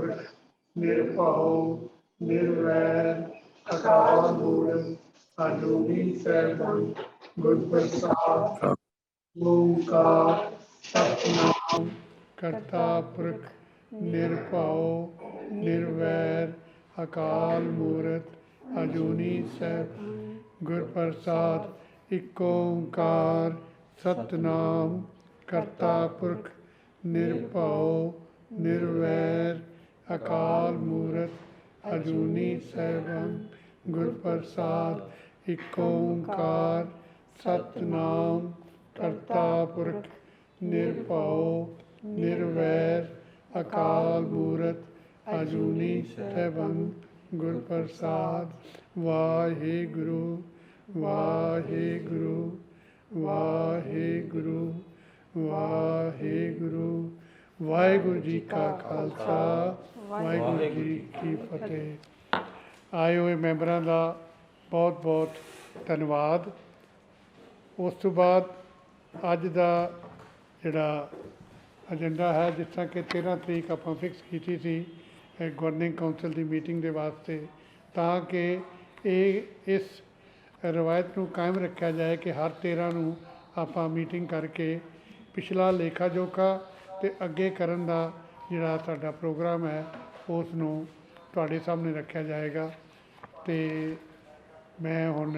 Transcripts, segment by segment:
पुरख निरभउ निर्वैर अकाल मूर्त अजूनी सैभं गुर प्रसाद ओंकार सतनाम करता पुरख निरभउ निर्वैर अकाल मूर्त अजूनी सैभं गुर प्रसाद इक ओंकार सतनाम करता पुरख निरभउ निर्वैर अकाल मूर्त अजूनी सैभं गुर प्रसाद इक ओंकार सतनाम करता पुरख निरभउ निर्वैर अकाल मूर्त अजूनी सैभं गुर प्रसाद वाहिगुरु वाहिगुरु वाहिगुरु वाहिगुरु वाहिगुरु जी का खालसा वाहिगुरु जी की फतेह। आए हुए मैंबरां दा बहुत बहुत धन्यवाद। उस तो बाद अज का जिहड़ा एजेंडा है, जिस तरह कि 13 तरीक आपां फिक्स की सी गवर्निंग काउंसिल की मीटिंग के वास्ते, ताकि इस रवायत को कायम रखा जाए कि हर 13 नूं आपां मीटिंग करके पिछला लेखा जोखा तो अगे करन दा जिहड़ा साडा प्रोग्राम है उसनूं तुहाडे सामने रखा जाएगा। तो मैं हुण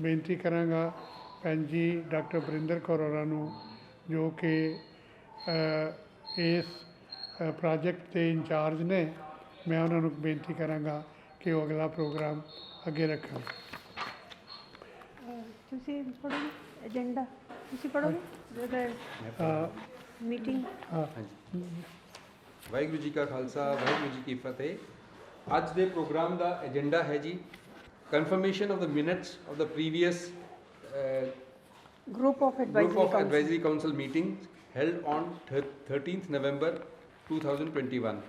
बेनती करांगा भैन जी डॉक्टर बरिंदर कौर होरां नूं, जो कि इस प्रोजेक्ट के इंचार्ज ने, मैं उन्होंने बेनती करांगा कि वो अगला प्रोग्राम अगे रखन। ਤੁਸੀਂ ਪੜ੍ਹੋਗੇ ਏਜੰਡਾ, ਤੁਸੀਂ ਪੜ੍ਹੋਗੇ ਮੀਟਿੰਗ। ਵਾਹਿਗੁਰੂ ਜੀ ਕਾ ਖਾਲਸਾ ਵਾਹਿਗੁਰੂ ਜੀ ਕੀ ਫਤਿਹ। ਅੱਜ ਦੇ ਪ੍ਰੋਗਰਾਮ ਦਾ ਏਜੰਡਾ ਹੈ ਜੀ confirmation of the minutes of the previous group of advisory council meetings held on 13th November 2021।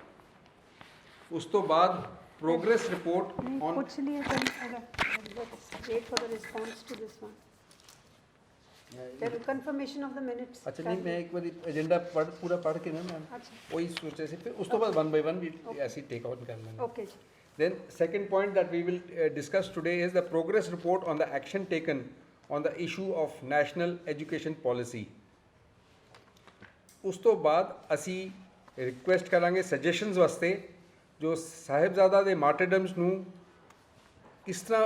ਉਸ ਤੋਂ ਬਾਅਦ progress report on कुछ नहीं है, let's wait for the response to this one. The confirmation of the minutes। अच्छा नहीं, मैं एक बार एजेंडा पूरा पढ़ के ना मैम वही सोचे से, फिर उस तो बाद वन बाय वन भी ऐसे टेक आउट कर लेंगे। Okay. Then second point that we will discuss today is the progress report on the action taken on the issue of national education policy। उस तो बाद असी रिक्वेस्ट करांगे सजेशंस वास्ते जो साहिबजादा दे मार्टरडम्स नूं किस तरह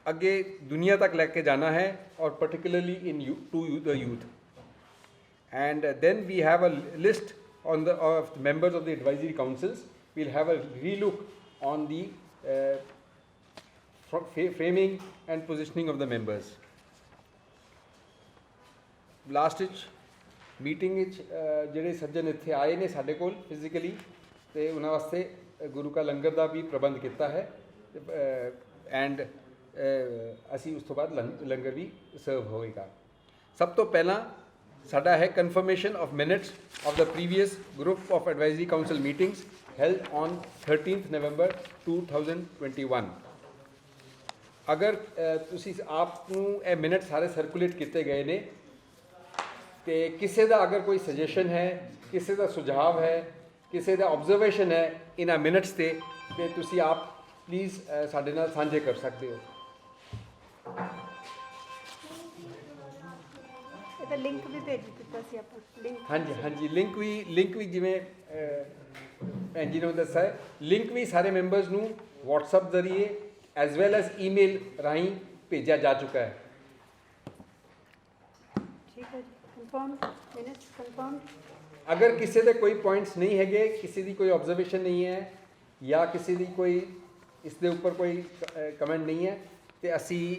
अगे दुनिया तक लैके जाना है, और particularly into the youth. And then we have a list on the of members of the advisory councils. We'll have a relook on the framing and positioning of the members। Last meeting ਜਿਹੜੇ ਸੱਜਣ ਇੱਥੇ ਆਏ ਨੇ ਸਾਡੇ ਕੋਲ physically, ਤੇ ਉਹਨਾਂ ਵਾਸਤੇ ਗੁਰੂ ਕਾ ਲੰਗਰ ਦਾ ਵੀ ਪ੍ਰਬੰਧ ਕੀਤਾ ਹੈ, ਐਂਡ ਅਸੀਂ ਉਸ ਤੋਂ ਬਾਅਦ ਲੰਗਰ ਵੀ ਸਰਵ ਹੋਏਗਾ। ਸਭ ਤੋਂ ਪਹਿਲਾਂ ਸਾਡਾ ਹੈ confirmation of minutes of the previous group of advisory council meetings held on 13th November 2021। ਅਗਰ ਤੁਸੀਂ ਆਪ ਨੂੰ ਇਹ ਮਿਨਟ ਸਾਰੇ ਸਰਕੂਲੇਟ ਕੀਤੇ ਗਏ ਨੇ, ਤੇ ਕਿਸੇ ਦਾ ਅਗਰ ਕੋਈ ਸਜੈਸ਼ਨ ਹੈ, ਕਿਸੇ ਦਾ ਸੁਝਾਅ ਹੈ, ਕਿਸੇ ਦਾ ਆਬਜ਼ਰਵੇਸ਼ਨ ਹੈ ਇਹਨਾਂ ਮਿਨਟਸ ਤੇ ਤੁਸੀਂ ਆਪ ਪਲੀਜ਼ ਸਾਡੇ ਨਾਲ ਸਾਂਝੇ ਕਰ ਸਕਦੇ ਹੋ। ਇਹਦਾ ਲਿੰਕ ਵੀ ਭੇਜ ਦਿੱਤਾ ਸੀ ਆਪਾਂ, ਲਿੰਕ। ਹਾਂਜੀ ਹਾਂਜੀ, ਲਿੰਕ ਵੀ ਜਿਵੇਂ ਭੈਣ ਜੀ ਨੇ ਦੱਸਿਆ, ਲਿੰਕ ਵੀ ਸਾਰੇ ਮੈਂਬਰਸ ਨੂੰ WhatsApp ਜ਼ਰੀਏ ਐਜ਼ ਵੈਲ ਐਜ਼ ਈਮੇਲ ਰਾਹੀਂ ਭੇਜਿਆ ਜਾ ਚੁੱਕਾ ਹੈ। ਠੀਕ ਹੈ ਜੀ, ਕਨਫਰਮ ਮਿਨਟਸ ਕਨਫਰਮ। ਅਗਰ ਕਿਸੇ ਦੇ ਕੋਈ ਪੁਆਇੰਟਸ ਨਹੀਂ ਹੈਗੇ, ਕਿਸੇ ਦੀ ਕੋਈ ਆਬਜ਼ਰਵੇਸ਼ਨ ਨਹੀਂ ਹੈ, ਜਾਂ ਕਿਸੇ ਦੀ ਕੋਈ ਇਸ ਦੇ ਉੱਪਰ ਕੋਈ ਕਮੈਂਟ ਨਹੀਂ ਹੈ, ਤੇ ਅਸੀਂ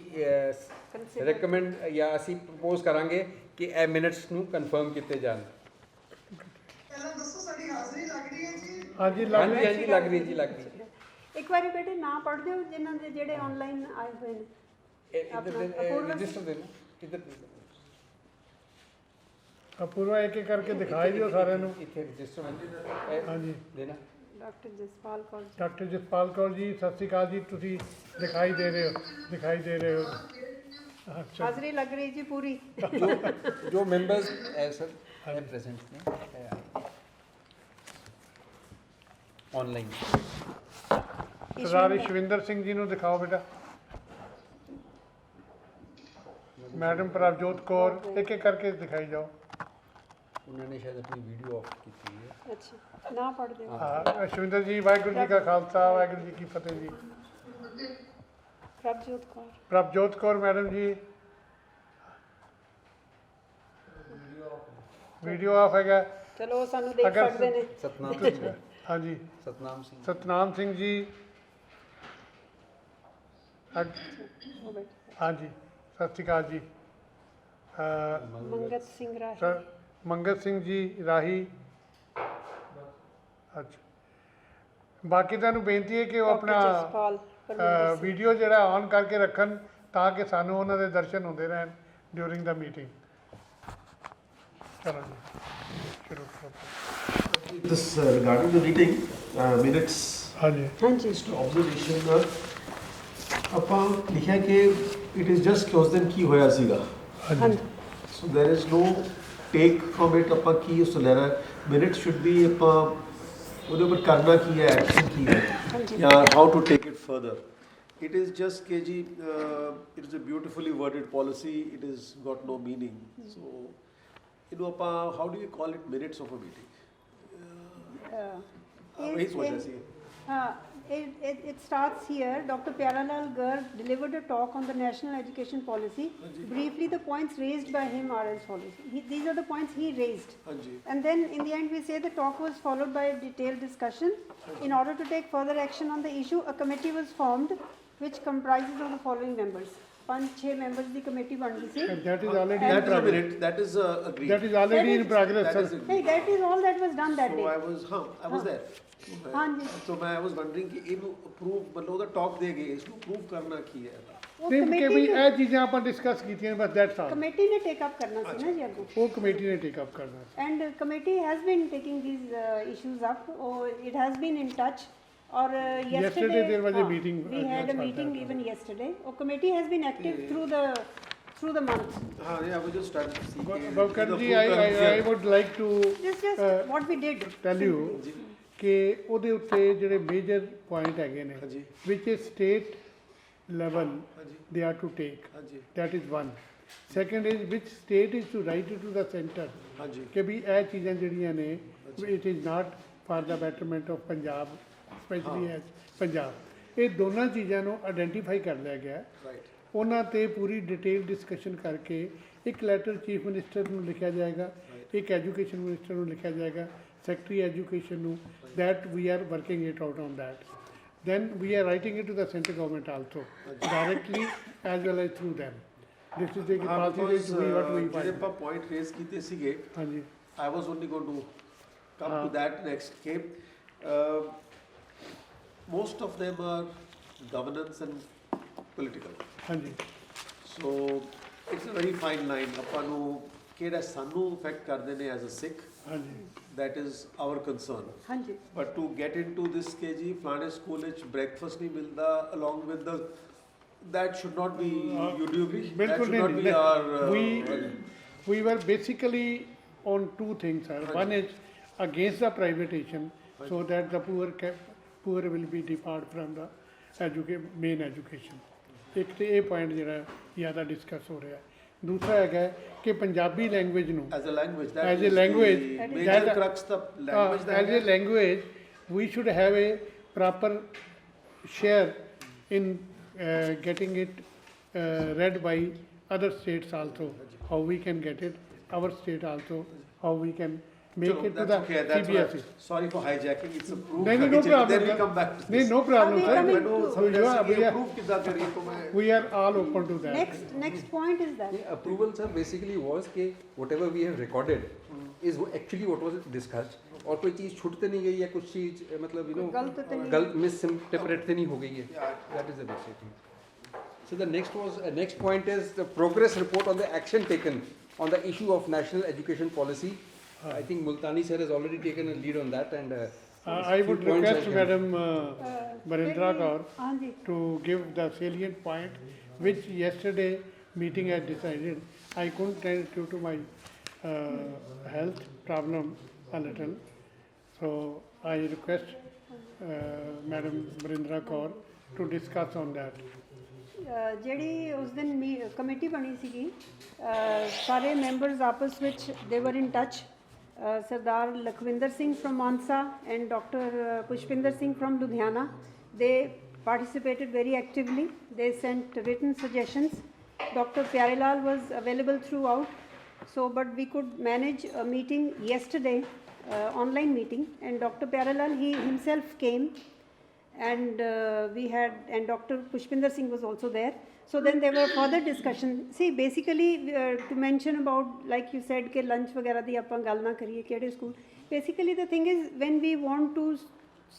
ਰეკਮੈਂਡ ਜਾਂ ਅਸੀਂ ਪ੍ਰਪੋਜ਼ ਕਰਾਂਗੇ ਕਿ ਇਹ ਮਿਨਟਸ ਨੂੰ ਕਨਫਰਮ ਕੀਤੇ ਜਾਣ। ਪਹਿਲਾਂ ਦੱਸੋ ਸਾਡੀ ਹਾਜ਼ਰੀ ਲੱਗ ਰਹੀ ਹੈ ਜੀ? ਹਾਂਜੀ ਲੱਗ ਰਹੀ ਜੀ, ਲੱਗ ਰਹੀ। ਇੱਕ ਵਾਰੀ ਬੇਟੇ ਨਾ ਪੜ੍ਹ ਦਿਓ ਜਿਨ੍ਹਾਂ ਦੇ ਜਿਹੜੇ ਆਨਲਾਈਨ ਆਏ ਹੋਏ ਨੇ। ਰਜਿਸਟਰ ਦੇਣਾ ਇੱਧਰ अपूर्वा एक एक करके दिखाई दियो सारे नूं। ਇੱਥੇ ਰਜਿਸਟਰ ਹਾਂਜੀ ਦੇਣਾ। ਡਾਕਟਰ ਜਸਪਾਲ ਕੌਰ ਜੀ। डॉक्टर जसपाल कौर जी सत श्री अकाल जी, तुसी दिखाई दे रहे हो। अच्छा, ਹਾਜ਼ਰੀ ਲੱਗ ਰਹੀ ਜੀ ਪੂਰੀ। जो मेंबर्स सर प्रेजेंट ने ऑनलाइन। ਸਰਦਾਰ ਇਸ਼ਵਿੰਦਰ ਸਿੰਘ ਜੀ ਨੂੰ ਦਿਖਾਓ ਬੇਟਾ। ਮੈਡਮ ਪ੍ਰਭਜੋਤ ਕੌਰ, ਇੱਕ ਇੱਕ ਕਰਕੇ ਦਿਖਾਈ ਜਾਓ। उन्होंने शायद अपनी वीडियो ऑफ की थी है। अच्छा ना पढ़ दे। ਹਾਂ ਇਸ਼ਵਿੰਦਰ ਜੀ, ਵਾਹਿਗੁਰੂ ਜੀ ਕਾ ਖਾਲਸਾ ਵਾਹਿਗੁਰੂ ਜੀ ਕੀ ਫਤਿਹ ਜੀ। प्रभजोत कौर। ਪ੍ਰਭਜੋਤ ਕੌਰ ਮੈਡਮ ਜੀ, ਵੀਡੀਓ ਆਫ ਹੈਗਾ। चलो वो सानू देख अगर- सकते ने। सतनाम सिंह, ਹਾਂਜੀ सतनाम सिंह, ਸਤਨਾਮ ਸਿੰਘ ਜੀ, वो बैठे। ਹਾਂਜੀ ਸਤਿ ਸ਼੍ਰੀ ਅਕਾਲ ਜੀ। मंगत सिंह राही। ਸਰ ਮੰਗਤ ਸਿੰਘ ਜੀ ਰਾਹੀ। ਅੱਛਾ, ਬਾਕੀ ਤੁਹਾਨੂੰ ਬੇਨਤੀ ਹੈ ਕਿ ਉਹ डॉक्टर ਆਪਣਾ जसपाल परमिंदर सिंह। ਵੀਡੀਓ ਜਿਹੜਾ ਔਨ ਕਰਕੇ ਰੱਖਣ ਤਾਂ ਕਿ ਸਾਨੂੰ ਉਹਨਾਂ ਦੇ ਦਰਸ਼ਨ ਹੁੰਦੇ ਰਹਿਣ ਡਿਊਰਿੰਗ ਦਾ ਮੀਟਿੰਗ। ਚਲੋ ਜੀ ਸ਼ੁਰੂ ਕਰੋ। This regarding the meeting minutes, ਹਾਂਜੀ हाँ जी। just observation ਆਪਾਂ ਲਿਖਿਆ ਕਿ it is just ਉਸ ਦਿਨ ਕੀ ਹੋਇਆ ਸੀਗਾ, हाँ ਹਾਂਜੀ जी। so there is no take from it ਆਪਾਂ ਕੀ ਉਸ ਤੋਂ ਲੈਣਾ। minutes should be ਆਪਾਂ ਉਹਦੇ ਉੱਪਰ ਕਰਨਾ ਕੀ ਹੈ, ਐਕਸ਼ਨ ਕੀ ਹੈ, ਹਾਂਜੀ। ਜਾਂ how to take it further. It is just ਕਿ ਜੀ it is a beautifully worded policy, it has got no meaning, so ਇਹਨੂੰ ਆਪਾਂ how do you call it minutes of a meeting. वही सोच रहा सी। It starts here. Dr. Pyaralal Garg delivered a talk on the national education policy. Briefly, the points raised by him are as follows. These are the points he raised. हाँ जी। And then in the end we say the talk was followed by a detailed discussion. In order to take further action on the issue, a committee was formed which comprises of the following members. 5-6 members the committee बन गई थी. that is already in That is a progress. minute, that is agreed. That is already in progress, That sir. is agreed. Hey, that is all that was done that So day. I was there. हाँ जी। So I was wondering कि ਇਹਨੂੰ approve ਮਤਲਬ ਉਹਦਾ talk ਦੇ ਗਏ, ਇਸਨੂੰ prove ਕਰਨਾ ਕੀ ਹੈ। वो ਨਹੀਂ ਕਿ ਵੀ committee ਇਹ ਚੀਜ਼ਾਂ ਆਪਾਂ ਡਿਸਕਸ ਕੀਤੀਆਂ ਬਸ ਦੈਟਸ ਆਲ। committee ने take up करना सी ना जी अगो. ਉਹ ਕਮੇਟੀ ਨੇ ਟੇਕ ਅਪ ਕਰਨਾ ਸੀ। And committee has been taking these issues up. Oh, it has been in touch. Or yesterday there was a हाँ, meeting, We had a about meeting that. even yesterday. Oh, committee has been active through the month. हाँ, yeah, I was just trying to see कि Bhavkar ਇਹਦਾ ji, prove ਕਰਨਾ ਕੀ I ਹੈ। would like to Just what we did. tell you ਕਿ ਉਹਦੇ ਉੱਤੇ ਜਿਹੜੇ major point ਹੈਗੇ ਨੇ ਹਾਂਜੀ। which is state level ਹਾਂਜੀ। they are to take, ਹਾਂਜੀ। that is one. Second is which state is to write it to the center ਹਾਂਜੀ। ਕਿ ਵੀ ਇਹ ਚੀਜ਼ਾਂ ਜਿਹੜੀਆਂ ਨੇ it is not for the betterment of Punjab, especially as Punjab. ਇਹ ਦੋਨਾਂ ਚੀਜ਼ਾਂ ਨੂੰ ਆਇਡੈਂਟੀਫਾਈ ਕਰ ਲਿਆ ਗਿਆ। Right. ਉਹਨਾਂ ਤੇ ਪੂਰੀ ਡਿਟੇਲ ਡਿਸਕਸ਼ਨ ਕਰਕੇ ਇੱਕ ਲੈਟਰ ਚੀਫ ਮਿਨਿਸਟਰ ਨੂੰ ਲਿਖਿਆ ਜਾਏਗਾ, ਇੱਕ ਐਜੂਕੇਸ਼ਨ ਮਿਨਿਸਟਰ ਨੂੰ ਲਿਖਿਆ ਜਾਏਗਾ, ਸੈਕਟਰੀ ਐਜੂਕੇਸ਼ਨ ਨੂੰ, that we are working it out on that. Then we are writing it to the central government also, directly as well as through them. This is the ਹਾਂ, policy because, to be what we ਜਿਹੜੇ find. ਆਪਾਂ point raise ਕੀਤੇ ਸੀਗੇ, ਹਾਂਜੀ I was only going to come to that next. Okay. Most of them are governance and political. ਹਾਂਜੀ So it's a very fine line. ਆਪਾਂ ਨੂੰ ਕਿਹੜਾ ਸਾਨੂੰ affect ਕਰਦੇ ਨੇ as a Sikh, ਹਾਂਜੀ that is our concern. हाँ जी. But to get into this KG, flaਣੇ ਸਕੂਲ ਵਿੱਚ breakfast ਨਹੀਂ ਮਿਲਦਾ along with the, that should not be, you do agree? That ਬਿਲਕੁਲ should not be ਨਹੀਂ our, we were basically on two things, sir. One is against the privatization, so that the poor will be debarred from the main education. ਇੱਕ ਤੇ ਇਹ point ਜਿਹੜਾ ਜ਼ਿਆਦਾ discuss ਹੋ ਰਿਹਾ। ਦੂਸਰਾ ਹੈਗਾ ਕਿ ਪੰਜਾਬੀ ਲੈਂਗੁਏਜ ਨੂੰ as a language, that as a is language, the that- major crux the language that as a language we should have a proper share in getting it read by other states also, how we can get it, our state also, how we can make Chalo, it to that's the okay, that's what CBSE. sorry for hijacking, it's a proof. नहीं नहीं, no problem, Then we sir. come back to नहीं, this. no problem, Are we sir. coming ਮੈਨੂੰ to- ਸਮਝ ਆ we ਕਿ are- proof ਕਿੱਦਾਂ ਕਰੀਏ ਤਾਂ ਮੈਂ we are all open to that. Next point is that. ये approval sir basically was कि whatever we have recorded is actually what was discussed, और कोई चीज़ छूट तो नहीं गई है, कुछ चीज़ मतलब गलत तो नहीं- गलत misinterpret तो नहीं हो गई है. That is the basic thing. So the next point is the progress report on the action taken on the issue of national education policy. I think Multani sir has already taken a lead on that, and I would few points request I can- Madam Barindra Kaur हाँ जी. to give the salient point which yesterday meeting had decided. I couldn't tend due to my health problem a little. So I request Madam Brindra Kaur to discuss on that. ਜਿਹੜੀ ਉਸ ਦਿਨ committee ਬਣੀ ਸੀਗੀ ਸਾਰੇ members ਆਪਸ ਵਿੱਚ ਦੇ were in touch Sardar Lakhwinder Singh from Mansa and doctor Pushpinder Singh from Ludhiana ਦੇ participated very actively. They sent written suggestions. Dr. Pyarelal was available throughout. So, but we could manage a meeting yesterday, online meeting, and Dr. Pyarelal, he himself came, and and Dr. Pushpinder Singh was also there. So then there were further discussion. See, basically to mention about, like you said, ke lunch वगैरह दी अपन गल ना करिए केड़े school. Basically the thing is, when we want to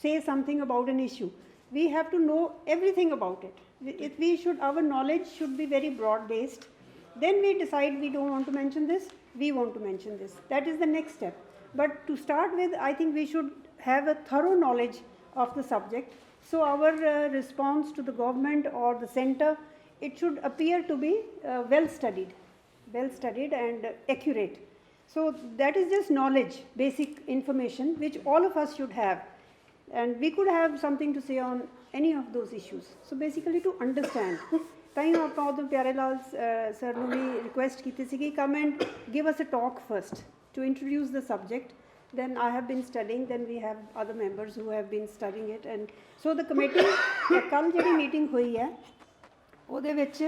say something about an issue, we have to know everything about it. Our knowledge should be very broad based. Then we decide we don't want to mention this, we want to mention this. That is the next step. But to start with, I think we should have a thorough knowledge of the subject. So our response to the government or the center, it should appear to be well studied and accurate. So that is just knowledge, basic information which all of us should have. And we could have something to say on any of those issues. So basically to understand. Time about the Pyarelal sir we request ਕੀਤੀ ਸੀਗੀ come and give us a talk first to introduce the subject. Then I have been studying, then we have other members who have been studying it. And so the committee, ਕੱਲ ਜਿਹੜੀ meeting ਹੋਈ ਹੈ ਉਹਦੇ ਵਿੱਚ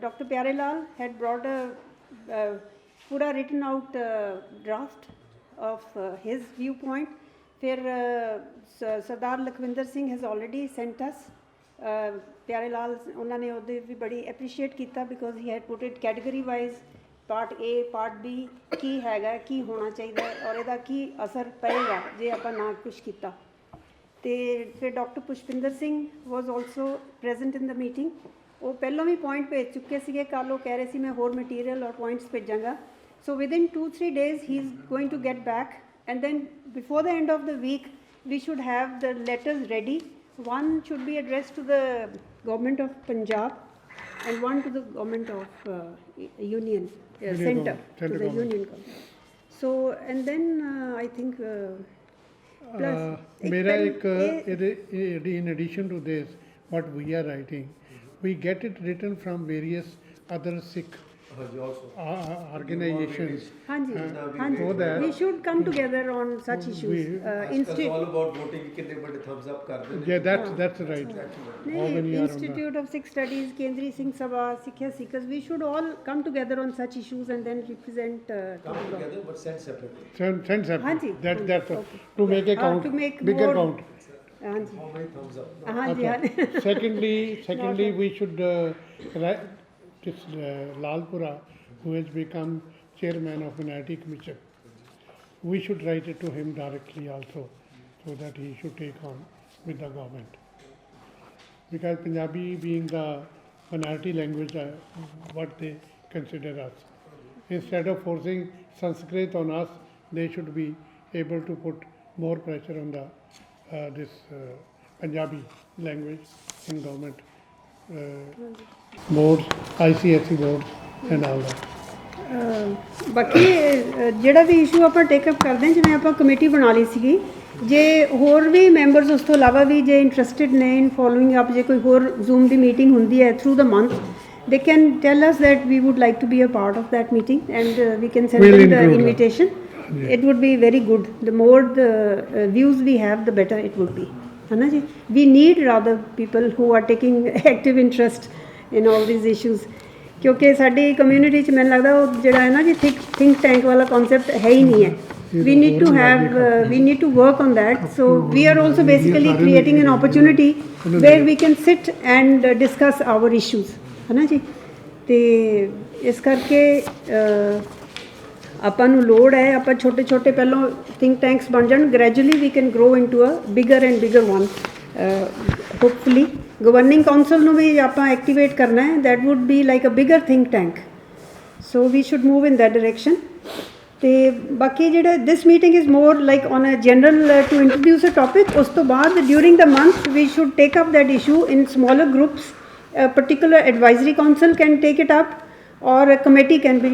Dr. Pyarelal had brought a pura written out draft of his viewpoint. फिर Sardar Lakhvinder Singh has already sent us Pyarelal उन्होंने ਉਹਦੇ ਵੀ ਬੜੀ ਐਪਰੀਸ਼ੀਏਟ ਕੀਤਾ because he had put it category wise part A part B ਕੀ ਹੈਗਾ ਕੀ ਹੋਣਾ ਚਾਹੀਦਾ ਔਰ ਇਹਦਾ ਕੀ ਅਸਰ ਪਏਗਾ ਜੇ ਆਪਾਂ ਨਾ ਕੁਛ ਕੀਤਾ ਤੇ ਫਿਰ ਡਾਕਟਰ ਪੁਸ਼ਪਿੰਦਰ ਸਿੰਘ ਵਾਸ ਆਲਸੋ ਪ੍ਰੈਜ਼ੈਂਟ ਇਨ ਦ ਮੀਟਿੰਗ ਉਹ ਪਹਿਲਾਂ ਵੀ ਪੁਆਇੰਟ ਭੇਜ ਚੁੱਕੇ ਸੀਗੇ ਕੱਲ੍ਹ ਉਹ ਕਹਿ ਰਹੇ ਸੀ ਮੈਂ ਹੋਰ ਮਟੀਰੀਅਲ ਔਰ ਪੁਆਇੰਟਸ ਭੇਜਾਂਗਾ so within 2-3 days he is going to get back. And then before the end of the week, we should have the letters ready. One should be addressed to the government of Punjab and one to the government of Union Centre, to the Union government. So, and then I think plus मेरा एक in addition to this, what we are writing, we get it written from various other Sikh organizations. Hanji, So that we should come together on such issues. It's all about voting कितने बड़े thumbs up कर देने. yeah, that's right. How many are on Institute of Sikh Studies, Kendri Singh Sabha, Sikhya Seekers, we should all come together on such issues and then represent Come together but send separately. Send separate. Hanji, That's okay. to make a count, to make bigger more- count. Hanji, How many thumbs up? hanji, hanji. Secondly, we should write this Lalpura, who has become chairman of Minority Commission. We should write it to him directly also, so that he should take on with the government. Because Punjabi being the minority language, what they consider us. Instead of forcing Sanskrit on us, they should be able to put more pressure on the this Punjabi language in government boards, ICSE boards and all that. ਬਾਕੀ ਜਿਹੜਾ ਵੀ issue ਆਪਾਂ take up ਕਰਦੇ ਹਾਂ ਜਿਵੇਂ ਆਪਾਂ committee ਬਣਾ ਲਈ ਸੀਗੀ ਜੇ ਹੋਰ ਵੀ ਮੈਂਬਰਸ ਉਸ ਤੋਂ ਇਲਾਵਾ ਵੀ ਜੇ ਇੰਟਰਸਟਿਡ ਨੇ ਇਨ ਫੋਲੋਇੰਗ ਅਪ ਜੇ ਕੋਈ ਹੋਰ ਜ਼ੂਮ ਦੀ ਮੀਟਿੰਗ ਹੁੰਦੀ ਹੈ through the month they can tell us that we would like to be a part of that meeting and we can send We'll them the include that. invitation. Yeah. It would be very good. The more the views we have, the better it would be. है ना जी? We need rather people who are taking active interest in all these issues. ਕਿਉਂਕਿ ਸਾਡੀ community 'ਚ ਮੈਨੂੰ ਲੱਗਦਾ ਉਹ ਜਿਹੜਾ ਹੈ ਨਾ ਜੀ ਥਿੰਕ ਟੈਂਕ ਵਾਲਾ ਕਨਸੈਪਟ ਹੈ ਹੀ ਨਹੀਂ ਹੈ we need to have we need to work on that. So we are also basically creating an opportunity where we can sit and discuss our issues ਹੈ ਨਾ ਜੀ ਤੇ ਇਸ ਕਰਕੇ ਆਪਾਂ ਨੂੰ ਲੋੜ ਹੈ ਆਪਾਂ ਛੋਟੇ ਛੋਟੇ ਪਹਿਲਾਂ ਥਿੰਕ ਟੈਂਕਸ ਬਣ ਜਾਣ gradually we can grow into a bigger and bigger one hopefully governing council ਨੂੰ ਵੀ ਆਪਾਂ ਐਕਟੀਵੇਟ ਕਰਨਾ ਹੈ that would be like a bigger think tank so we should move in that direction ਤੇ ਬਾਕੀ ਜਿਹੜਾ this meeting is more like on a general to introduce a topic ਉਸ ਤੋਂ ਬਾਅਦ during the month we should take up that issue in smaller groups a particular advisory council can take it up or a committee can be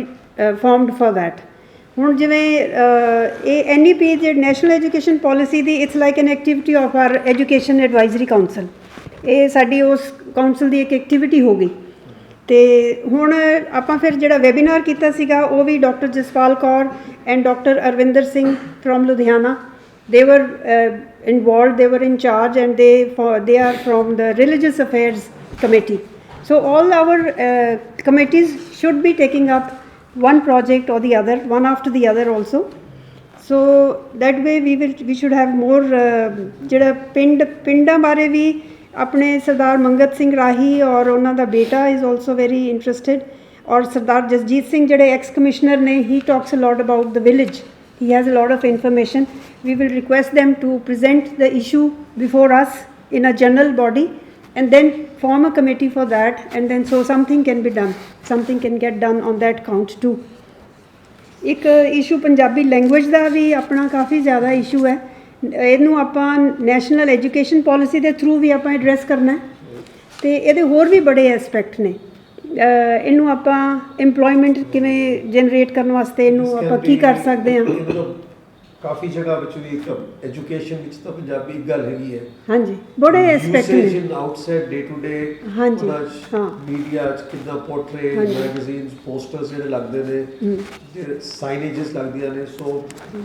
formed for that. ਹੁਣ ਜਿਵੇਂ ਇਹ NEP ਜੇ national education policy the it's like an activity of R education advisory council, ਇਹ ਸਾਡੀ ਉਸ council ਦੀ ਇੱਕ activity ਹੋ ਗਈ। ਤੇ ਹੁਣ ਆਪਾਂ ਫਿਰ ਜਿਹੜਾ ਵੈਬੀਨਾਰ ਕੀਤਾ ਸੀਗਾ ਉਹ ਵੀ doctor Jaspal Kaur and doctor Arvinder Singh from Ludhiana, they were involved, they were in charge, and they are from the religious affairs committee. So all our committees should be taking up one project or the other, one after the other also. So that way we should have more ਜਿਹੜਾ ਪਿੰਡਾਂ ਬਾਰੇ ਵੀ ਆਪਣੇ ਸਰਦਾਰ ਮੰਗਤ ਸਿੰਘ ਰਾਹੀ ਔਰ ਉਹਨਾਂ ਦਾ ਬੇਟਾ is also very interested, ਔਰ ਸਰਦਾਰ ਜਸਜੀਤ ਸਿੰਘ ਜਿਹੜੇ ਐਕਸ ਕਮਿਸ਼ਨਰ ਨੇ, he talks a lot about the village, he has a lot of information. We will request them to present the issue before us in a general body and then form a committee for that, and then so something can be done, something can get done on that count too. ਇੱਕ issue Punjabi language ਦਾ ਵੀ ਆਪਣਾ ਕਾਫੀ ਜ਼ਿਆਦਾ issue ਹੈ, ਇਹਨੂੰ ਆਪਾਂ national education policy ਦੇ through ਵੀ ਆਪਾਂ address ਕਰਨਾ ਹੈ, ਅਤੇ ਇਹਦੇ ਹੋਰ ਵੀ ਬੜੇ ਐਸਪੈਕਟ ਨੇ। ਇਹਨੂੰ ਆਪਾਂ ਇੰਪਲੋਇਮੈਂਟ ਕਿਵੇਂ ਜਨਰੇਟ ਕਰਨ ਵਾਸਤੇ ਇਹਨੂੰ ਆਪਾਂ ਕੀ ਕਰ ਸਕਦੇ ਹਾਂ। ਕਾਫੀ ਜਗ੍ਹਾ ਵਿੱਚ ਵੀ ਇੱਕ ਐਜੂਕੇਸ਼ਨ ਵਿੱਚ ਤਾਂ ਪੰਜਾਬੀ ਇੱਕ ਗੱਲ ਹੈਗੀ ਹੈ। ਹਾਂਜੀ, ਬੜੇ ਐਸਪੈਕਟ ਨੇ। Usage in outside day to day, ਹਾਂਜੀ, ਹਾਂ, ਮੀਡੀਆ 'ਚ ਕਿੱਦਾਂ ਪੋਰਟਰੇਟ, ਮੈਗਜ਼ੀਨਸ, ਪੋਸਟਰਸ ਜਿਹੜੇ ਲੱਗਦੇ ਨੇ, ਜਿਹੜੇ ਸਾਈਨੇਜਸ ਲੱਗਦੀਆਂ ਨੇ, ਸੋ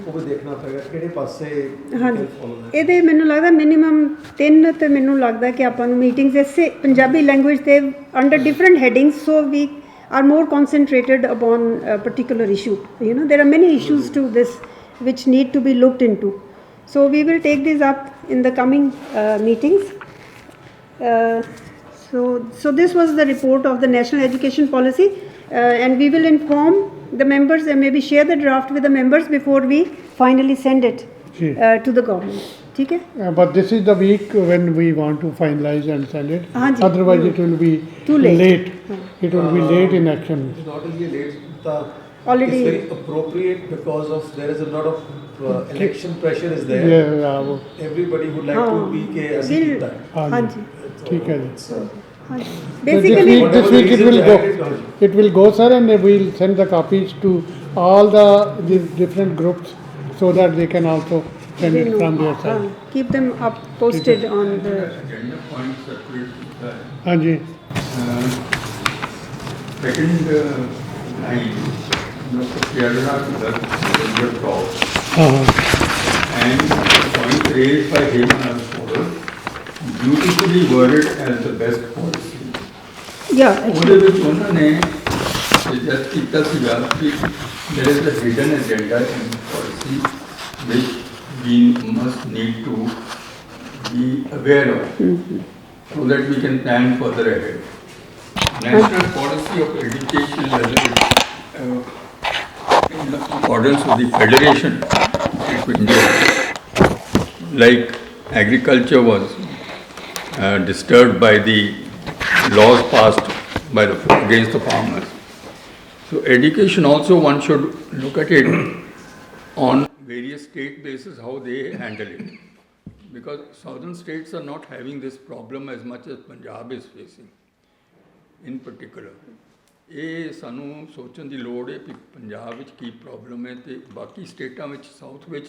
ਉਹ ਵੀ ਦੇਖਣਾ ਪਏਗਾ ਕਿਹੜੇ ਪਾਸੇ। ਹਾਂਜੀ, ਇਹਦੇ ਮੈਨੂੰ ਲੱਗਦਾ ਮਿਨੀਮਮ 3 ਤੇ ਮੈਨੂੰ ਲੱਗਦਾ ਕਿ ਆਪਾਂ ਨੂੰ ਮੀਟਿੰਗਸ ਇਸੇ ਪੰਜਾਬੀ ਲੈਂਗੁਏਜ 'ਤੇ under different headings, so we are more concentrated upon a particular issue. You know, there are many issues to this which need to be looked into. So we will take this up in the coming meetings. So this was the report of the National Education Policy, and we will inform the members and maybe share the draft with the members before we finally send it to the government. ठीक है? But this is the week when we want to finalize and send it. हाँ जी, Otherwise it will be too late. It will be late in action. It's not only late, Already it's very appropriate because of there is a lot of election pressure is there. Yeah, Everybody would like to be ke assi will- kita hai. हाँ जी, ठीक है जी। हाँ जी। So Basically, this week it will go. It will go, sir, and we will send the copies to all the different groups so that they can also send it from their side. keep them up posted on the. Agenda point circulate हाँ जी। second line, Dr. Kerala talk, and the point raised by him as follows: beautifully worded as the best policy. Yeah, ਉਹਦੇ ਵਿੱਚ ਉਹਨਾਂ ਨੇ suggest ਕੀਤਾ ਸੀਗਾ ਕਿ there is a hidden agenda in policy which we must need to be aware of so that we can plan further ahead. National policy of education, whether it's in accordance with the Federation of India, like agriculture was disturbed by the laws passed by against the farmers. So education also, one should look at it on various state basis how they handle it, because southern states are not having this problem as much as Punjab is facing in particular. ਇਹ ਸਾਨੂੰ ਸੋਚਣ ਦੀ ਲੋੜ ਹੈ ਕਿ ਪੰਜਾਬ ਵਿੱਚ ਕੀ problem ਹੈ ਤੇ ਬਾਕੀ ਸਟੇਟਾਂ ਵਿੱਚ ਸਾਊਥ ਵਿੱਚ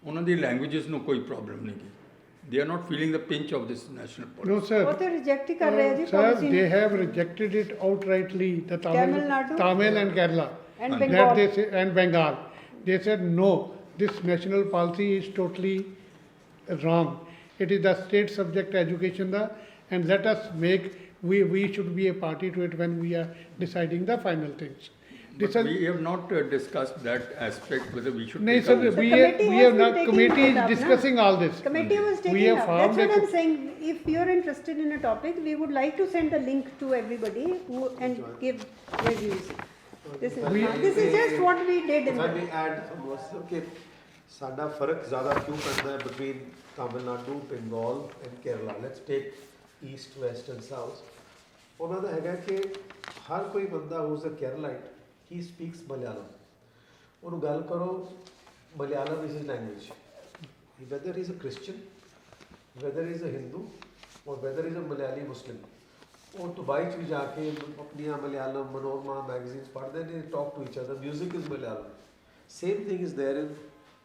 ਉਹਨਾਂ ਦੀ ਲੈਂਗੁਏਜਸ ਨੂੰ ਕੋਈ ਪ੍ਰੋਬਲਮ ਨਹੀਂ ਗੀ। They are not feeling the pinch of this national policy. No, sir. वो तो reject ही कर रहे हैं जी Sir, policy they में। have rejected it outrightly. The Tamil Nadu? Tamil and Kerala. And That Bengal. they say, and Bengal. They said no. This national policy is totally wrong. It is the state subject education, and let us make. We should be a party to it when we are deciding the final things. But we have not discussed that aspect, whether we should. No, take sir, up this. we committee have has been not. taking Committee it is up, na? discussing all this. Committee was We taking have up. formed That's what a I'm saying. If you're interested in a topic, we would like to send a link to everybody who and give their views. This is just what we did in If I may the. add, कि साडा फर्क ज़्यादा क्यों पड़ता है between Tamil Nadu, Bengal and Kerala. Let's take east, west and south. ਉਹਨਾਂ ਦਾ ਹੈਗਾ ਕਿ ਹਰ ਕੋਈ ਬੰਦਾ who is a Keralite, he speaks Malayalam. ਉਹਨੂੰ ਗੱਲ ਕਰੋ Malayalam is his language. Whether he is a Christian, whether he is a Hindu, or whether he is a Malayali Muslim. ਉਹ Dubai 'ਚ ਵੀ ਜਾ ਕੇ ਆਪਣੀਆਂ ਮਲਿਆਲਮ ਮਨੋਰਮਾ ਮੈਗਜ਼ੀਨਸ ਪੜ੍ਹਦੇ ਨੇ, talk to each other. Music is Malayalam. Same thing is there in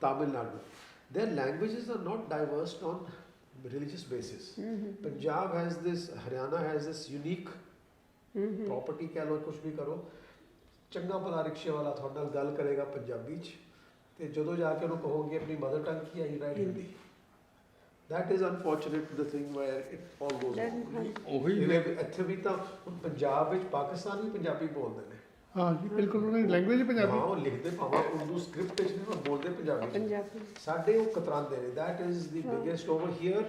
Tamil Nadu. Their languages are not diverse on religious basis. Punjab has this, Haryana has this unique property, कह लो कुछ भी करो, ਚੰਗਾ ਭਲਾ ਰਿਕਸ਼ੇ ਵਾਲਾ ਤੁਹਾਡੇ ਨਾਲ ਗੱਲ ਕਰੇਗਾ ਪੰਜਾਬੀ 'ਚ, ਤੇ ਜਦੋਂ ਜਾ ਕੇ ਉਹਨੂੰ ਕਹੋਗੇ ਆਪਣੀ mother tongue Ki I right Hindi. That is unfortunate, the thing where it all goes wrong. ਉਹੀ ਇੱਥੇ ਵੀ ਤਾਂ ਹੁਣ ਪੰਜਾਬ ਵਿੱਚ ਪਾਕਿਸਤਾਨ ਵੀ ਪੰਜਾਬੀ ਬੋਲਦੇ ਨੇ. ਹਾਂ ਜੀ ਬਿਲਕੁਲ, ਉਹਨਾਂ ਦੀ ਲੈਂਗੁਏਜ ਹਾਂ, ਪੰਜਾਬੀ. ਉਹ ਲਿਖਦੇ ਭਾਵੇਂ ਉਰਦੂ ਸਕ੍ਰਿਪਟ ਵਿੱਚ ਨੇ ਪਰ ਬੋਲਦੇ ਪੰਜਾਬੀ 'ਚ. ਪੰਜਾਬੀ ਸਾਡੇ ਉਹ ਕਤਰਾਉਂਦੇ ਨੇ. That is the biggest over here.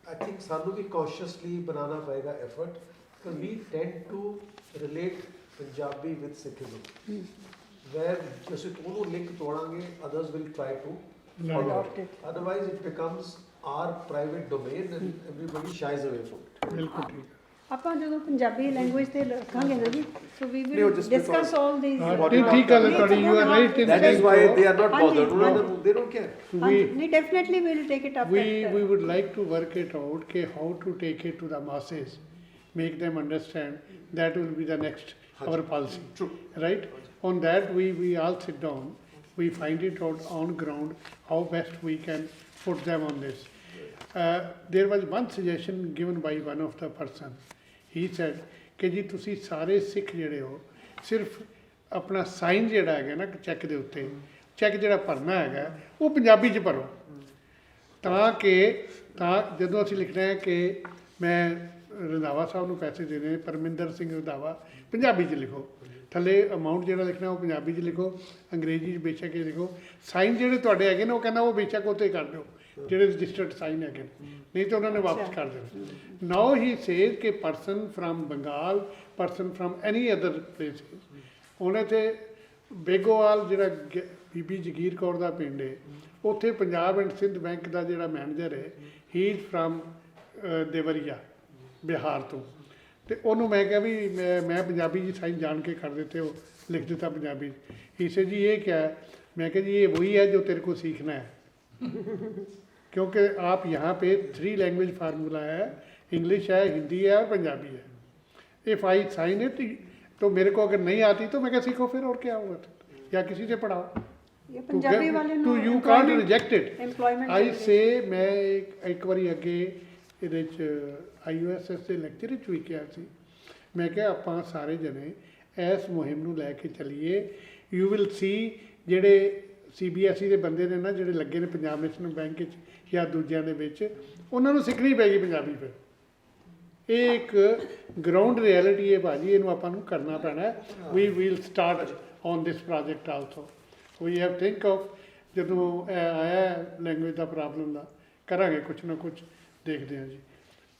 I think ਸਾਨੂੰ ਵੀ consciously ਬਣਾਉਣਾ ਪਏਗਾ effort, because we tend to relate Punjabi with Sikhism, where just ਉਹਨੂੰ link ਤੋੜਾਂਗੇ, others will try to follow Adopt it. it. Otherwise it becomes our private domain and everybody shies away from it. ਬਿਲਕੁਲ ਠੀਕ. ਆਪਾਂ ਜਦੋਂ Punjabi language ਤੇ ਰੱਖਾਂਗੇ ਨਾ ਜੀ, so we No, will just discuss because- all these. ਹਾਂ ਠੀਕ ਗੱਲ ਹੈ ਤੁਹਾਡੀ, you are right in That is saying why so. they are not ਹਾਂਜੀ, bothered. ਉਹਨਾਂ no. ਨੂੰ they don't care. ਹਾਂਜੀ, We ਨਹੀਂ definitely we will take it up we at, would like to work it out कि how to take it to the masses, make them understand. That will be the next our policy. True. Right? On that we all sit down, we find it out on ground how best we can put them on this. There was one suggestion given by one of the person. He said कि जी ਤੁਸੀਂ ਸਾਰੇ ਸਿੱਖ ਜਿਹੜੇ ਹੋ ਸਿਰਫ ਆਪਣਾ sign ਜਿਹੜਾ ਹੈਗਾ ਨਾ ਚੈੱਕ ਦੇ ਉੱਤੇ, ਚੈੱਕ ਜਿਹੜਾ ਭਰਨਾ ਹੈਗਾ ਉਹ ਪੰਜਾਬੀ 'ਚ ਭਰੋ, ਤਾਂ ਜਦੋਂ ਅਸੀਂ ਲਿਖਣਾ ਹੈ ਕਿ ਮੈਂ ਰੰਧਾਵਾ ਸਾਹਿਬ ਨੂੰ ਪੈਸੇ ਦੇਣੇ ਨੇ, ਪਰਮਿੰਦਰ ਸਿੰਘ ਰੰਧਾਵਾ, ਪੰਜਾਬੀ 'ਚ ਲਿਖੋ, ਥੱਲੇ ਅਮਾਊਂਟ ਜਿਹੜਾ ਲਿਖਣਾ ਉਹ ਪੰਜਾਬੀ 'ਚ ਲਿਖੋ, ਅੰਗਰੇਜ਼ੀ 'ਚ ਬੇਸ਼ੱਕ ਇਹ ਲਿਖੋ, ਸਾਈਨ ਜਿਹੜੇ ਤੁਹਾਡੇ ਹੈਗੇ ਨੇ ਉਹ ਕਹਿੰਦਾ ਉਹ ਬੇਸ਼ੱਕ ਉੱਤੇ ਕਰ ਦਿਓ ਜਿਹੜੇ ਰਜਿਸਟਰਡ ਸਾਈਨ ਹੈਗੇ ਨੇ, ਨਹੀਂ ਤਾਂ ਉਹਨਾਂ ਨੇ ਵਾਪਸ ਕਰ ਦੇਣਾ. ਨਾਓ ਹੀ ਸੇਜ਼ ਕਿ person from Bengal, person from any other places, ਉਹਨੇ ਤੇ ਬੇਗੋਵਾਲ ਜਿਹੜਾ ਬੀਬੀ ਜਗੀਰ ਕੌਰ ਦਾ ਪਿੰਡ ਹੈ, ਉੱਥੇ ਪੰਜਾਬ ਐਂਡ ਸਿੰਧ ਬੈਂਕ ਦਾ ਜਿਹੜਾ ਮੈਨੇਜਰ ਹੈ, ਹੀ ਇਜ਼ ਫਰਮ ਦੇਵਰੀਆ ਬਿਹਾਰ ਤੋਂ, ਤੇ ਉਹਨੂੰ ਮੈਂ ਕਿਹਾ ਵੀ ਮੈਂ ਪੰਜਾਬੀ ਜੀ ਸਾਈਨ ਜਾਣ ਕੇ ਕਰ ਦਿੱਤੇ, ਉਹ ਲਿਖ ਦਿੱਤਾ ਪੰਜਾਬੀ. ਇਸੇ ਜੀ ਇਹ क्या है, मैं कहा जी ये वही है जो तेरे को सीखना है, क्योंकि आप यहाँ पे 3 लैंग्वेज फार्मूला है, इंग्लिश है, हिंदी है और पंजाबी है. इफ़ आई साइन इट तो मेरे को अगर नहीं आती तो मैं क्या सीखो फिर, और क्या होगा, या किसी से पढ़ाओ. ये पंजाबी वाले तो ਨੂੰ you can't reject it. employment आई ਦੇ से मैं एक ਵਾਰੀ ਅੱਗੇ ਇਹਦੇ 'ਚ IUSS ਦੇ ਲੈਕਚਰ ਵਿੱਚ ਵੀ ਕਿਹਾ ਸੀ, ਮੈਂ ਕਿਹਾ ਆਪਾਂ ਸਾਰੇ ਜਣੇ ਇਸ ਮੁਹਿੰਮ ਨੂੰ ਲੈ ਕੇ ਚੱਲੀਏ. ਯੂ ਵਿਲ ਸੀ ਜਿਹੜੇ CBSE ਦੇ ਬੰਦੇ ਨੇ ਨਾ, ਜਿਹੜੇ ਲੱਗੇ ਨੇ ਪੰਜਾਬ ਨੈਸ਼ਨਲ ਬੈਂਕ 'ਚ ਜਾਂ ਦੂਜਿਆਂ ਦੇ ਵਿੱਚ, ਉਹਨਾਂ ਨੂੰ ਸਿੱਖਣੀ ਪੈਗੀ ਪੰਜਾਬੀ. ਫਿਰ ਇਹ ਇੱਕ ਗਰਾਊਂਡ ਰਿਐਲਿਟੀ ਹੈ ਭਾਜੀ, ਇਹਨੂੰ ਆਪਾਂ ਨੂੰ ਕਰਨਾ ਪੈਣਾ. We will start on this project also. We have think of, ਜਦੋਂ ਆਇਆ ਲੈਂਗੁਏਜ ਦਾ ਪ੍ਰੋਬਲਮ ਦਾ, ਕਰਾਂਗੇ ਕੁਛ ਨਾ ਕੁਛ, ਦੇਖਦੇ ਹਾਂ ਜੀ.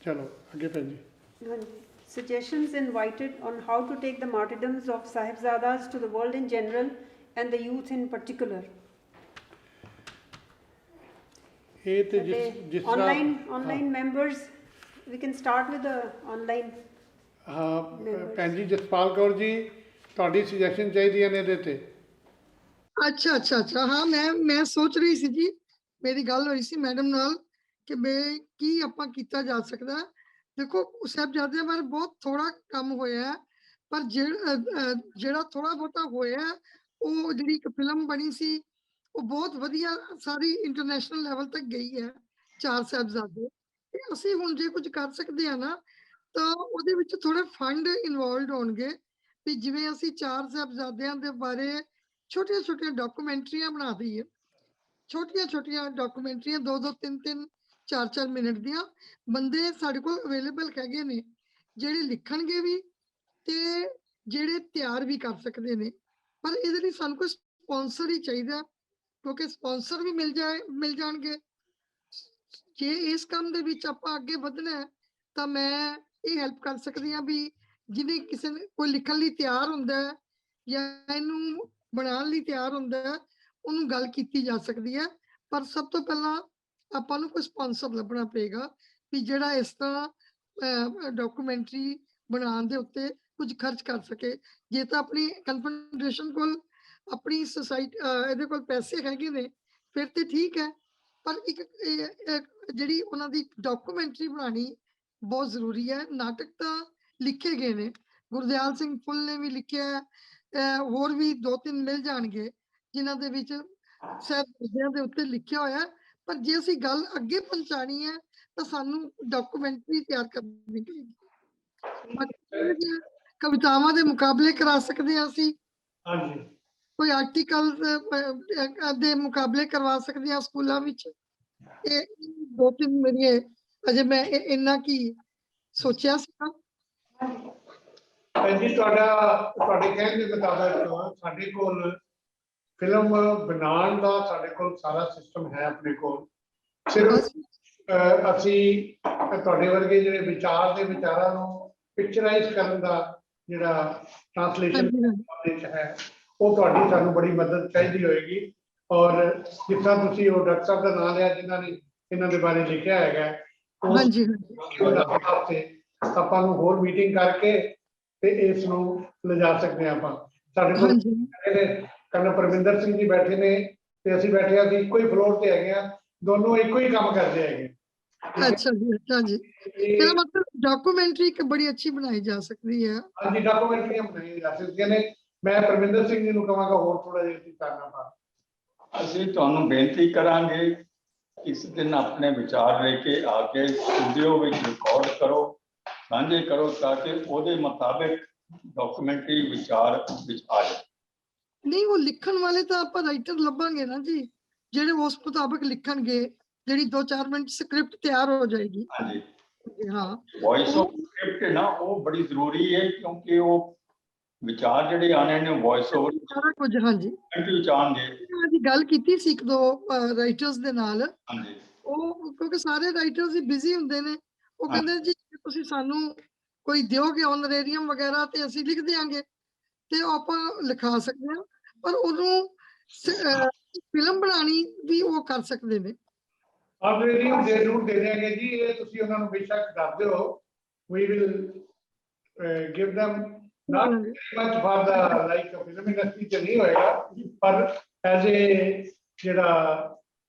ਚਲੋ ਅੱਗੇ ਭੈਣ ਜੀ. Suggestions invited on how to take the martyrdoms of Sahibzadas to the world in general and the youth in particular. ਇਹ ਤੇ ਜਿਸ ਤਰ੍ਹਾਂ Online members, we can start with the online. ਹਾਂ ਭੈਣ ਜੀ ਜਸਪਾਲ ਕੌਰ ਜੀ, ਤੁਹਾਡੀ ਸੁਜੈਸ਼ਨ ਚਾਹੀਦੀਆਂ ਨੇ ਇਹਦੇ ਤੇ. ਅੱਛਾ ਹਾਂ ਮੈਂ ਸੋਚ ਰਹੀ ਸੀ ਜੀ, ਮੇਰੀ ਗੱਲ ਹੋਈ ਸੀ ਮੈਡਮ ਨਾਲ ਕਿ ਬਈ ਕੀ ਆਪਾਂ ਕੀਤਾ ਜਾ ਸਕਦਾ. ਦੇਖੋ ਸਾਹਿਬਜ਼ਾਦਿਆਂ ਬਾਰੇ ਬਹੁਤ ਥੋੜਾ ਕੰਮ ਹੋਇਆ, ਪਰ ਜਿਹੜਾ ਥੋੜਾ ਬਹੁਤਾ ਹੋਇਆ, ਉਹ ਜਿਹੜੀ ਇੱਕ ਫਿਲਮ ਬਣੀ ਸੀ ਉਹ ਬਹੁਤ ਵਧੀਆ, ਸਾਰੀ ਇੰਟਰਨੈਸ਼ਨਲ ਲੈਵਲ ਤੱਕ ਗਈ ਹੈ, 4 ਸਾਹਿਬਜ਼ਾਦੇ. ਤੇ ਅਸੀਂ ਹੁਣ ਜੇ ਕੁਝ ਕਰ ਸਕਦੇ ਆ ਨਾ, ਤਾਂ ਉਹਦੇ ਵਿੱਚ ਥੋੜੇ ਫੰਡ ਇਨਵੋਲਵਡ ਹੋਣਗੇ, ਵੀ ਜਿਵੇਂ ਅਸੀਂ 4 ਸਾਹਿਬਜ਼ਾਦਿਆਂ ਦੇ ਬਾਰੇ ਛੋਟੀਆਂ ਛੋਟੀਆਂ ਡਾਕੂਮੈਂਟਰੀਆਂ ਬਣਾ ਦਈਏ, ਛੋਟੀਆਂ ਛੋਟੀਆਂ ਡਾਕੂਮੈਂਟਰੀਆਂ 2-2 3-3 4-4 ਮਿੰਟ ਦੀਆਂ. ਬੰਦੇ ਸਾਡੇ ਕੋਲ ਅਵੇਲੇਬਲ ਹੈਗੇ ਨੇ, ਜਿਹੜੇ ਲਿਖਣਗੇ ਵੀ ਤੇ ਜਿਹੜੇ ਤਿਆਰ ਵੀ ਕਰ ਸਕਦੇ ਨੇ. ਪਰ ਇਹਦੇ ਲਈ ਸਾਨੂੰ ਕੋਈ ਸਪਾਂਸਰ ਹੀ ਚਾਹੀਦਾ, ਕਿਉਂਕਿ ਸਪਾਂਸਰ ਵੀ ਮਿਲ ਜਾਣਗੇ. ਜੇ ਇਸ ਕੰਮ ਦੇ ਵਿੱਚ ਆਪਾਂ ਅੱਗੇ ਵਧਣਾ ਤਾਂ ਮੈਂ ਇਹ ਹੈਲਪ ਕਰ ਸਕਦੀ ਹਾਂ ਵੀ ਜਿਹਨੇ ਕਿਸੇ ਨੇ ਕੋਈ ਲਿਖਣ ਲਈ ਤਿਆਰ ਹੁੰਦਾ ਹੈ ਜਾਂ ਇਹਨੂੰ ਬਣਾਉਣ ਲਈ ਤਿਆਰ ਹੁੰਦਾ ਹੈ, ਉਹਨੂੰ ਗੱਲ ਕੀਤੀ ਜਾ ਸਕਦੀ ਹੈ. ਪਰ ਸਭ ਤੋਂ ਪਹਿਲਾਂ ਆਪਾਂ ਨੂੰ ਕੋਈ ਸਪਾਂਸਰ ਲੱਭਣਾ ਪਏਗਾ ਵੀ ਜਿਹੜਾ ਇਸ ਤਰ੍ਹਾਂ ਡਾਕੂਮੈਂਟਰੀ ਬਣਾਉਣ ਦੇ ਉੱਤੇ ਕੁਝ ਖਰਚ ਕਰ ਸਕੇ. ਜੇ ਤਾਂ ਆਪਣੀ ਕਨਫੈਡਰੇਸ਼ਨ ਕੋਲ, ਆਪਣੀ ਸੁਸਾਇਟੀ, ਇਹਦੇ ਕੋਲ ਪੈਸੇ ਹੈਗੇ ਨੇ ਫਿਰ ਤੇ ਠੀਕ ਹੈ, ਪਰ ਇੱਕ ਜਿਹੜੀ ਉਹਨਾਂ ਦੀ ਡਾਕੂਮੈਂਟਰੀ ਬਣਾਉਣੀ ਬਹੁਤ ਜ਼ਰੂਰੀ ਹੈ. ਨਾਟਕ ਤਾਂ ਲਿਖੇ ਗਏ ਨੇ, ਗੁਰਦਿਆਲ ਸਿੰਘ ਫੁੱਲ ਨੇ ਵੀ ਲਿਖਿਆ, ਹੋਰ ਵੀ 2-3 ਮਿਲ ਜਾਣਗੇ ਜਿਨ੍ਹਾਂ ਦੇ ਵਿੱਚ ਸ਼ਾਇਦ ਮੁੱਦਿਆਂ ਦੇ ਉੱਤੇ ਲਿਖਿਆ ਹੋਇਆ ਹੈ, ਪਰ ਜੇ ਅਸੀਂ ਗੱਲ ਅੱਗੇ ਪਹੁੰਚਾਣੀ ਹੈ ਤਾਂ ਸਾਨੂੰ ਡਾਕੂਮੈਂਟਰੀ ਤਿਆਰ ਕਰਨੀ ਪਏਗੀ। ਕਵਿਤਾਵਾਂ ਦੇ ਮੁਕਾਬਲੇ ਕਰਾ ਸਕਦੇ ਹਾਂ ਅਸੀਂ, ਹਾਂਜੀ ਕੋਈ ਆਰਟੀਕਲ ਦੇ ਮੁਕਾਬਲੇ ਕਰਵਾ ਸਕਦੇ ਹਾਂ ਸਕੂਲਾਂ ਵਿੱਚ। ਇਹ 2-3 ਮੇਰੀਆਂ ਅਜੇ ਮੈਂ ਇੰਨਾ ਕੀ ਸੋਚਿਆ ਸੀਗਾ। ਜੀ ਤੁਹਾਡੇ ਕਹਿਣ ਦੇ ਮੁਤਾਬਕ ਸਾਡੇ ਕੋਲ ਫਿਲਮ ਬਣਾਉਣ ਦਾ ਸਾਡੇ ਕੋਲ ਸਾਰਾ ਸਿਸਟਮ ਹੈ ਆਪਣੇ ਕੋਲ। ਸਿਰਫ ਅਸੀਂ ਤੁਹਾਡੇ ਵਰਗੇ ਜਿਹੜੇ ਵਿਚਾਰ ਦੇ ਵਿਚਾਰਾਂ ਨੂੰ ਪਿਕਚਰਾਈਜ਼ ਕਰਨ ਦਾ ਜਿਹੜਾ ਟ੍ਰਾਂਸਲੇਸ਼ਨ ਵਿੱਚ ਹੈ, ਉਹ ਤੁਹਾਡੀ ਸਾਨੂੰ ਬੜੀ ਮਦਦ ਚਾਹੀਦੀ ਹੋਏਗੀ। ਔਰ ਜਿਸ ਤਰ੍ਹਾਂ ਤੁਸੀਂ ਉਹ ਡਾਕਟਰ ਸਾਹਿਬ ਦਾ ਨਾਮ ਲਿਆ ਜਿਨ੍ਹਾਂ ਨੇ ਇਹਨਾਂ ਦੇ ਬਾਰੇ ਲਿਖਿਆ ਹੈਗਾ, ਹਾਂਜੀ ਆਪਾਂ ਨੂੰ ਹੋਰ ਮੀਟਿੰਗ ਕਰਕੇ ਤੇ ਇਸ ਨੂੰ ਲਿਜਾ ਸਕਦੇ ਹਾਂ। ਆਪਾਂ ਸਾਡੇ ਕੋਲ ਕਰਨਲ ਪਰਵਿੰਦਰ ਸਿੰਘ ਜੀ ਬੈਠੇ ਨੇ ਤੇ ਅਸੀਂ ਬੈਠੇ ਹਾਂ, ਅਸੀਂ ਇੱਕੋ ਹੀ ਫਲੋਰ ਤੇ ਹੈਗੇ ਹਾਂ, ਦੋਨੋਂ ਇੱਕੋ ਹੀ ਕੰਮ ਕਰਦੇ ਹੈਗੇ। ਅੱਛਾ ਜੀ, ਅੱਛਾ ਜੀ। ਇਹਦਾ ਮਤਲਬ ਡਾਕੂਮੈਂਟਰੀ ਇੱਕ ਬੜੀ ਅੱਛੀ ਬਣਾਈ ਜਾ ਸਕਦੀ ਹੈ। ਹਾਂਜੀ, ਡਾਕੂਮੈਂਟਰੀਆਂ ਬਣਾਈਆਂ ਜਾ ਸਕਦੀਆਂ ਨੇ। ਮੈਂ ਪਰਵਿੰਦਰ ਸਿੰਘ ਜੀ ਨੂੰ ਕਹਾਂਗਾ ਹੋਰ ਥੋੜਾ ਜਿਹਾ ਕਰਨਾ ਪਾ। ਅਸੀਂ ਤੁਹਾਨੂੰ ਬੇਨਤੀ ਕਰਾਂਗੇ ਇਸ ਦਿਨ ਆਪਣੇ ਵਿਚਾਰ ਲੈ ਕੇ ਆ ਕੇ ਸਟੂਡੀਓ ਵਿੱਚ ਰਿਕਾਰਡ ਕਰੋ, ਸਾਂਝੇ ਕਰੋ, ਤਾਂ ਕਿ ਉਹਦੇ ਮੁਤਾਬਿਕ ਡਾਕੂਮੈਂਟਰੀ ਵਿਚਾਰ ਵਿੱਚ ਆ ਜਾਏ। ਨਹੀਂ, ਉਹ ਲਿਖਣ ਵਾਲੇ ਤਾਂ ਆਪਾਂ ਰਾਈਟਰ ਲੱਭਾਂਗੇ ਨਾ ਜੀ, ਜਿਹੜੇ ਉਸ ਮੁਤਾਬਕ ਲਿਖਣਗੇ, ਜਿਹੜੀ 2-4 ਮਿੰਟ ਸਕ੍ਰਿਪਟ ਤਿਆਰ ਹੋ ਜਾਏਗੀ। ਹਾਂਜੀ ਹਾਂ, ਵੌਇਸ ਆਫ ਸਕ੍ਰਿਪਟ ਹੈ ਨਾ, ਉਹ ਬੜੀ ਜ਼ਰੂਰੀ ਹੈ, ਕਿਉਂਕਿ ਉਹ ਵਿਚਾਰ ਜਿਹੜੇ ਆਣੇ ਨੇ ਵੌਇਸ ਓਵਰ ਸਾਰਾ ਕੁਝ। ਹਾਂਜੀ ਵਿੱਚ ਆਉਣਗੇ। ਅਸੀਂ ਗੱਲ ਕੀਤੀ ਸੀ 1-2 ਰਾਈਟਰਸ ਦੇ ਨਾਲ, ਹਾਂਜੀ ਉਹ ਕਿਉਂਕਿ ਸਾਰੇ ਰਾਈਟਰਸ ਹੀ ਬਿਜ਼ੀ ਹੁੰਦੇ ਨੇ, ਉਹ ਕਹਿੰਦੇ ਜੀ ਤੁਸੀਂ ਸਾਨੂੰ ਕੋਈ ਦਿਓਗੇ ਆਨਰੇਰੀਅਮ ਵਗੈਰਾ ਤੇ ਅਸੀਂ ਲਿਖ ਦਿਆਂਗੇ, ਤੇ ਆਪਾਂ ਲਿਖਾ ਸਕਦੇ ਹਾਂ, ਪਰ ਉਹਨੂੰ ਫਿਲਮ ਬਣਾਉਣੀ ਵੀ ਉਹ ਕਰ ਸਕਦੇ ਨੇ। ਆਨਰੇਰੀਅਮ ਦੇ ਜ਼ਰੂਰ ਦੇ ਦੇਣਗੇ ਜੀ, ਇਹ ਤੁਸੀਂ ਉਹਨਾਂ ਨੂੰ ਬੇਸ਼ੱਕ ਦੱਸ ਦਿਓ। We will give them not much for the like film industry ਚ ਨਹੀਂ ਹੋਏਗਾ, ਪਰ ਐਜ਼ ਏ ਜਿਹੜਾ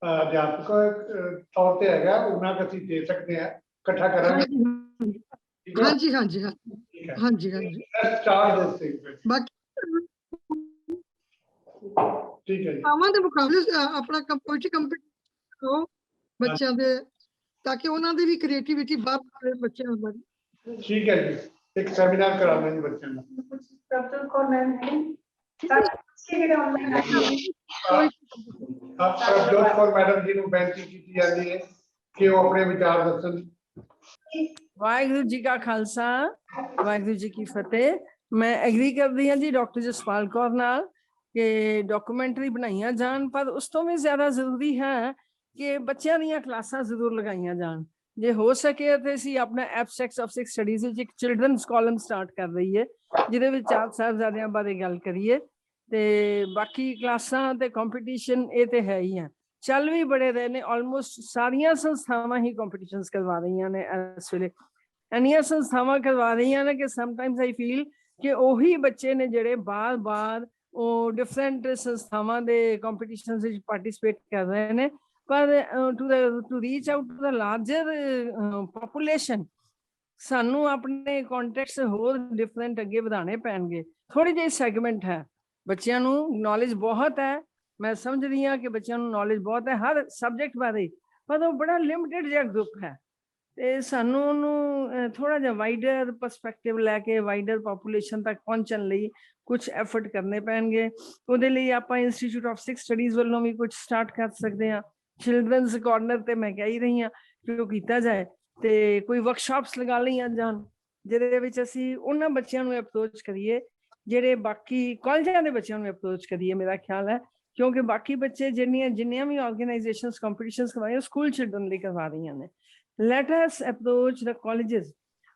ਅਧਿਆਪਕ ਤੌਰ ਤੇ ਹੈਗਾ ਉਹਨਾਂ ਕੁ ਅਸੀਂ ਦੇ ਸਕਦੇ ਹਾਂ, ਇਕੱਠਾ ਕਰਾਂਗੇ। ਹਾਂਜੀ ਹਾਂਜੀ ਹਾਂਜੀ ਹਾਂਜੀ। ਬਾਕੀ ਠੀਕ ਹੈ ਜੀ, ਆਵਾਂ ਦੇ ਮੁਕਾਬਲੇ ਆਪਣਾ ਕੰਪਿਊਟਰ ਕੰਪੀਟੀਸ਼ਨ ਬੱਚਿਆਂ ਦੇ, ਤਾਂ ਕਿ ਉਹਨਾਂ ਦੀ ਵੀ ਕ੍ਰੀਏਟੀਵਿਟੀ ਬਾਹਰ ਬੱਚਿਆਂ ਨੂੰ। ਠੀਕ ਹੈ ਜੀ, ਇੱਕ ਸੈਮੀਨਾਰ ਕਰਾਉਣਾ ਜੀ ਬੱਚਿਆਂ ਦਾ। ਪ੍ਰਭਜੋਤ ਕੌਰ ਮੈਮ ਪ੍ਰਭਜੋਤ ਕੌਰ ਮੈਡਮ ਜੀ ਨੂੰ ਬੇਨਤੀ ਕੀਤੀ ਜਾਂਦੀ ਹੈ ਕਿ ਉਹ ਆਪਣੇ ਵਿਚਾਰ ਦੱਸਣ। ਵਾਹਿਗੁਰੂ ਜੀ ਕਾ ਖਾਲਸਾ, ਵਾਹਿਗੁਰੂ ਜੀ ਕੀ ਫਤਿਹ। ਮੈਂ ਐਗਰੀ ਕਰਦੀ ਹਾਂ ਜੀ ਡਾਕਟਰ ਜਸਪਾਲ ਕੌਰ ਨਾਲ ਕਿ ਡਾਕੂਮੈਂਟਰੀ ਬਣਾਈਆਂ ਜਾਣ, ਪਰ ਉਸ ਤੋਂ ਵੀ ਜ਼ਿਆਦਾ ਜ਼ਰੂਰੀ ਹੈ ਕਿ ਬੱਚਿਆਂ ਦੀਆਂ ਕਲਾਸਾਂ ਜ਼ਰੂਰ ਲਗਾਈਆਂ ਜਾਣ। ਜੇ ਹੋ ਸਕੇ ਤੇ ਅਸੀਂ ਆਪਣਾ ਐਬਸਟਰੈਕਟਸ ਆਫ 6 ਸਟੱਡੀਜ਼ ਵਿੱਚ ਇੱਕ ਚਿਲਡਰਨਸ ਕਾਲਮ ਸਟਾਰਟ ਕਰ ਰਹੀ ਹੈ, ਜਿਹਦੇ ਵਿੱਚ 4 ਸਾਹਿਬਜ਼ਾਦਿਆਂ ਬਾਰੇ ਗੱਲ ਕਰੀਏ। ਤੇ ਬਾਕੀ ਕਲਾਸਾਂ ਤੇ ਕੰਪੀਟੀਸ਼ਨ ਇਹ ਤੇ ਹੈ ਹੀ ਆ, ਚੱਲ ਵੀ ਬੜੇ ਰਹੇ ਨੇ। ਆਲਮੋਸਟ ਸਾਰੀਆਂ ਸੰਸਥਾਵਾਂ ਹੀ ਕੰਪੀਟੀਸ਼ਨਸ ਕਰਵਾ ਰਹੀਆਂ ਨੇ ਇਸ ਵੇਲੇ, ਇੰਨੀਆਂ ਸੰਸਥਾਵਾਂ ਕਰਵਾ ਰਹੀਆਂ ਨੇ ਕਿ ਸਮਟਾਈਮਸ ਆਈ ਫੀਲ ਕਿ ਉਹੀ ਬੱਚੇ ਨੇ ਜਿਹੜੇ ਬਾਰ-ਬਾਰ ਉਹ ਡਿਫਰੈਂਟ ਸੰਸਥਾਵਾਂ ਦੇ ਕੰਪੀਟੀਸ਼ਨਸ ਵਿੱਚ ਪਾਰਟਿਸਿਪੇਟ ਕਰ ਰਹੇ ਨੇ, ਪਰ to reach out to the larger population ਸਾਨੂੰ ਆਪਣੇ ਕੰਟੈਕਟਸ ਹੋਰ ਡਿਫਰੈਂਟ ਅੱਗੇ ਵਧਾਉਣੇ ਪੈਣਗੇ। ਥੋੜੀ ਜਿਹੀ ਸੈਗਮੈਂਟ ਹੈ, ਬੱਚਿਆਂ ਨੂੰ ਨੌਲੇਜ ਬਹੁਤ ਹੈ, ਮੈਂ ਸਮਝ ਰਹੀ ਹਾਂ ਕਿ ਬੱਚਿਆਂ ਨੂੰ ਨੌਲੇਜ ਬਹੁਤ ਹੈ ਹਰ ਸਬਜੈਕਟ ਬਾਰੇ, ਪਰ ਉਹ ਬੜਾ ਲਿਮਿਟਡ ਜਿਹਾ ਗਰੁੱਪ ਹੈ, ਤੇ ਸਾਨੂੰ ਉਹਨੂੰ ਥੋੜਾ ਜਿਹਾ ਵਾਈਡਰ ਪਰਸਪੈਕਟਿਵ ਲੈ ਕੇ ਵਾਈਡਰ ਪੋਪੂਲੇਸ਼ਨ ਤੱਕ ਪਹੁੰਚਣ ਲਈ ਕੁਝ ਐਫਰਟ ਕਰਨੇ ਪੈਣਗੇ। ਉਹਦੇ ਲਈ ਆਪਾਂ ਇੰਸਟੀਚਿਊਟ ਆਫ 6 ਸਟੱਡੀਜ਼ ਵੱਲੋਂ ਵੀ ਕੁਝ ਸਟਾਰਟ ਕਰ ਸਕਦੇ ਹਾਂ। ਚਿਲਡਰਨਸ ਕਾਰਨਰ ਤੇ ਮੈਂ ਕਹਿ ਹੀ ਰਹੀ ਹਾਂ ਕਿ ਉਹ ਕੀਤਾ ਜਾਏ, ਤੇ ਕੋਈ ਵਰਕਸ਼ਾਪਸ ਲਗਾ ਲਈਆਂ ਜਾਣ ਜਿਹਦੇ ਵਿੱਚ ਅਸੀਂ ਉਹਨਾਂ ਬੱਚਿਆਂ ਨੂੰ ਅਪਰੋਚ ਕਰੀਏ ਜਿਹੜੇ ਬਾਕੀ ਕਾਲਜਾਂ ਦੇ ਬੱਚਿਆਂ ਨੂੰ ਅਪਰੋਚ ਕਰੀਏ, ਮੇਰਾ ਖਿਆਲ ਹੈ, ਕਿਉਂਕਿ ਬਾਕੀ ਬੱਚੇ ਜਿੰਨੀਆਂ ਵੀ ਆਰਗੇਨਾਈਜੇਸ਼ਨਸ ਕੰਪੀਟੀਸ਼ਨਸ ਕਰਵਾਈਆਂ ਸਕੂਲ ਚਿਲਡਰਨ ਲਈ ਕਰਵਾ ਰਹੀਆਂ ਨੇ। ਲੈਟ ਅਸ ਅਪਰੋਚ ਦ ਕਾਲਜਸ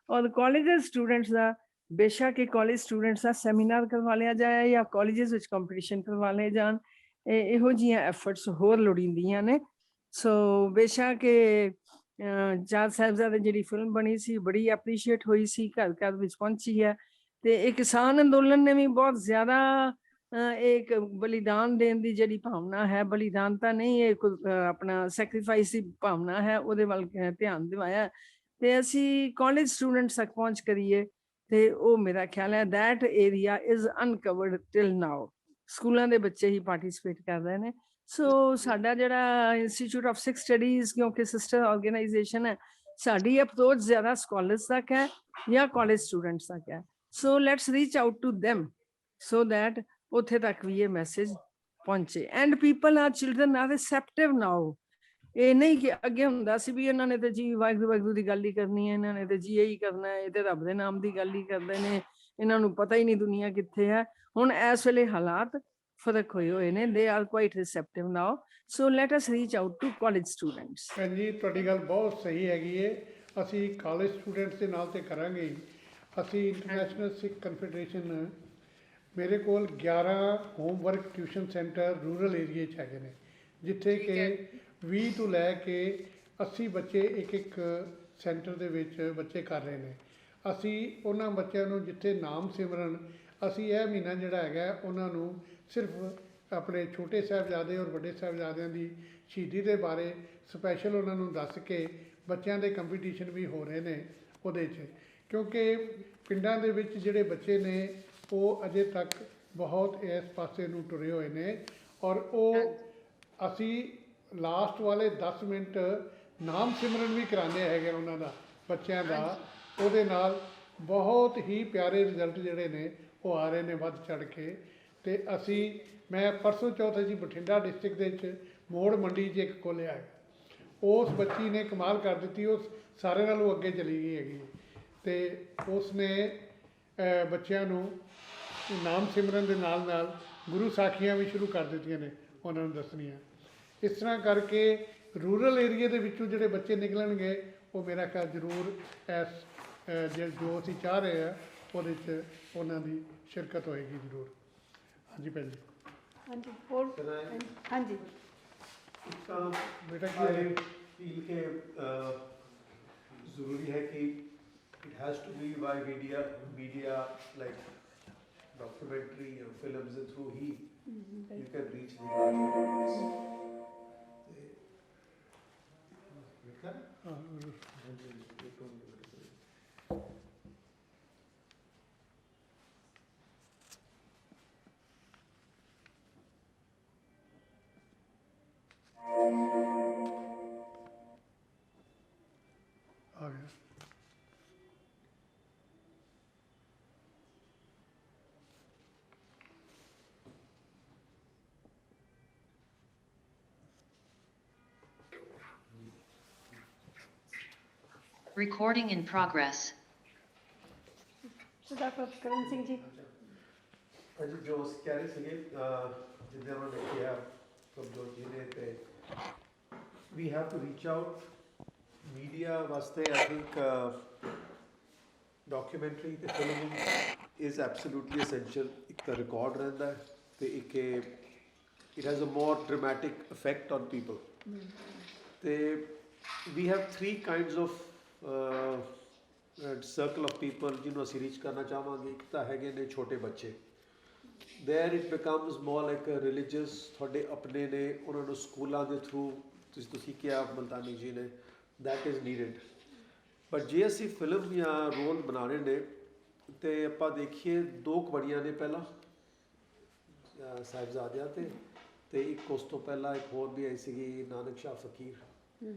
ਔਰ ਕਾਲਜਸ ਸਟੂਡੈਂਟਸ ਦਾ, ਬੇਸ਼ੱਕ ਕਿ ਕਾਲਜ ਸਟੂਡੈਂਟਸ ਦਾ ਸੈਮੀਨਾਰ ਕਰਵਾ ਲਿਆ ਜਾਏ ਜਾਂ ਕਾਲਜਸ ਵਿੱਚ ਕੰਪੀਟੀਸ਼ਨ ਕਰਵਾ ਲਏ ਜਾਣ, ਇਹੋ ਜਿਹੀਆਂ ਐਫਰਟਸ ਹੋਰ ਲੋੜੀਂਦੀਆਂ ਨੇ। ਸੋ ਬੇਸ਼ੱਕ 4 ਸਾਹਿਬਜ਼ਾਦੇ ਜਿਹੜੀ ਫਿਲਮ ਬਣੀ ਸੀ ਬੜੀ ਐਪਰੀਸ਼ੀਏਟ ਹੋਈ ਸੀ, ਘਰ ਘਰ ਵਿੱਚ ਪਹੁੰਚੀ ਹੈ, ਤੇ ਇਹ ਕਿਸਾਨ ਅੰਦੋਲਨ ਨੇ ਵੀ ਬਹੁਤ ਜ਼ਿਆਦਾ ਇੱਕ ਬਲੀਦਾਨ ਦੇਣ ਦੀ ਜਿਹੜੀ ਭਾਵਨਾ ਹੈ, ਬਲੀਦਾਨ ਤਾਂ ਨਹੀਂ, ਇਹ ਆਪਣਾ ਸੈਕਰੀਫਾਈਸ ਦੀ ਭਾਵਨਾ ਹੈ, ਉਹਦੇ ਵੱਲ ਧਿਆਨ ਦਿਵਾਇਆ। ਤੇ ਅਸੀਂ ਕਾਲਜ ਸਟੂਡੈਂਟਸ ਤੱਕ ਪਹੁੰਚ ਕਰੀਏ, ਤੇ ਉਹ ਮੇਰਾ ਖਿਆਲ ਹੈ ਦੈਟ ਏਰੀਆ ਇਜ਼ ਅਨਕਵਰਡ ਟਿਲ ਨਾਓ। ਸਕੂਲਾਂ ਦੇ ਬੱਚੇ ਹੀ ਪਾਰਟਿਸਿਪੇਟ ਕਰ ਰਹੇ ਨੇ। ਸੋ ਸਾਡਾ ਜਿਹੜਾ ਇੰਸਟੀਚਿਊਟ ਆਫ ਸਿੱਖ ਸਟੱਡੀਜ਼ ਕਿਉਂਕਿ ਸਿਸਟਰ ਆਰਗੇਨਾਈਜੇਸ਼ਨ ਹੈ, ਸਾਡੀ ਅਪਰੋਚ ਜ਼ਿਆਦਾ ਸਕਾਲਰਸ ਤੱਕ ਹੈ ਜਾਂ ਕਾਲਜ ਸਟੂਡੈਂਟਸ ਤੱਕ ਹੈ। So let's reach out to them so that ਉੱਥੇ ਤੱਕ ਵੀ ਇਹ ਮੈਸੇਜ ਪਹੁੰਚੇ। And people are children are receptive now. ਇਹ ਨਹੀਂ ਕਿ ਅੱਗੇ ਹੁੰਦਾ ਸੀ ਵੀ ਇਹਨਾਂ ਨੇ ਤੇ ਜੀ ਵਾਹਿਗੁਰੂ ਵਾਹਿਗੁਰੂ ਦੀ ਗੱਲ ਹੀ ਕਰਨੀ ਹੈ, ਇਹਨਾਂ ਨੇ ਤੇ ਜੀ ਇਹੀ ਕਰਨਾ ਹੈ, ਇਹ ਤੇ ਰੱਬ ਦੇ ਨਾਮ ਦੀ ਗੱਲ ਹੀ ਕਰਦੇ ਨੇ, ਇਹਨਾਂ ਨੂੰ ਪਤਾ ਹੀ ਨਹੀਂ ਦੁਨੀਆ ਕਿੱਥੇ ਹੈ। ਹੁਣ ਇਸ ਵੇਲੇ ਹਾਲਾਤ ਫਰਕ ਹੋਏ ਨੇ, they are quite receptive now. So let us reach out to college students. ਭੈਣ ਜੀ ਤੁਹਾਡੀ ਗੱਲ ਬਹੁਤ ਸਹੀ ਹੈਗੀ ਏ। ਅਸੀਂ ਕਾਲਜ ਸਟੂਡੈਂਟਸ ਦੇ ਨਾਲ ਤੇ ਕਰਾਂਗੇ ਹੀ। ਅਸੀਂ ਇੰਟਰਨੈਸ਼ਨਲ ਸਿੱਖ ਕਨਫੈਡਰੇਸ਼ਨ, ਮੇਰੇ ਕੋਲ 11 ਹੋਮਵਰਕ ਟਿਊਸ਼ਨ ਸੈਂਟਰ ਰੂਰਲ ਏਰੀਏ 'ਚ ਹੈਗੇ ਨੇ, ਜਿੱਥੇ ਕਿ 20 ਤੋਂ ਲੈ ਕੇ 80 ਬੱਚੇ ਇੱਕ ਸੈਂਟਰ ਦੇ ਵਿੱਚ ਬੱਚੇ ਕਰ ਰਹੇ ਨੇ। ਅਸੀਂ ਉਹਨਾਂ ਬੱਚਿਆਂ ਨੂੰ ਜਿੱਥੇ ਨਾਮ ਸਿਮਰਨ, ਅਸੀਂ ਇਹ ਮਹੀਨਾ ਜਿਹੜਾ ਹੈਗਾ ਉਹਨਾਂ ਨੂੰ ਸਿਰਫ ਆਪਣੇ ਛੋਟੇ ਸਾਹਿਬਜ਼ਾਦੇ ਔਰ ਵੱਡੇ ਸਾਹਿਬਜ਼ਾਦਿਆਂ ਦੀ ਸ਼ਹੀਦੀ ਦੇ ਬਾਰੇ ਸਪੈਸ਼ਲ ਉਹਨਾਂ ਨੂੰ ਦੱਸ ਕੇ ਬੱਚਿਆਂ ਦੇ ਕੰਪੀਟੀਸ਼ਨ ਵੀ ਹੋ ਰਹੇ ਨੇ ਉਹਦੇ 'ਚ। ਕਿਉਂਕਿ ਪਿੰਡਾਂ ਦੇ ਵਿੱਚ ਜਿਹੜੇ ਬੱਚੇ ਨੇ ਉਹ ਅਜੇ ਤੱਕ ਬਹੁਤ ਇਸ ਪਾਸੇ ਨੂੰ ਟੁਰੇ ਹੋਏ ਨੇ, ਔਰ ਉਹ ਅਸੀਂ ਲਾਸਟ ਵਾਲੇ 10 ਮਿੰਟ ਨਾਮ ਸਿਮਰਨ ਵੀ ਕਰਾਉਂਦੇ ਹੈਗੇ ਉਹਨਾਂ ਦਾ, ਬੱਚਿਆਂ ਦਾ। ਉਹਦੇ ਨਾਲ ਬਹੁਤ ਹੀ ਪਿਆਰੇ ਰਿਜ਼ਲਟ ਜਿਹੜੇ ਨੇ ਉਹ ਆ ਰਹੇ ਨੇ ਵੱਧ ਚੜ੍ਹ ਕੇ। ਅਤੇ ਮੈਂ ਪਰਸੋਂ ਚੌਥ ਅਸੀਂ ਬਠਿੰਡਾ ਡਿਸਟ੍ਰਿਕਟ ਦੇ ਵਿੱਚ ਮੋੜ ਮੰਡੀ 'ਚ ਇੱਕ ਖੋਲ੍ਹਿਆ ਹੈ। ਉਸ ਬੱਚੀ ਨੇ ਕਮਾਲ ਕਰ ਦਿੱਤੀ, ਉਹ ਸਾਰਿਆਂ ਨਾਲੋਂ ਅੱਗੇ ਚਲੀ ਗਈ ਹੈਗੀ, ਅਤੇ ਉਸ ਨੇ ਬੱਚਿਆਂ ਨੂੰ ਨਾਮ ਸਿਮਰਨ ਦੇ ਨਾਲ ਨਾਲ ਗੁਰੂ ਸਾਖੀਆਂ ਵੀ ਸ਼ੁਰੂ ਕਰ ਦਿੱਤੀਆਂ ਨੇ ਉਹਨਾਂ ਨੂੰ ਦੱਸਣੀਆਂ। ਇਸ ਤਰ੍ਹਾਂ ਕਰਕੇ ਰੂਰਲ ਏਰੀਏ ਦੇ ਵਿੱਚੋਂ ਜਿਹੜੇ ਬੱਚੇ ਨਿਕਲਣਗੇ ਉਹ ਮੇਰਾ ਖਿਆਲ ਜ਼ਰੂਰ ਜੋ ਅਸੀਂ ਚਾਹ ਰਹੇ ਹਾਂ ਉਹਦੇ 'ਚ ਉਹਨਾਂ ਦੀ ਸ਼ਿਰਕਤ ਹੋਏਗੀ ਜ਼ਰੂਰ। ਹਾਂਜੀ ਭੈਣ ਜੀ। ਹਾਂਜੀ ਹੋਰ ਹਾਂਜੀ ਤਾਂ ਬੇਟਾ ਕੀ I ਹੈ? feel कि ज़रूरी है कि it has to be by media like documentary or films and through he you can reach the larger audience. ਹਾਂ, ਆ ਗਿਆ। Recording in progress. ਸਰਦਾਰ ਕਰਨ ਸਿੰਘ ਜੀ। ਹਾਂਜੀ, ਜੋ ਕਹਿ ਰਹੇ ਸੀਗੇ ਜਿੱਦਾਂ ਉਹਨਾਂ ਨੇ ਕਿਹਾ ਪ੍ਰਭਜੋਤ ਜੀ ਨੇ, ਤੇ we have to reach out media ਵਾਸਤੇ। ਆਈ ਥਿੰਕ ਡਾਕੂਮੈਂਟਰੀ ਅਤੇ ਫਿਲਮਿੰਗ ਇਜ਼ ਐਬਸੋਲੂਟਲੀ ਅਸੈਂਸ਼ੀਅਲ। ਇੱਕ ਤਾਂ ਰਿਕਾਰਡ ਰਹਿੰਦਾ ਹੈ ਅਤੇ ਇੱਕ it has a more dramatic effect on people. ਅਤੇ we have 3 kinds of circle of people ਜਿਹਨੂੰ ਅਸੀਂ ਰੀਚ ਕਰਨਾ ਚਾਹਾਂਗੇ। ਇੱਕ ਤਾਂ ਹੈਗੇ ਨੇ ਛੋਟੇ ਬੱਚੇ, ਦੇਰ it becomes more like religious, ਤੁਹਾਡੇ ਆਪਣੇ ਨੇ, ਉਹਨਾਂ ਨੂੰ ਸਕੂਲਾਂ ਦੇ ਥਰੂ ਤੁਸੀਂ ਕਿਹਾ ਮਲਤਾਨੀ ਜੀ ਨੇ, ਦੈਟ ਇਜ਼ ਨੀਡਡ। ਬਟ ਜੇ ਅਸੀਂ ਫਿਲਮ ਜਾਂ ਰੋਲ ਬਣਾਉਣੇ ਨੇ ਅਤੇ ਆਪਾਂ ਦੇਖੀਏ 2 ਕਬੜੀਆਂ ਨੇ ਪਹਿਲਾਂ ਸਾਹਿਬਜ਼ਾਦਿਆਂ 'ਤੇ ਇੱਕ ਉਸ ਤੋਂ ਪਹਿਲਾਂ ਇੱਕ ਹੋਰ ਵੀ ਆਈ ਸੀਗੀ Nanak Shah Fakir.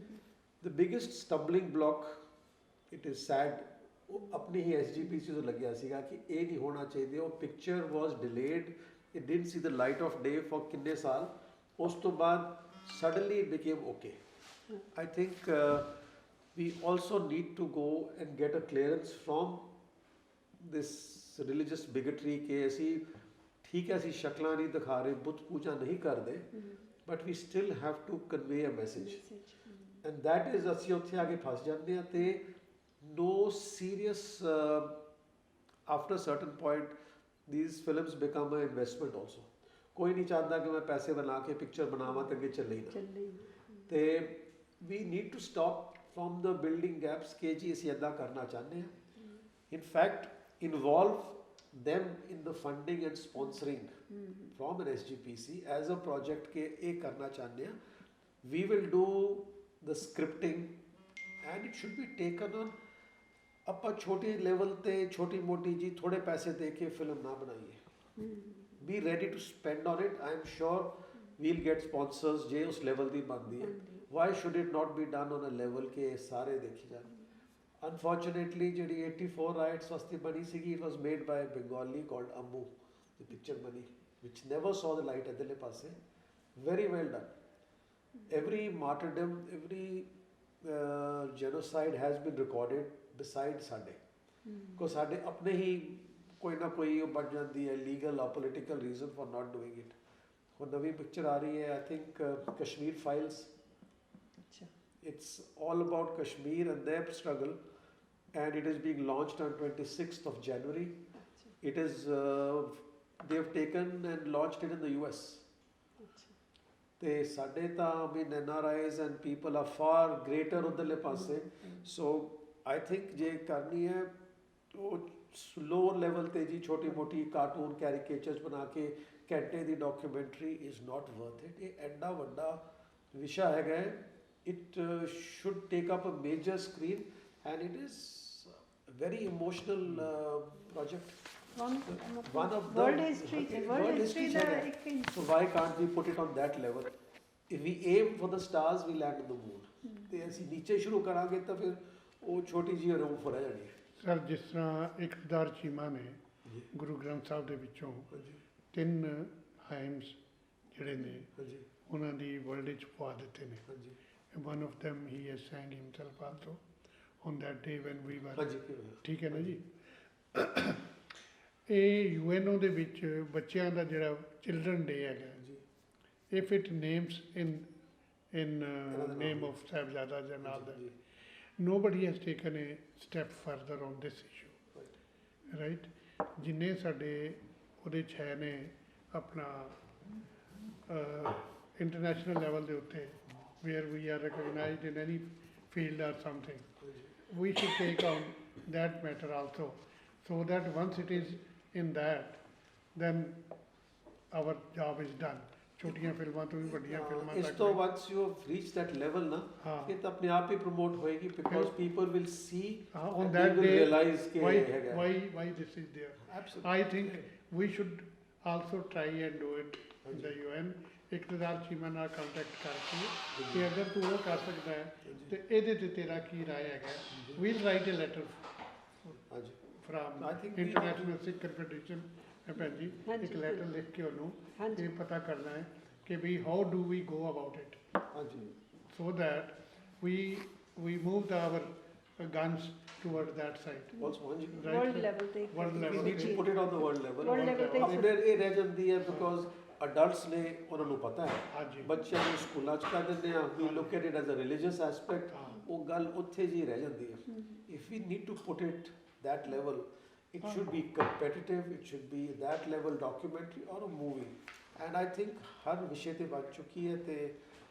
The biggest stumbling block, it is said, ਉਹ ਆਪਣੀ ਹੀ SGPC ਤੋਂ ਲੱਗਿਆ ਸੀਗਾ ਕਿ ਇਹ ਨਹੀਂ ਹੋਣਾ ਚਾਹੀਦਾ। ਉਹ picture was delayed, it didn't C the light of day for ਕਿੰਨੇ ਸਾਲ। ਉਸ ਤੋਂ ਬਾਅਦ suddenly it became okay. I think we also need to go and get a clearance from this religious bigotry ਕਿ ਅਸੀਂ ਠੀਕ ਹੈ ਅਸੀਂ ਸ਼ਕਲਾਂ ਨਹੀਂ ਦਿਖਾ ਰਹੇ, ਬੁੱਤ ਪੂਜਾ ਨਹੀਂ ਕਰਦੇ, but we still have to convey a message and that is ਅਸੀਂ ਉੱਥੇ ਆ ਕੇ ਫਸ ਜਾਂਦੇ ਹਾਂ। ਅਤੇ no serious after a certain point these films become an investment also. ਕੋਈ ਨਹੀਂ ਚਾਹੁੰਦਾ ਕਿ ਮੈਂ ਪੈਸੇ ਬਣਾ ਕੇ ਪਿਕਚਰ ਬਣਾਵਾਂ ਤੇ ਅੱਗੇ ਚੱਲੇ ਹੀ ਨਾ। ਅਤੇ we need to stop from the building gaps ਕਿ ਜੀ ਅਸੀਂ ਇੱਦਾਂ ਕਰਨਾ ਚਾਹੁੰਦੇ ਹਾਂ। In fact, involve them in the funding and sponsoring from an SGPC as a project ਕਿ ਇਹ ਕਰਨਾ ਚਾਹੁੰਦੇ ਹਾਂ। We will do the scripting and it should be taken on। ਆਪਾਂ ਛੋਟੇ ਲੈਵਲ ਤੇ ਛੋਟੀ ਮੋਟੀ ਜੀ ਥੋੜੇ ਪੈਸੇ ਦੇ ਕੇ ਫਿਲਮ ਨਾ ਬਣਾਈਏ। be ready to spend on it. I'm sure we'll get sponsors ਜੇ ਉਸ ਲੈਵਲ ਦੀ ਬਣਦੀ ਹੈ. Why should it not be done on a level ਕਿ ਸਾਰੇ ਦੇਖੀ ਜਾਣ? Unfortunately ਜਿਹੜੀ 84 riots ਵਾਸਤੇ ਬਣੀ ਸੀਗੀ, it was made by a Bengali called Ammu, the picture ਬਣੀ, which never saw the light ਇੱਧਰਲੇ ਪਾਸੇ. Very well done. Every martyrdom, every genocide has been recorded beside ਸਾਡੇ. ਕੋ ਸਾਡੇ ਆਪਣੇ ਹੀ ਕੋਈ ਨਾ ਕੋਈ ਉਹ ਬਣ ਜਾਂਦੀ ਹੈ legal or political reason for not doing it. ਹੁਣ ਨਵੀਂ ਪਿਕਚਰ ਆ ਰਹੀ ਹੈ, I think Kashmir Files. It's all about Kashmir and their struggle, and it is being launched on 26th of January. It is they have taken and launched it in the US. ਤੇ ਸਾਡੇ ਤਾਂ I mean NRIs and people are far greater ਉਧਰਲੇ ਪਾਸੇ. So I think ਜੇ ਕਰਨੀ ਹੈ ਉਹ lower level ਤੇ ਜੀ ਛੋਟੀ ਮੋਟੀ ਕਾਰਟੂਨ ਕੈਰੀਕੇਚਰਸ ਬਣਾ ਕੇ ਘੰਟੇ ਦੀ documentary is not worth it. ਇਹ ਐਡਾ ਵੱਡਾ ਵਿਸ਼ਾ ਹੈਗਾ, it should take up a major screen and it is very emotional project. One of the world history ਦਾ ਇੱਕ so why can't we put it on that level? If we aim for the stars, we land on the moon. ਤੇ ਅਸੀਂ ਨੀਚੇ ਸ਼ੁਰੂ ਕਰਾਂਗੇ ਤਾਂ ਫਿਰ ਉਹ ਛੋਟੀ ਜਿਹੀ ਰੂਮ ਰਹਿ ਜਾਣੀ ਹੈ. ਸਰ ਜਿਸ ਤਰ੍ਹਾਂ ਇਕਤਦਾਰ ਚੀਮਾ ਨੇ ਗੁਰੂ ਗ੍ਰੰਥ ਸਾਹਿਬ ਦੇ ਵਿੱਚੋਂ 3 ਹਾਈਮਸ ਜਿਹੜੇ ਨੇ ਉਹਨਾਂ ਦੀ ਵਰਲਡ ਵਿੱਚ ਪਵਾ ਦਿੱਤੇ ਨੇ. One of them he has sang himself also on that day when we were. ਠੀਕ ਹੈ ਨਾ ਜੀ. ਇਹ UNO ਦੇ ਵਿੱਚ ਬੱਚਿਆਂ ਦਾ ਜਿਹੜਾ ਚਿਲਡਰਨ ਡੇ ਹੈਗਾ, if it names in name of Sahibzada and all that, nobody has taken a step further on this issue, right? ਜਿੰਨੇ ਸਾਡੇ ਉਹਦੇ 'ਚ ਹੈ ਨੇ ਆਪਣਾ international level ਦੇ ਉੱਤੇ where we are recognized in any field or something, we should take on that matter also, so that once it is in that, then our job is done. ਛੋਟੀਆਂ ਫਿਲਮਾਂ ਤੋਂ ਵੀ ਵੱਡੀਆਂ ਫਿਲਮਾਂ ਇਸ ਤੋਂ once you have reached that level ਨਾ, ਇਹ ਤਾਂ ਆਪਣੇ ਆਪ ਹੀ ਪ੍ਰਮੋਟ ਹੋਏਗੀ, because people will see on and that they will day realize ਕਿ ਹੈਗਾ. why this is there. Absolutely. I think we should also try and do it in the UN. ਇਕਤਦਾਰ Cheema ਨਾਲ contact ਕਰਕੇ ਕਿ ਅਗਰ ਤੂੰ ਉਹ ਕਰ ਸਕਦਾ ਹੈ ਤੇ ਇਹਦੇ ਤੇ ਤੇਰਾ ਕੀ ਰਾਏ ਹੈਗਾ. we'll write a letter from International Sikh Confederation. ਭੈਣ ਜੀ ਇੱਕ ਲੈਟਰ ਲਿਖ ਕੇ ਉਹਨੂੰ ਇਹ ਪਤਾ ਕਰਨਾ ਹੈ ਕਿ ਵੀ how do we go about it, so that we moved our guns toward that side. Also, Right, world sir? level ਤੇ World we level need to put it on the world level. World level ਤੇ ਫਿਰ ਇਹ ਰਹਿ ਜਾਂਦੀ ਹੈ because adults ਨੇ ਉਹਨਾਂ ਨੂੰ ਪਤਾ ਹੈ, ਹਾਂਜੀ ਬੱਚਿਆਂ ਨੂੰ ਸਕੂਲਾਂ 'ਚ ਕਰ ਦਿੰਦੇ ਆ, we look at it as a religious aspect. ਉਹ ਗੱਲ ਉੱਥੇ ਜੀ ਰਹਿ ਜਾਂਦੀ ਹੈ. If we need to put it that level, it should be competitive, it should be that level documentary or a movie. And I think ਹਰ ਵਿਸ਼ੇ ਤੇ ਬਣ ਚੁੱਕੀ ਹੈ ਤੇ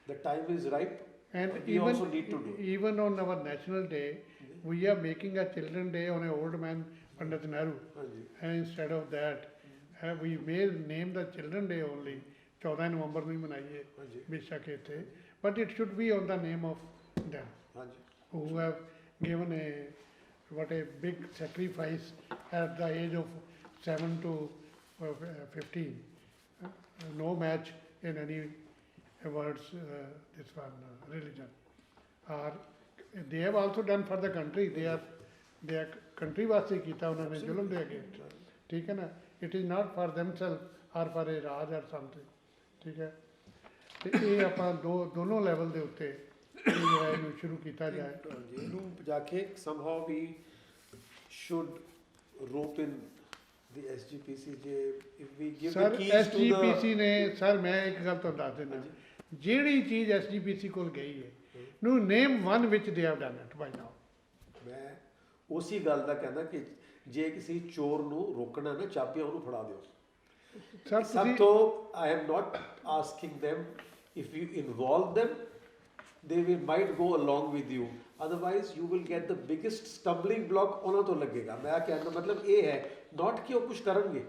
the time is ripe. and we also need to do it. even on our national day we are making a children day on a old man Pandit Nehru, and instead of that we may name the children day only 14 ਨਵੰਬਰ ਨੂੰ ਹੀ ਮਨਾਈਏ ਬੇਸ਼ੱਕ ਇੱਥੇ, but it should be on the name of them who have given what a big sacrifice at the age of 7 to 15. No match in any words, this one religion. Or they have also done for the country. They are country ਵਾਸਤੇ ਕੀਤਾ ਉਹਨਾਂ ਨੇ ਜ਼ੁਲਮ ਦੇ against. ਠੀਕ ਹੈ ਨਾ. It is not for themselves or for a Raj or something. ਠੀਕ ਹੈ. ਤੇ ਇਹ ਆਪਾਂ ਦੋਨੋਂ ਲੈਵਲ ਦੇ ਉੱਤੇ ਜਿਹੜਾ ਇਹਨੂੰ ਸ਼ੁਰੂ ਕੀਤਾ ਜਾਏ. ਇਹਨੂੰ ਜਾ ਕੇ somehow we should rope in the SGPC. ਜੇ if we give sir the keys to the SGPC ਨੇ ਸਰ ਮੈਂ ਇੱਕ ਗੱਲ ਤੁਹਾਨੂੰ ਦੱਸ ਦਿੰਦਾ, ਜਿਹੜੀ ਚੀਜ਼ SGPC ਕੋਲ ਗਈ ਹੈ ਨੂੰ ਨੇਮ ਵਨ ਵਿੱਚ ਦੇ ਹੈਵ ਡਨ ਇਟ ਬਾਈ ਨਾਓ. ਮੈਂ ਉਸੇ ਗੱਲ ਦਾ ਕਹਿੰਦਾ ਕਿ ਜੇ ਕਿਸੇ ਚੋਰ ਨੂੰ ਰੋਕਣਾ ਨਾ, ਚਾਬੀਆਂ ਉਹਨੂੰ ਫੜਾ ਦਿਓ. ਸਰ ਸਭ ਤੁਸੀਂ ਤੋਂ I am not asking them, if you involve them they will might go along with you, otherwise you will get the biggest stumbling block ਉਹਨਾਂ ਤੋਂ ਲੱਗੇਗਾ. ਮੈਂ ਕਹਿੰਦਾ ਮਤਲਬ ਇਹ ਹੈ not ਕਿ ਉਹ ਕੁਝ ਕਰਨਗੇ.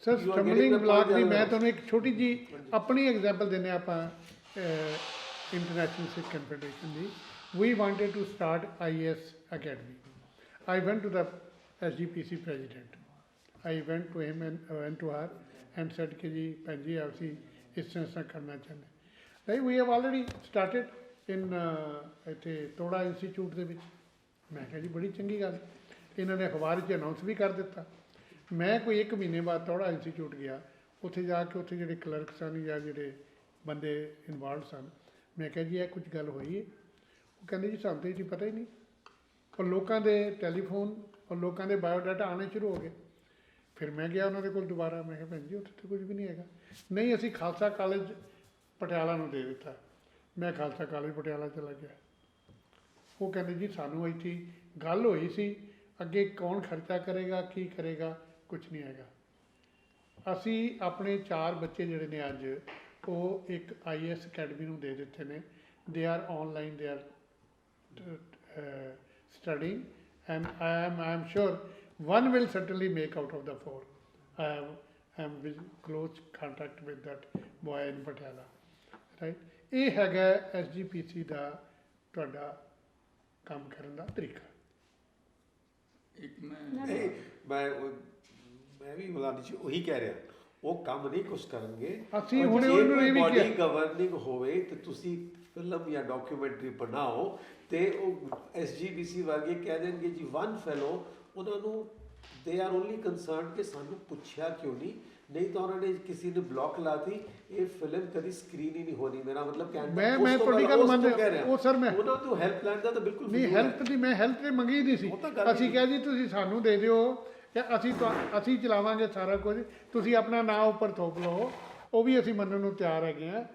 Sir You are getting ਸਟੰਬਲਿੰਗ the block point the the ਮੈਂ other ਤੁਹਾਨੂੰ ਇੱਕ ਛੋਟੀ ਜੀ ਆਪਣੀ ਐਗਜ਼ਾਮਪਲ ਦਿੰਦੇ ਆਪਾਂ international Sikh confederation the. We wanted to start IAS Academy. I went to the SGPC president. I went to him and went to her and said कि जी भैन जी ਅਸੀਂ ਇਸ ਤਰ੍ਹਾਂ ਕਰਨਾ ਚਾਹੁੰਦੇ ਨਹੀਂ ਵੀ ਹੈਵ ਆਲਰੇਡੀ ਸਟਾਰਟਡ ਇਨ ਇੱਥੇ ਤੋੜਾ ਇੰਸਟੀਚਿਊਟ ਦੇ ਵਿੱਚ ਮੈਂ ਕਿਹਾ ਜੀ ਬੜੀ ਚੰਗੀ ਗੱਲ ਇਹਨਾਂ ਨੇ ਅਖਬਾਰ 'ਚ ਅਨਾਉਂਸ ਵੀ ਕਰ ਦਿੱਤਾ ਮੈਂ ਕੋਈ 1 ਮਹੀਨੇ ਬਾਅਦ ਤੋੜਾ ਇੰਸਟੀਚਿਊਟ ਗਿਆ ਉੱਥੇ ਜਾ ਕੇ ਉੱਥੇ ਜਿਹੜੇ ਕਲਰਕ ਸਨ ਜਾਂ ਜਿਹੜੇ ਬੰਦੇ ਇਨਵੋਲਵ ਸਨ ਮੈਂ ਕਿਹਾ ਜੀ ਇਹ ਕੁਝ ਗੱਲ ਹੋਈ ਹੈ ਉਹ ਕਹਿੰਦੇ ਜੀ ਸਾਨੂੰ ਤਾਂ ਇਹ ਪਤਾ ਹੀ ਨਹੀਂ ਔਰ ਲੋਕਾਂ ਦੇ ਟੈਲੀਫੋਨ ਔਰ ਲੋਕਾਂ ਦੇ ਬਾਇਓਡਾਟਾ ਆਉਣੇ ਸ਼ੁਰੂ ਹੋ ਗਏ ਫਿਰ ਮੈਂ ਗਿਆ ਉਹਨਾਂ ਦੇ ਕੋਲ ਦੁਬਾਰਾ ਮੈਂ ਕਿਹਾ ਭੈਣ ਜੀ ਉੱਥੇ ਤਾਂ ਕੁਝ ਵੀ ਨਹੀਂ ਹੈਗਾ ਨਹੀਂ ਅਸੀਂ ਖਾਲਸਾ ਕਾਲਜ ਪਟਿਆਲਾ ਨੂੰ ਦੇ ਦਿੱਤਾ ਮੈਂ ਖਾਲਸਾ ਕਾਲਜ ਪਟਿਆਲਾ ਚਲਾ ਗਿਆ ਉਹ ਕਹਿੰਦੇ ਜੀ ਸਾਨੂੰ ਇੱਥੇ ਗੱਲ ਹੋਈ ਸੀ ਅੱਗੇ ਕੌਣ ਖਰਚਾ ਕਰੇਗਾ ਕੀ ਕਰੇਗਾ ਕੁਝ ਨਹੀਂ ਹੈਗਾ ਅਸੀਂ ਆਪਣੇ 4 ਬੱਚੇ ਜਿਹੜੇ ਨੇ ਅੱਜ ਉਹ ਇੱਕ IAS ਅਕੈਡਮੀ ਨੂੰ ਦੇ ਦਿੱਤੇ ਨੇ they R online they are studying and I am sure one will certainly make out of the 4. I am with close contact with that boy in Patiala, right? ਇਹ ਹੈਗਾ SGPC ਦਾ ਤੁਹਾਡਾ ਕੰਮ ਕਰਨ ਦਾ ਤਰੀਕਾ ਇੱਕ ਮੈਂ ਵੀ ਮੁਲਾਨੀ ਜੀ ਉਹੀ ਕਹਿ ਰਿਹਾ ਉਹ ਕੰਮ ਨਹੀਂ ਕੁਛ ਕਰਨਗੇ ਅਸੀਂ ਹੁਣੇ ਉਹਨੂੰ ਇਹ ਵੀ ਬੋਡੀ ਕਿਹਾ ਗਵਰਨਿੰਗ ਹੋਵੇ ਤੇ ਤੁਸੀਂ ਫਿਲਮ ਜਾਂ ਡਾਕੂਮੈਂਟਰੀ ਬਣਾਓ ਤੇ ਉਹ SGPC ਵਰਗੇ ਕਹਿ ਦੇਣਗੇ ਜੀ ਵਨ ਫੈਲੋ ਉਹਨਾਂ ਨੂੰ ਦੇ ਆਰ ਓਨਲੀ ਕੰਸਰਨਡ ਕਿ ਸਾਨੂੰ ਪੁੱਛਿਆ ਕਿਉਂ ਨਹੀਂ ਤਾਂ ਉਹਨਾਂ ਨੇ ਕਿਸੇ ਨੇ ਬਲੌਕ ਲਾਤੀ ਇਹ ਫਿਲਮ ਕਦੀ ਸਕਰੀਨ ਹੀ ਨਹੀਂ ਹੋਣੀ ਮੇਰਾ ਮਤਲਬ ਕਹਿਣ ਦਾ ਮੈਂ ਤੁਹਾਡੀ ਗੱਲ ਮੰਨਦਾ ਉਹ ਸਰ ਮੈਂ ਉਹਨਾਂ ਤੋਂ ਹੈਲਪ ਲੈਣ ਦਾ ਤਾਂ ਬਿਲਕੁਲ ਨਹੀਂ ਹੈਲਪ ਦੀ ਮੈਂ ਹੈਲਪ ਤੇ ਮੰਗੀ ਨਹੀਂ ਸੀ ਅਸੀਂ ਕਿਹਾ ਜੀ ਤੁਸੀਂ ਸਾਨੂੰ ਦੇ ਦਿਓ ਕਿ ਅਸੀਂ ਚਲਾਵਾਂਗੇ ਸਾਰਾ ਕੁਝ ਤੁਸੀਂ ਆਪਣਾ ਨਾਂ ਉੱਪਰ ਥੋਪ ਲਓ ਉਹ ਵੀ ਅਸੀਂ ਮੰਨਣ ਨੂੰ ਤਿਆਰ ਹੈਗੇ ਆ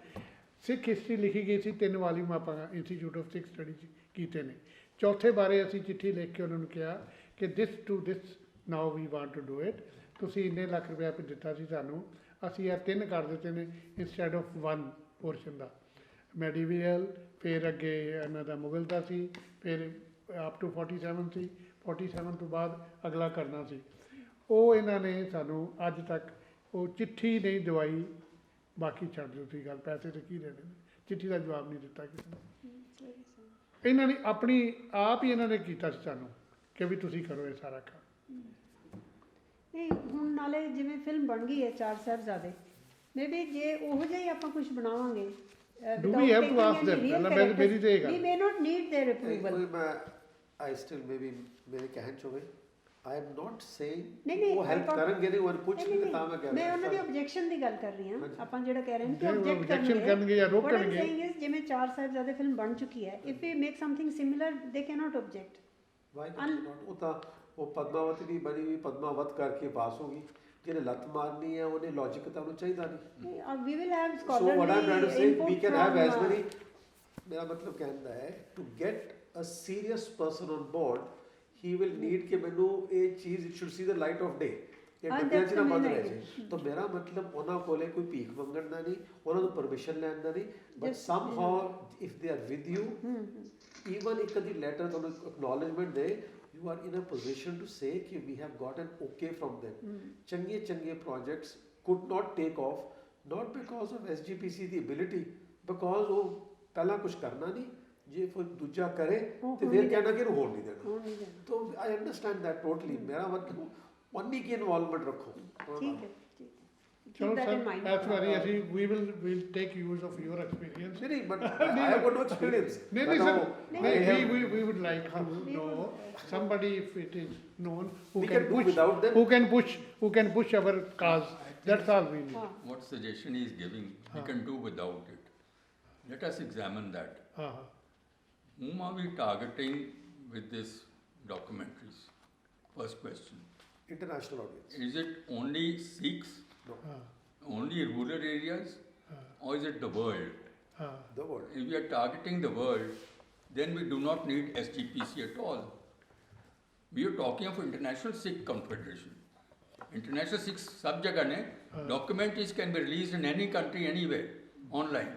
ਸਿੱਖ ਹਿਸਟਰੀ ਲਿਖੀ ਗਈ ਸੀ 3 ਵਾਲੀਅਮ ਆਪਾਂ ਇੰਸਟੀਚਿਊਟ ਆਫ ਸਿੱਖ ਸਟੱਡੀਜ਼ ਕੀਤੇ ਨੇ ਚੌਥੇ ਬਾਰੇ ਅਸੀਂ ਚਿੱਠੀ ਲਿਖ ਕੇ ਉਹਨਾਂ ਨੂੰ ਕਿਹਾ ਕਿ this now we want to do it ਤੁਸੀਂ ਇੰਨੇ ਲੱਖ ਰੁਪਇਆ ਦਿੱਤਾ ਸੀ ਸਾਨੂੰ ਅਸੀਂ ਇਹ 3 ਕਰ ਦਿੱਤੇ ਨੇ ਇੰਸਟੈਡ ਆਫ 1 ਪੋਰਸ਼ਨ ਦਾ ਮੈਡੀਵੀਅਲ ਫਿਰ ਅੱਗੇ ਇਹਨਾਂ ਦਾ ਮੁਗਲ ਦਾ ਸੀ ਫਿਰ ਅਪ ਟੂ 47 ਸੀ 47 ਤੋਂ ਬਾਅਦ ਅਗਲਾ ਕਰਨਾ ਸੀ ਉਹ ਇਹਨਾਂ ਨੇ ਸਾਨੂੰ ਅੱਜ ਤੱਕ ਉਹ ਚਿੱਠੀ ਨਹੀਂ ਦਵਾਈ ਬਾਕੀ ਛੱਡ ਦਿਓ ਤੁਸੀਂ ਗੱਲ ਪੈਸੇ ਤੇ ਕੀ ਦੇਣੇ ਚਿੱਠੀ ਦਾ ਜਵਾਬ ਨਹੀਂ ਦਿੱਤਾ ਕਿਸੇ ਨੇ ਇਹਨਾਂ ਨੇ ਆਪਣੀ ਆਪ ਹੀ ਇਹਨਾਂ ਨੇ ਕੀਤਾ ਸੀ ਸਾਨੂੰ ਕਿ ਵੀ ਤੁਸੀਂ ਕਰੋ ਇਹ ਸਾਰਾ ਕੰਮ ਨਹੀਂ ਹੁਣ ਨਾਲੇ ਜਿਵੇਂ ਫਿਲਮ ਬਣ ਗਈ ਹੈ 4 ਸਾਹਿਬਜ਼ਾਦੇ ਮੇਬੀ ਜੇ ਉਹੋ ਜਿਹਾ ਹੀ ਆਪਾਂ ਕੁਝ ਬਣਾਵਾਂਗੇ Do we have to ask them? ਪਹਿਲਾਂ ਮੇਰੀ ਤੇ ਇਹ ਗੱਲ we may not need their approval I still maybe ਮੇਰੇ ਕਹਿਣ ਚ ਹੋਵੇ I am not saying ਨਹੀਂ ਉਹ ਹੈਲਪ ਕਰਨਗੇ ਨਹੀਂ ਉਹ ਪੁੱਛ ਕੇ ਤਾਂ ਮੈਂ ਕਹਿ ਮੈਂ ਉਹਨਾਂ ਦੀ ਆਬਜੈਕਸ਼ਨ ਦੀ ਗੱਲ ਕਰ ਰਹੀ ਹਾਂ ਆਪਾਂ ਜਿਹੜਾ ਕਹਿ ਰਹੇ ਨੇ ਕਿ objection ਆਬਜੈਕਟ ਕਰਨਗੇ ਜਾਂ ਰੋਕਣਗੇ। what I'm saying is ਜਿਵੇਂ 4 ਸਾਹਿਬਜ਼ਾਦੇ ਫਿਲਮ ਬਣ ਚੁੱਕੀ ਹੈ if we make something similar they cannot object Why not? ਉਹ ਤਾਂ ਉਹ ਪਦਮਾਵਤੀ ਦੀ ਬਣੀ ਹੋਈ ਪਦਮਾਵਤ ਕਰਕੇ ਪਾਸ ਹੋ ਗਈ ਜਿਹਨੇ ਲੱਤ ਮਾਰਨੀ ਹੈ ਉਹਨੇ ਲੌਜੀਕ ਤਾਂ ਉਹਨੂੰ ਚਾਹੀਦਾ ਨਹੀਂ we will have So scholarly what I'm trying to say, we can have as from, many. मेरा मतलब कहना है to get a serious person on board, he will need कि मैंने ये चीज़ it should see the light of day. ये डब्बियाँ च ना बंद रह जाए. तो मेरा मतलब उन्हों कोले कोई भीख मंगण दा नहीं, उन्हों को permission लेने दा नहीं, but somehow if they are with you, even एक कदी letter तो acknowledgement they, you are in a position to say कि we have got an okay from them. Change projects could not take off. Not because of SGPC the ability, because ਉਹ ਪਹਿਲਾਂ ਕੁਝ ਕਰਨਾ ਨਹੀਂ ਜੇ ਕੋਈ ਦੂਜਾ ਕਰੇ ਤੇ ਫਿਰ ਕਹਿਣਾ ਕਿ ਇਹਨੂੰ ਹੋਣ ਨਹੀਂ ਦੇਣਾ ਤਾਂ ਆਈ ਅੰਡਰਸਟੈਂਡ ਦੈਟ ਟੋਟਲੀ ਮੇਰਾ ਮਤਲਬ ਉਨੀ ਕੀ ਇਨਵੋਲਵਮੈਂਟ ਰੱਖੋ ਠੀਕ ਹੈ ਚਲੋ ਸਰ ਐਸ ਵਾਰੀ ਅਸੀਂ we will take use of your experience ਨਹੀਂ but I have got no experience ਨਹੀਂ sir we would like to know somebody if it is known who can push without them. who can push our cause. That's all we need. What suggestion he is giving, we can do without it. Let us examine that. Whom are we targeting with this documentaries? First question. International audience. Is it only Sikhs, only rural areas, or is it the world? The world. If we are targeting the world, then we do not need SGPC at all. We are talking of International Sikh Confederation. International Sikh सब जगह ने documentaries can be released in any country anywhere online.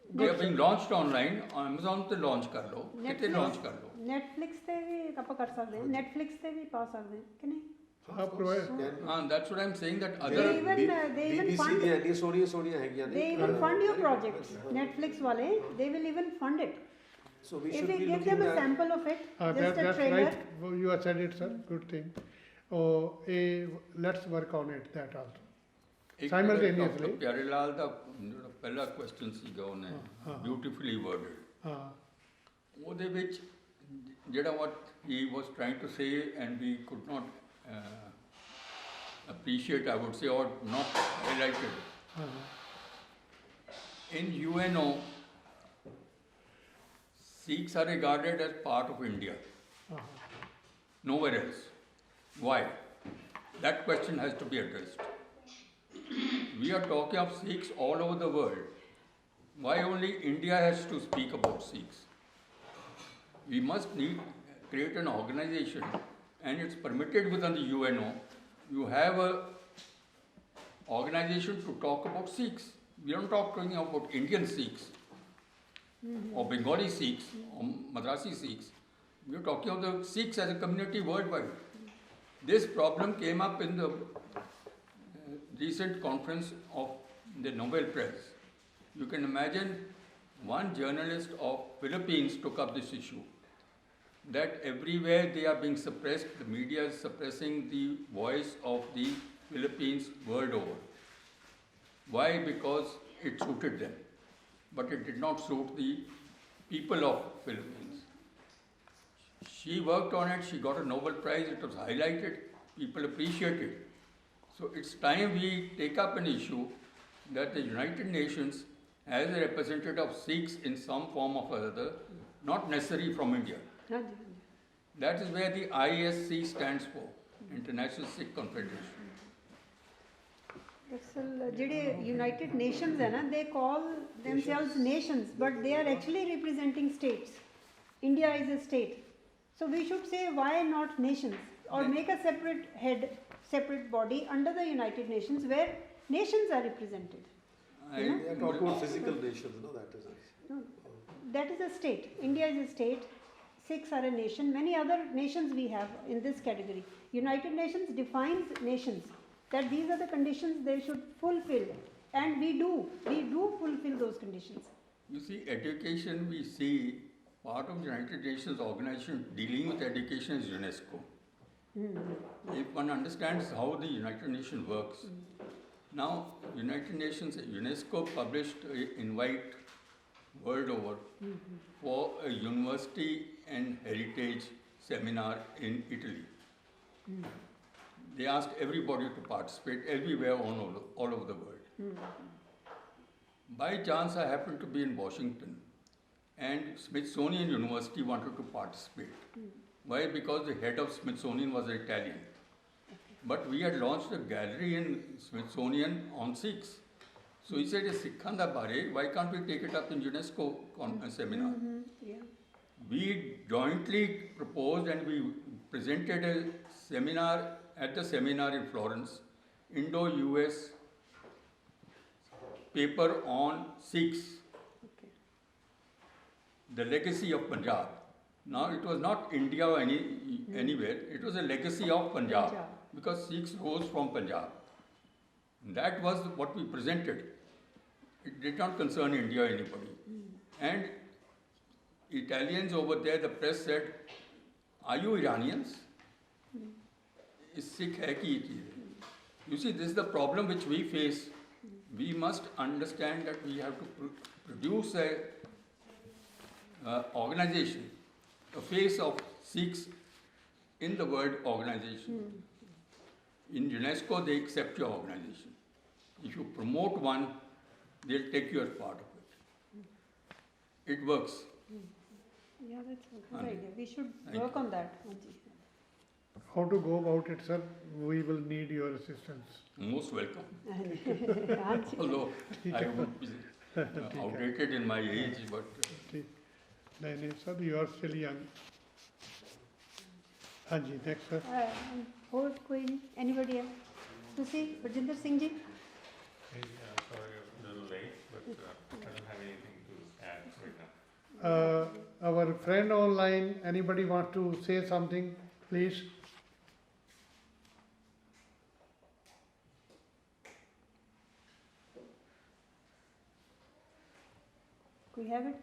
They are being launched online. Amazon ਤੇ launch ਕਰ ਲਓ, ਕਿਤੇ launch ਕਰ ਲਓ. Netflix ਤੇ ਵੀ ਆਪਾਂ ਕਰ ਸਕਦੇ ਹਾਂ Netflix ਤੇ ਵੀ ਪਾ ਸਕਦੇ ਹਾਂ ਕਿ ਨਹੀਂ That's what I'm saying that other they even BBC ਦੀਆਂ ਇੰਨੀਆਂ ਸੋਹਣੀਆਂ ਹੈਗੀਆਂ ਨੇ they even fund your projects Netflix ਵਾਲੇ they will even fund it so we if should we be give looking them a at sample of it just a that's trailer right you have said it sir good thing let's work on it that also simultaneously. ਪਿਆਰੇ ਲਾਲ ਦਾ ਜਿਹੜਾ ਪਹਿਲਾ question ਸੀਗਾ ਉਹਨੇ beautifully ਵਰਡਡ ਹਾਂ ਉਹਦੇ ਵਿੱਚ ਜਿਹੜਾ what he was trying to say and we could not appreciate, I would say, or not highlighted. ਹਾਂ In UNO, Sikhs are regarded as part of India, nowhere else. Why? That question has to be addressed. We are talking of Sikhs all over the world. Why only India has to speak about Sikhs? We must create an organization, and it's permitted within the UNO. You have a organization to talk about Sikhs. We are not talking about Indian Sikhs or Bengali Sikhs or Madrasi Sikhs. We are talking of the Sikhs as a community worldwide. This problem came up in the recent conference of the Nobel Prize. You can imagine one journalist of Philippines took up this issue, that everywhere they are being suppressed, the media is suppressing the voice of the Philippines world over. Why? Because it suited them, but it did not suit the people of Philippines. She worked on it, she got a Nobel Prize, it was highlighted, people appreciated. So it's time we take up an issue that the United Nations, as a representative of Sikhs in some form or other, not necessarily from India. ਹਾਂਜੀ ਹਾਂਜੀ That is where the ISC stands for, International Sikh Confederation. ਦਰਅਸਲ ਜਿਹੜੇ United nations ਹੈ ਨਾ ਦੇ ਕਾਲ themselves nations but they are actually representing states. India is a state, so we should say why not nations, or make a separate head, separate body under the United Nations where nations are represented. I- You We are talking about physical nations, no, that is it. No, that is a state. India is a state. Sikhs are a nation. Many other nations we have in this category. United Nations defines nations, that these are the conditions they should fulfill, and we do fulfill those conditions. You see, education, we see part of United Nations organization dealing with education is UNESCO. If one understands how the United Nations works, now United Nations, UNESCO published an invite world over for a university and heritage seminar in Italy. They asked everybody to participate everywhere all over the world. By chance, I happened to be in Washington, and Smithsonian University wanted to participate. Why? Because the head of Smithsonian was Italian. But we had launched a gallery in Smithsonian on Sikhs. So he said, Sikhan da bare, why can't we take it up in UNESCO seminar? Yeah. We jointly proposed and we presented a seminar at the seminar in Florence, Indo-US paper on Sikhs, Okay. the legacy of Punjab. Now it was not India or anywhere, it was a legacy of Punjab, Punjab. because Sikhs rose from Punjab. That was what we presented. It did not concern India or anybody. And Italians over there, the press said, are you Iranians? Is Sikh hai ki ye cheez hai? You see, this is the problem which we face. We must understand that we have to produce a organization, a face of Sikhs in the world organization. In UNESCO, they accept your organization. If you promote one, they'll take you as part of it. It works. Yeah, that's a good ਹਾਂਜੀ. idea. We should Thank work you. on that. ਹਾਂਜੀ. How to go about it, sir? We will need your assistance. Most welcome. ਹਾਂਜੀ. Although I would be outdated in my age, but ਠੀਕ ਨਹੀਂ ਨਹੀਂ sir you are still young ਹਾਂਜੀ next sir ਹੋਰ ਕੋਈ ਨਹੀਂ? Anybody else? ਤੁਸੀਂ Barjinder Singh ji? Hey, sorry, I'm a little late, but I don't have anything to add right now. our friend online, anybody want to say something, please? Could we have it?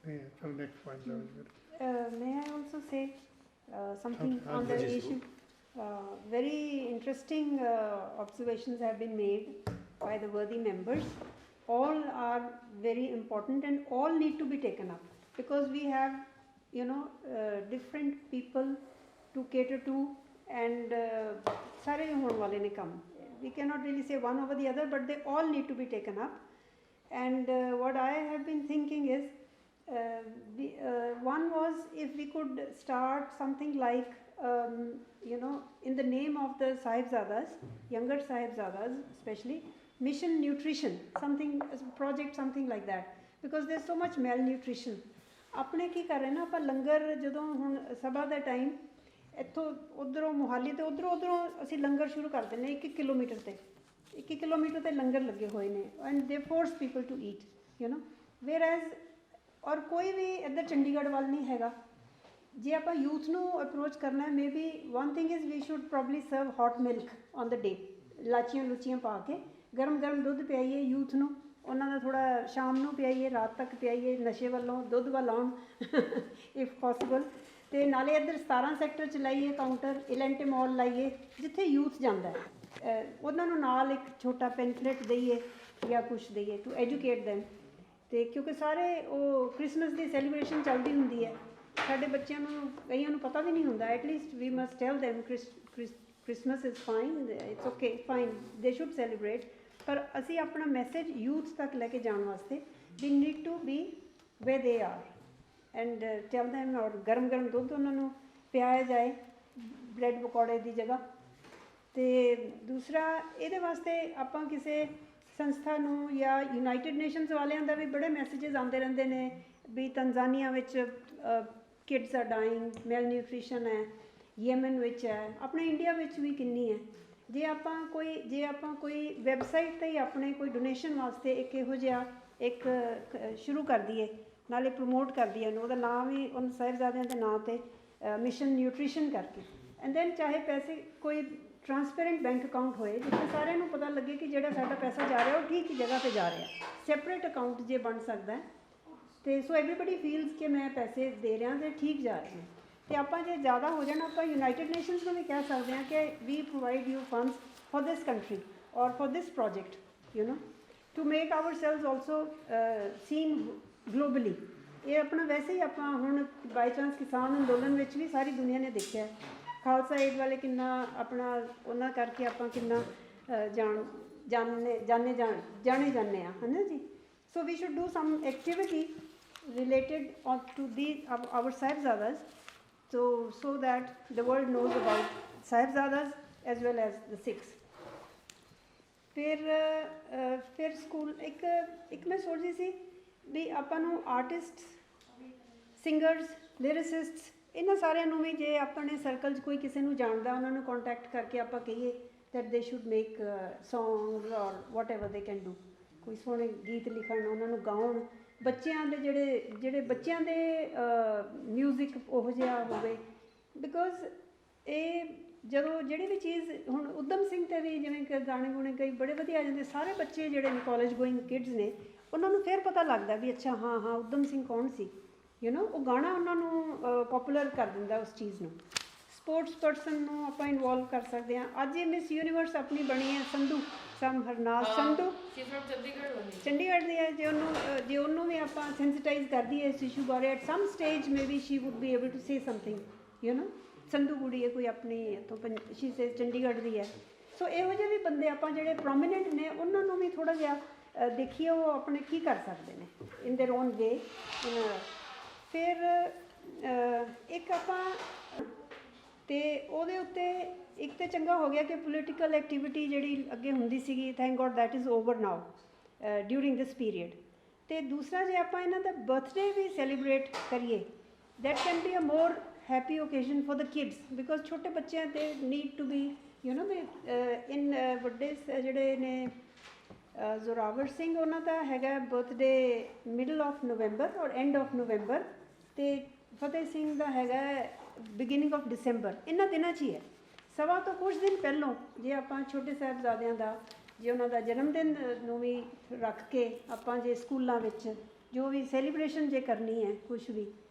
Yeah, so next point. May I also say something on the Yes, issue? Very interesting observations have been made by the worthy members. All are very important and all need to be taken up, because we have, you know, different people to cater to, and sare hone wale ne kam. We cannot really say one over the other, but they all need to be taken up. And what I have been thinking is, one was if we could start something like, you know, in the name of the Sahibzadas, younger Sahibzadas especially, Mission Nutrition, something, project, something like that, because there's so much malnutrition. ਆਪਣੇ ਕੀ ਕਰ ਰਹੇ ਨਾ, ਆਪਾਂ ਲੰਗਰ ਜਦੋਂ ਹੁਣ ਸਭਾ ਦਾ time ਇੱਥੋਂ ਉੱਧਰੋਂ ਮੋਹਾਲੀ ਤੇ ਉੱਧਰੋਂ ਅਸੀਂ ਲੰਗਰ ਸ਼ੁਰੂ ਕਰ ਦਿੰਦੇ 1 ਕਿਲੋਮੀਟਰ ਤੇ 1 ਕਿਲੋਮੀਟਰ ਤੇ ਲੰਗਰ ਲੱਗੇ ਹੋਏ ਨੇ, and they force people to eat, you know, whereas, or ਕੋਈ ਵੀ ਇੱਧਰ ਚੰਡੀਗੜ੍ਹ ਵੱਲ ਨਹੀਂ ਹੈਗਾ। ਜੇ ਆਪਾਂ ਯੂਥ ਨੂੰ ਅਪਰੋਚ ਕਰਨਾ ਹੈ, may be one thing is we should probably serve hot milk on the day, ਲਾਚੀਆਂ ਲੁਚੀਆਂ ਪਾ ਕੇ ਗਰਮ ਗਰਮ ਦੁੱਧ ਪਿਆਈਏ ਯੂਥ ਨੂੰ, ਉਹਨਾਂ ਦਾ ਥੋੜ੍ਹਾ ਸ਼ਾਮ ਨੂੰ ਪਿਆਈਏ, ਰਾਤ ਤੱਕ ਪਿਆਈਏ, ਨਸ਼ੇ ਵੱਲੋਂ ਦੁੱਧ ਵੱਲ ਆਉਣ ਇਫ ਪੋਸੀਬਲ। ਅਤੇ ਨਾਲੇ ਇੱਧਰ 17 ਸੈਕਟਰ 'ਚ ਲਾਈਏ ਕਾਊਂਟਰ, ਇਲੈਂਟੇ ਮੋਲ ਲਾਈਏ ਜਿੱਥੇ ਯੂਥ ਜਾਂਦਾ ਹੈ, ਉਹਨਾਂ ਨੂੰ ਨਾਲ ਇੱਕ ਛੋਟਾ ਪੈਨਫਲੇਟ ਦਈਏ ਜਾਂ ਕੁਛ ਦਈਏ ਟੂ ਐਜੂਕੇਟ ਦੈਮ। ਅਤੇ ਕਿਉਂਕਿ ਸਾਰੇ ਉਹ ਕ੍ਰਿਸਮਸ ਦੀ ਸੈਲੀਬ੍ਰੇਸ਼ਨ ਚੱਲਦੀ ਹੁੰਦੀ ਹੈ, ਸਾਡੇ ਬੱਚਿਆਂ ਨੂੰ ਕਈਆਂ ਨੂੰ ਪਤਾ ਵੀ ਨਹੀਂ ਹੁੰਦਾ। At least we must tell them Christmas is fine, it's okay, fine, they should celebrate. ਪਰ ਅਸੀਂ ਆਪਣਾ ਮੈਸੇਜ ਯੂਥ ਤੱਕ ਲੈ ਕੇ ਜਾਣ ਵਾਸਤੇ we need to be way they are and tile them, ਔਰ ਗਰਮ ਗਰਮ ਦੁੱਧ ਉਹਨਾਂ ਨੂੰ ਪਿਆਇਆ ਜਾਏ ਬ੍ਰੈਡ ਪਕੌੜੇ ਦੀ ਜਗ੍ਹਾ। ਅਤੇ ਦੂਸਰਾ ਇਹਦੇ ਵਾਸਤੇ ਆਪਾਂ ਕਿਸੇ ਸੰਸਥਾ ਨੂੰ, ਜਾਂ ਯੂਨਾਈਟਿਡ ਨੇਸ਼ਨਸ ਵਾਲਿਆਂ ਦਾ ਵੀ ਬੜੇ ਮੈਸੇਜਸ ਆਉਂਦੇ ਰਹਿੰਦੇ ਨੇ ਵੀ ਤੰਜ਼ਾਨੀਆ ਵਿੱਚ ਕਿਡਸ ਆਰ ਡਾਇੰਗ, ਮੈਲ ਨਿਊਟ੍ਰੀਸ਼ਨ ਹੈ, ਯੇਮਨ ਵਿੱਚ ਹੈ, ਆਪਣੇ ਇੰਡੀਆ ਵਿੱਚ ਵੀ ਕਿੰਨੀ ਹੈ। ਜੇ ਆਪਾਂ ਕੋਈ ਵੈਬਸਾਈਟ 'ਤੇ ਹੀ ਆਪਣੇ ਕੋਈ ਡੋਨੇਸ਼ਨ ਵਾਸਤੇ ਇੱਕ ਇਹੋ ਜਿਹਾ ਇੱਕ ਸ਼ੁਰੂ ਕਰ ਦਈਏ, ਨਾਲੇ ਪ੍ਰਮੋਟ ਕਰ ਦਈਏ ਉਹਨੂੰ, ਉਹਦਾ ਨਾਮ ਹੀ ਉਹਨਾਂ ਸਾਹਿਬਜ਼ਾਦਿਆਂ ਦੇ ਨਾਂ 'ਤੇ ਮਿਸ਼ਨ ਨਿਊਟ੍ਰੀਸ਼ਨ ਕਰਕੇ, ਐਂਡ ਦੈਨ ਚਾਹੇ ਪੈਸੇ ਕੋਈ ਟਰਾਂਸਪੇਰੈਂਟ ਬੈਂਕ ਅਕਾਊਂਟ ਹੋਏ ਜਿੱਥੇ ਸਾਰਿਆਂ ਨੂੰ ਪਤਾ ਲੱਗੇ ਕਿ ਜਿਹੜਾ ਸਾਡਾ ਪੈਸਾ ਜਾ ਰਿਹਾ ਉਹ ਠੀਕ ਜਗ੍ਹਾ 'ਤੇ ਜਾ ਰਿਹਾ, ਸੈਪਰੇਟ ਅਕਾਊਂਟ ਜੇ ਬਣ ਸਕਦਾ ਅਤੇ ਸੋ ਐਵਰੀਬਡੀ ਫੀਲਸ ਕਿ ਮੈਂ ਪੈਸੇ ਦੇ ਰਿਹਾ ਅਤੇ ਠੀਕ ਜਾ ਰਹੇ ਨੇ। ਅਤੇ ਆਪਾਂ ਜੇ ਜ਼ਿਆਦਾ ਹੋ ਜਾਣਾ, ਆਪਾਂ ਯੂਨਾਈਟਿਡ ਨੇਸ਼ਨਸ ਨੂੰ ਵੀ ਕਹਿ ਸਕਦੇ ਹਾਂ ਕਿ we provide you funds for this country or for this project, you know, to make ourselves also seen globally. ਇਹ ਆਪਣਾ ਵੈਸੇ ਹੀ ਆਪਾਂ ਹੁਣ ਬਾਈ ਚਾਂਸ ਕਿਸਾਨ ਅੰਦੋਲਨ ਵਿੱਚ ਵੀ ਸਾਰੀ ਦੁਨੀਆ ਨੇ ਦੇਖਿਆ, ਖਾਲਸਾ ਏਡ ਵਾਲੇ ਕਿੰਨਾ ਆਪਣਾ ਉਹਨਾਂ ਕਰਕੇ ਆਪਾਂ ਕਿੰਨਾ ਜਾਣੇ ਜਾਂਦੇ ਹਾਂ, ਹੈ ਨਾ ਜੀ। So we should do some activity related to our Sahibzadas, so that the world knows about Sahibzadas as well as the Sikhs. ਫਿਰ ਸਕੂਲ ਇੱਕ ਮੈਂ ਸੋਚਦੀ ਸੀ ਵੀ ਆਪਾਂ ਨੂੰ ਆਰਟਿਸਟ, ਸਿੰਗਰਸ, ਲਿਰਿਸਿਸਟਸ, ਇਹਨਾਂ ਸਾਰਿਆਂ ਨੂੰ ਵੀ ਜੇ ਆਪਣੇ ਸਰਕਲ 'ਚ ਕੋਈ ਕਿਸੇ ਨੂੰ ਜਾਣਦਾ, ਉਹਨਾਂ ਨੂੰ ਕੰਟੈਕਟ ਕਰਕੇ ਆਪਾਂ ਕਹੀਏ that they should make songs or whatever they can do, ਕੋਈ ਸੋਹਣੇ ਗੀਤ ਲਿਖਣ, ਉਹਨਾਂ ਨੂੰ ਗਾਉਣ, ਬੱਚਿਆਂ ਦੇ ਜਿਹੜੇ ਬੱਚਿਆਂ ਦੇ ਮਿਊਜ਼ਿਕ ਉਹੋ ਜਿਹਾ ਹੋਵੇ। ਬਿਕੋਜ਼ ਇਹ ਜਦੋਂ ਜਿਹੜੀ ਵੀ ਚੀਜ਼ ਹੁਣ ਉਦਮ ਸਿੰਘ 'ਤੇ ਵੀ ਜਿਵੇਂ ਕਿ ਗਾਣੇ ਗੁਣੇ ਕਈ ਬੜੇ ਵਧੀਆ ਆ ਜਾਂਦੇ, ਸਾਰੇ ਬੱਚੇ ਜਿਹੜੇ ਨੇ ਕਾਲਜ ਗੋਇੰਗ ਕਿਡਸ ਨੇ, ਉਹਨਾਂ ਨੂੰ ਫਿਰ ਪਤਾ ਲੱਗਦਾ ਵੀ ਅੱਛਾ ਹਾਂ ਉਦਮ ਸਿੰਘ ਕੌਣ ਸੀ, ਯੂ ਨੋ, ਉਹ ਗਾਣਾ ਉਹਨਾਂ ਨੂੰ ਪੋਪੂਲਰ ਕਰ ਦਿੰਦਾ ਉਸ ਚੀਜ਼ ਨੂੰ। ਸਪੋਰਟਸ ਪਰਸਨ ਨੂੰ ਆਪਾਂ ਇਨਵੋਲਵ ਕਰ ਸਕਦੇ ਹਾਂ। ਅੱਜ ਇਹ ਮਿਸ ਯੂਨੀਵਰਸ ਆਪਣੀ ਬਣੀ ਹੈ ਸੰਧੂ, ਹਰਨਾਜ ਸੰਧੂ, ਚੰਡੀਗੜ੍ਹ ਦੀ ਹੈ। ਜੇ ਉਹਨੂੰ ਵੀ ਆਪਾਂ ਸੈਂਸਿਟਾਈਜ਼ ਕਰ ਦਈਏ ਇਸ ਇਸ਼ੂ ਬਾਰੇ, at some stage maybe she would be able to say something, you know. Sandhu ਕੁੜੀ ਹੈ ਕੋਈ ਆਪਣੀ ਇੱਥੋਂ ਸ਼ੀ ਸੇ ਚੰਡੀਗੜ੍ਹ ਦੀ ਹੈ। ਸੋ ਇਹੋ ਜਿਹੇ ਵੀ ਬੰਦੇ ਆਪਾਂ ਜਿਹੜੇ ਪ੍ਰੋਮੀਨੈਂਟ ਨੇ, ਉਹਨਾਂ ਨੂੰ ਵੀ ਥੋੜ੍ਹਾ ਜਿਹਾ ਦੇਖੀਏ ਉਹ ਆਪਣੇ ਕੀ ਕਰ ਸਕਦੇ ਨੇ ਇਨ ਦੇਅਰ ਓਨ ਵੇ। ਫਿਰ ਇੱਕ ਆਪਾਂ ਅਤੇ ਉਹਦੇ ਉੱਤੇ ਇੱਕ ਤਾਂ ਚੰਗਾ ਹੋ ਗਿਆ ਕਿ ਪੋਲੀਟੀਕਲ ਐਕਟੀਵਿਟੀ ਜਿਹੜੀ ਅੱਗੇ ਹੁੰਦੀ ਸੀਗੀ, thank God that is over now during this period. ਅਤੇ ਦੂਸਰਾ ਜੇ ਆਪਾਂ ਇਹਨਾਂ ਦਾ ਬਰਥਡੇ ਵੀ ਸੈਲੀਬ੍ਰੇਟ ਕਰੀਏ, that can be a more happy occasion for the kids, because ਛੋਟੇ ਬੱਚਿਆਂ ਦੇ need to be, you know, ਇਨ ਵੱਡੇ ਜਿਹੜੇ ਨੇ ਜ਼ੋਰਾਵਰ ਸਿੰਘ, ਉਹਨਾਂ ਦਾ ਹੈਗਾ ਬਰਥਡੇ ਮਿਡਲ ਆਫ ਨਵੰਬਰ ਔਰ ਐਂਡ ਆਫ ਨਵੰਬਰ, ਅਤੇ ਫਤਿਹ ਸਿੰਘ ਦਾ ਹੈਗਾ ਬਿਗਿਨਿੰਗ ਆਫ ਦਸੰਬਰ। ਇਹਨਾਂ ਦਿਨਾਂ 'ਚ ਹੀ ਹੈ। ਸਭਾ ਤੋਂ ਕੁਛ ਦਿਨ ਪਹਿਲੋਂ ਜੇ ਆਪਾਂ ਛੋਟੇ ਸਾਹਿਬਜ਼ਾਦਿਆਂ ਦਾ, ਜੇ ਉਹਨਾਂ ਦਾ ਜਨਮ ਦਿਨ ਨੂੰ ਵੀ ਰੱਖ ਕੇ ਆਪਾਂ ਜੇ ਸਕੂਲਾਂ ਵਿੱਚ ਜੋ ਵੀ ਸੈਲੀਬ੍ਰੇਸ਼ਨ ਜੇ ਕਰਨੀ ਹੈ ਕੁਛ ਵੀ,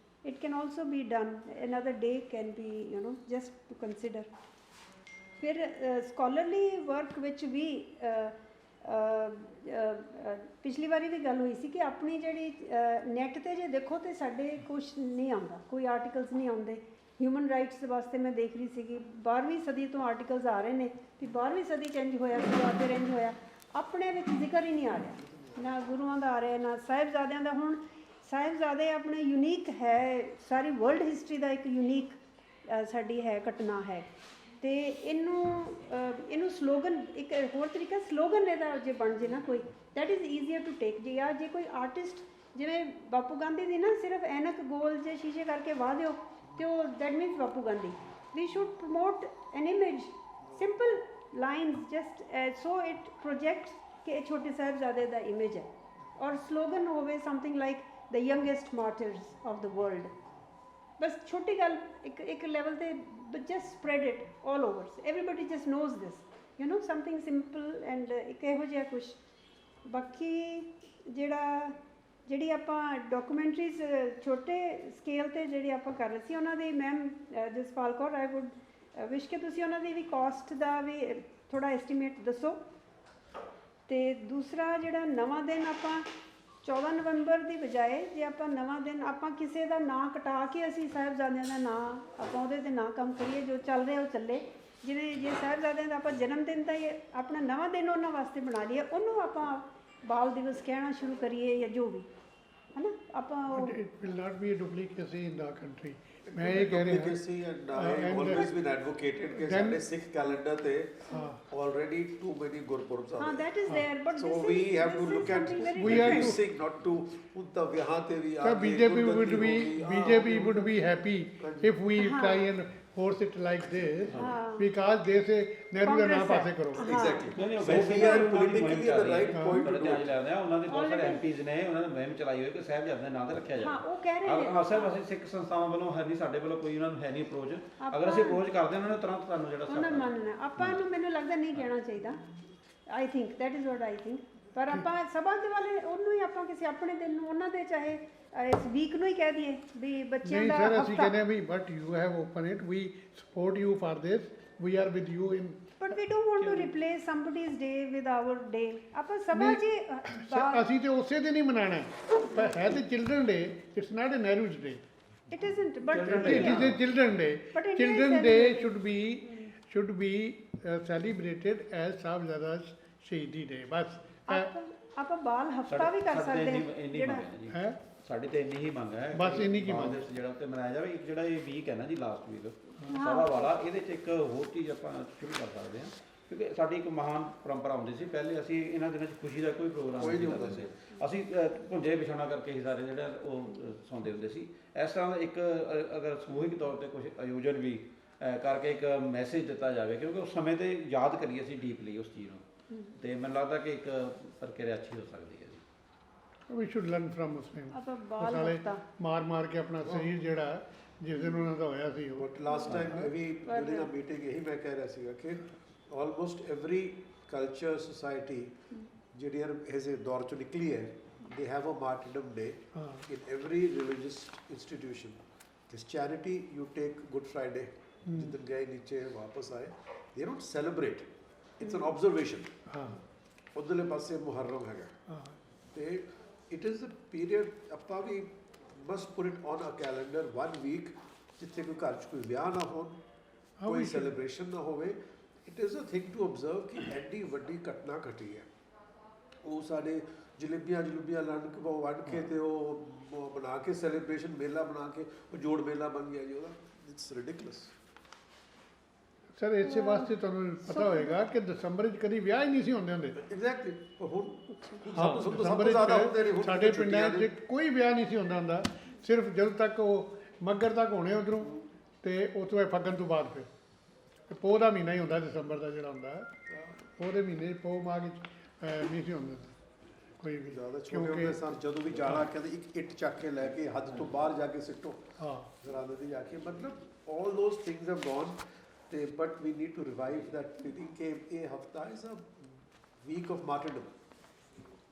it can also be done, another day can be, you know, just to consider. ਫਿਰ ਸਕਾਲਰਲੀ ਵਰਕ ਵਿੱਚ ਵੀ ਪਿਛਲੀ ਵਾਰੀ ਵੀ ਗੱਲ ਹੋਈ ਸੀ ਕਿ ਆਪਣੀ ਜਿਹੜੀ ਨੈੱਟ ਤੇ ਜੇ ਦੇਖੋ ਤੇ ਸਾਡੇ ਕੁਝ ਨਹੀਂ ਆਉਂਦਾ, ਕੋਈ ਆਰਟੀਕਲਸ ਨਹੀਂ ਆਉਂਦੇ। ਹਿਊਮਨ ਰਾਈਟਸ ਵਾਸਤੇ ਮੈਂ ਦੇਖ ਰਹੀ ਸੀਗੀ 12ਵੀਂ ਸਦੀ ਤੋਂ ਆਰਟੀਕਲਸ ਆ ਰਹੇ ਨੇ ਵੀ 12ਵੀਂ ਸਦੀ 'ਚ ਇੰਝ ਹੋਇਆ ਸੀ, ਫਿਰ ਇੰਝ ਹੋਇਆ। ਆਪਣੇ ਵਿੱਚ ਜ਼ਿਕਰ ਹੀ ਨਹੀਂ ਆ ਰਿਹਾ, ਨਾ ਗੁਰੂਆਂ ਦਾ ਆ ਰਿਹਾ, ਨਾ ਸਾਹਿਬਜ਼ਾਦਿਆਂ ਦਾ। ਹੁਣ ਸਾਹਿਬਜ਼ਾਦੇ ਆਪਣੇ ਯੂਨੀਕ ਹੈ, ਸਾਰੀ ਵਰਲਡ ਹਿਸਟਰੀ ਦਾ ਇੱਕ ਯੂਨੀਕ ਸਾਡੀ ਹੈ, ਘਟਨਾ ਹੈ। ਤੇ ਇਹਨੂੰ ਸਲੋਗਨ, ਇੱਕ ਹੋਰ ਤਰੀਕਾ ਸਲੋਗਨ ਇਹਦਾ ਜੇ ਬਣ ਜੇ ਨਾ ਕੋਈ, that is easier to take. ਜੇ ਕੋਈ ਆਰਟਿਸਟ ਜਿਵੇਂ ਬਾਪੂ ਗਾਂਧੀ ਦੀ ਨਾ ਸਿਰਫ ਐਨਕ ਗੋਲ ਜੇ ਸ਼ੀਸ਼ੇ ਕਰਕੇ ਵਾਹ ਦਿਓ ਤੇ ਉਹ that means Bapu Gandhi. We should promote an image, simple lines just so it projects ਕਿ ਇਹ ਛੋਟੇ ਸਾਹਿਬਜ਼ਾਦੇ ਦਾ ਇਮੇਜ ਹੈ। ਔਰ ਸਲੋਗਨ ਹੋਵੇ something like the youngest martyrs of the world. ਬਸ ਛੋਟੀ ਗੱਲ ਇੱਕ ਲੈਵਲ ਤੇ just spread it all over, so everybody just knows this, you know, something simple and ਇੱਕ ਇਹੋ ਜਿਹਾ ਕੁਛ। ਬਾਕੀ ਜਿਹੜੀ ਆਪਾਂ ਡਾਕੂਮੈਂਟਰੀਜ਼ ਛੋਟੇ ਸਕੇਲ ਤੇ ਜਿਹੜੀ ਆਪਾਂ ਕਰ ਰਹੇ ਸੀ ਉਹਨਾਂ ਦੀ ma'am Jaspal Kaur, I would wish ਕਿ ਤੁਸੀਂ ਉਹਨਾਂ ਦੀ ਵੀ ਕਾਸਟ ਦਾ ਵੀ ਥੋੜਾ ਐਸਟੀਮੇਟ ਦੱਸੋ। ਤੇ ਦੂਸਰਾ ਜਿਹੜਾ ਨਵਾਂ ਦਿਨ ਆਪਾਂ 14 ਨਵੰਬਰ ਦੀ ਬਜਾਏ ਜੇ ਆਪਾਂ ਨਵਾਂ ਦਿਨ ਆਪਾਂ ਕਿਸੇ ਦਾ ਨਾਂ ਕਟਾ ਕੇ ਅਸੀਂ ਸਾਹਿਬਜ਼ਾਦਿਆਂ ਦਾ ਨਾਂ ਆਪਾਂ ਉਹਦੇ 'ਤੇ ਨਾ ਕੰਮ ਕਰੀਏ, ਜੋ ਚੱਲ ਰਿਹਾ ਉਹ ਚੱਲੇ। ਜਿਵੇਂ ਜੇ ਸਾਹਿਬਜ਼ਾਦਿਆਂ ਦਾ ਆਪਾਂ ਜਨਮ ਦਿਨ ਤਾਂ ਆਪਣਾ ਨਵਾਂ ਦਿਨ ਉਹਨਾਂ ਵਾਸਤੇ ਬਣਾ ਲਈਏ, ਉਹਨੂੰ ਆਪਾਂ ਬਾਲ ਦਿਵਸ ਕਹਿਣਾ ਸ਼ੁਰੂ ਕਰੀਏ ਜਾਂ ਜੋ ਵੀ ਹੈ ਨਾ ਆਪਾਂ ਉਹ। It will not be a duplicacy in the country. ਮੈਂ ਇਹ ਕਹਿ ਰਿਹਾ Duplicacy and I have always been advocated ਕਿ ਸਾਡੇ ਸਿੱਖ ਕੈਲੰਡਰ ਤੇ already too many ਗੁਰਪੁਰਬ ਆ। ਹਾਂ, that is there, but so this we is, have to this is look at something very we have to increasing, not to ਹੁਣ ਤਾਂ ਵਿਆਹਾਂ ਤੇ ਵੀ So BJP would be happy if we try and force it like this, because they say Nehru ਦਾ ਨਾਮ ਪਾਸੇ ਕਰੋ। exactly so we are politically at the right point to do it. ਉਹਨਾਂ ਦੇ ਬਹੁਤ ਸਾਰੇ ਐਮਪੀਜ਼ ਨੇ, ਉਹਨਾਂ ਨੇ ਮੁਹਿੰਮ ਚਲਾਈ ਹੋਈ ਕਿ ਸਾਹਿਬਜ਼ਾਦੇ ਦੇ ਨਾਂ ਤੇ ਰੱਖਿਆ ਜਾਵੇ। ਹਾਂ, ਉਹ ਕਹਿ ਰਹੇ ਨੇ। ਅਸਲ ਅਸੀਂ ਸਿੱਖ ਸੰਸਥਾਵਾਂ ਵੱਲੋਂ ਹੈ ਨਹੀਂ, ਸਾਡੇ ਵੱਲੋਂ ਕੋਈ ਉਹਨਾਂ ਨੂੰ ਹੈ ਨਹੀਂ ਅਪਰੋਚ। ਅਗਰ ਅਸੀਂ ਅਪਰੋਚ ਕਰਦੇ ਹਾਂ ਉਹਨਾਂ ਨੇ ਤੁਰੰਤ ਤੁਹਾਨੂੰ ਜਿਹੜਾ ਉਹਨਾਂ ਮੰਨਣਾ ਆਪਾਂ ਨੂੰ, ਮੈਨੂੰ ਲੱਗਦਾ ਨਹੀਂ ਕਹਿਣਾ ਚਾਹੀਦਾ। I think that is what I think. ਪਰ ਆਪਾਂ ਸਭਾ ਦੇ ਵਾਲੇ ਉਹਨੂੰ ਹੀ ਆਪਾਂ ਕਿਸੇ ਆਪਣੇ ਦਿਨ ਨੂੰ ਉਹਨਾਂ ਦੇ ਚਾਹੇ ਇਸ ਵੀਕ ਨੂੰ ਹੀ ਕਹਿ ਦਈਏ ਵੀ ਬੱਚਿਆਂ ਨਹੀਂ ਦਾ ਸਰ, ਅਸੀਂ ਹਫ਼ਤਾ। ਕਹਿੰਦੇ ਵੀ but you have open it, we support you for this, we are with you in. But we don't want to replace somebody's day with our day. ਆਪਾਂ ਸਭਾ ਜੀ ਅਸੀਂ ਤੇ ਉਸੇ ਦਿਨ ਹੀ ਮਨਾਣਾ ਹੈ, ਹੈ ਤੇ children day, it's not a Nehru's day, it isn't but it is a children day. But India is children day celebrating. should be celebrated as Sahibzada ਸ਼ਹੀਦੀ ਡੇ। ਬਸ ਆਪਾਂ ਬਾਲ ਹਫਤਾ ਵੀ ਕਰ ਸਕਦੇ ਹਾਂ ਜਿਹੜਾ ਹੈ, ਸਾਡੀ ਤੇ ਇੰਨੀ ਹੀ ਮੰਗ ਹੈ ਬਸ ਇੰਨੀ ਕੀ ਮੰਗ ਹੈ ਜਿਹੜਾ ਤੇ ਮਨਾਇਆ ਜਾਵੇ। ਇੱਕ ਜਿਹੜਾ ਇਹ ਵੀਕ ਹੈ ਨਾ ਜੀ, ਲਾਸਟ ਵੀਕ ਸਭਾ ਵਾਲਾ, ਇਹਦੇ 'ਚ ਇੱਕ ਹੋਰ ਚੀਜ਼ ਆਪਾਂ ਸ਼ੁਰੂ ਕਰ ਸਕਦੇ ਹਾਂ ਕਿਉਂਕਿ ਸਾਡੀ ਇੱਕ ਮਹਾਨ ਪਰੰਪਰਾ ਹੁੰਦੀ ਸੀ। ਪਹਿਲੇ ਅਸੀਂ ਇਹਨਾਂ ਦਿਨਾਂ 'ਚ ਖੁਸ਼ੀ ਦਾ ਕੋਈ ਪ੍ਰੋਗਰਾਮ ਨਹੀਂ ਕਰਦੇ ਸੀ, ਅਸੀਂ ਭੁੰਜੇ ਵਿਛਾਉਣਾ ਕਰਕੇ ਹੀ ਸਾਰੇ ਜਿਹੜਾ ਉਹ ਸੌਂਦੇ ਹੁੰਦੇ ਸੀ। ਇਸ ਤਰ੍ਹਾਂ ਦਾ ਇੱਕ ਅਗਰ ਸਮੂਹਿਕ ਤੌਰ 'ਤੇ ਕੁਝ ਆਯੋਜਨ ਵੀ ਕਰਕੇ ਇੱਕ ਮੈਸੇਜ ਦਿੱਤਾ ਜਾਵੇ, ਕਿਉਂਕਿ ਉਸ ਸਮੇਂ 'ਤੇ ਯਾਦ ਕਰੀਏ ਅਸੀਂ ਡੀਪਲੀ ਉਸ ਚੀਜ਼ ਨੂੰ, ਤੇ ਮੈਨੂੰ ਲੱਗਦਾ ਕਿ ਇੱਕ ਪ੍ਰਕਿਰਿਆ ਅੱਛੀ ਹੋ ਸਕਦੀ ਹੈ ਜੀ। ਵੀ ਸ਼ੁੱਡ ਲਰਨ ਫਰਮ ਮੁਸਲਿਮ। ਆਪਾਂ ਬਾਲ ਹਫਤਾ ਮਾਰ ਕੇ ਆਪਣਾ ਸਰੀਰ ਜਿਹੜਾ ਜਿਸ ਦਿਨ ਉਹਨਾਂ ਦਾ ਹੋਇਆ ਸੀ ਉਹ। But last time we during a meeting ਇਹੀ ਮੈਂ ਕਹਿ ਰਿਹਾ ਸੀਗਾ ਕਿ almost every culture society ਜਿਹੜੀ ਇਸੇ ਦੌਰ ਚੋਂ ਨਿਕਲੀ ਹੈ, they have a martyrdom day in every religious institution. Christianity, you take Good Friday, ਜਿੱਦਣ ਗਏ ਨੀਚੇ ਵਾਪਸ ਆਏ, they don't celebrate, it's an observation. ਉਧਰਲੇ ਪਾਸੇ ਮੁਹਰਮ ਹੈਗਾ ਤੇ it is a period ਆਪਾਂ ਵੀ must put it on a calendar 1 week ਜਿੱਥੇ ਕੋਈ ਘਰ 'ਚ ਕੋਈ ਵਿਆਹ ਨਾ ਹੋਣ, ਕੋਈ ਸੈਲੀਬ੍ਰੇਸ਼ਨ ਨਾ ਹੋਵੇ। It is a thing to observe ਕਿ ਐਡੀ ਵੱਡੀ ਘਟਨਾ ਘਟੀ ਹੈ। ਉਹ ਸਾਡੇ ਜਲੇਬੀਆਂ ਵੰਡ ਕੇ ਤੇ ਉਹ ਬਣਾ ਕੇ ਸੈਲੀਬ੍ਰੇਸ਼ਨ ਮੇਲਾ ਬਣਾ ਕੇ ਉਹ ਜੋੜ ਮੇਲਾ ਬਣ ਗਿਆ ਜੀ ਉਹਦਾ। ਇਟਸ ਰਿਡਿਕੂਲਸ। ਸਰ ਇਸੇ ਵਾਸਤੇ ਤੁਹਾਨੂੰ ਪਤਾ ਹੋਏਗਾ ਕਿ ਦਸੰਬਰ 'ਚ ਕਦੀ ਵਿਆਹ ਹੀ ਨਹੀਂ ਸੀ ਹੁੰਦੇ। ਐਗਜ਼ੈਕਟਲੀ। ਹੁਣ ਦਸੰਬਰ 'ਚ ਸਾਡੇ ਪਿੰਡਾਂ 'ਚ ਕੋਈ ਵਿਆਹ ਨਹੀਂ ਸੀ ਹੁੰਦਾ, ਸਿਰਫ ਜਦੋਂ ਤੱਕ ਉਹ ਮੱਘਰ ਤੱਕ ਹੋਣੇ ਉੱਧਰੋਂ, ਤੇ ਉਸ ਤੋਂ ਬਾਅਦ ਫੱਗਣ ਤੋਂ ਬਾਅਦ ਫਿਰ ਪੋਹ ਦਾ ਮਹੀਨਾ ਹੀ ਹੁੰਦਾ ਦਸੰਬਰ ਦਾ ਜਿਹੜਾ ਹੁੰਦਾ, ਉਹਦੇ ਮਹੀਨੇ ਪੋਹ ਮਾਘ ਨਹੀਂ ਸੀ ਹੁੰਦਾ ਕੋਈ ਵੀ ਜ਼ਿਆਦਾ ਛੋਟੇ ਹੁੰਦੇ ਸਨ। ਜਦੋਂ ਵੀ ਜਾਣਾ ਕਹਿੰਦੇ ਇੱਕ ਇੱਟ ਚੱਕ ਕੇ ਲੈ ਕੇ ਹੱਦ ਤੋਂ ਬਾਹਰ ਜਾ ਕੇ ਸਿੱਟੋ, ਜ਼ਰਾਦੇ ਦੀ ਜਾ ਕੇ, ਮਤਲਬ all those things have gone। ਤੇ but we need to revive that feeling ਕਿ ਇਹ ਹਫਤਾ is a week of martyrdom.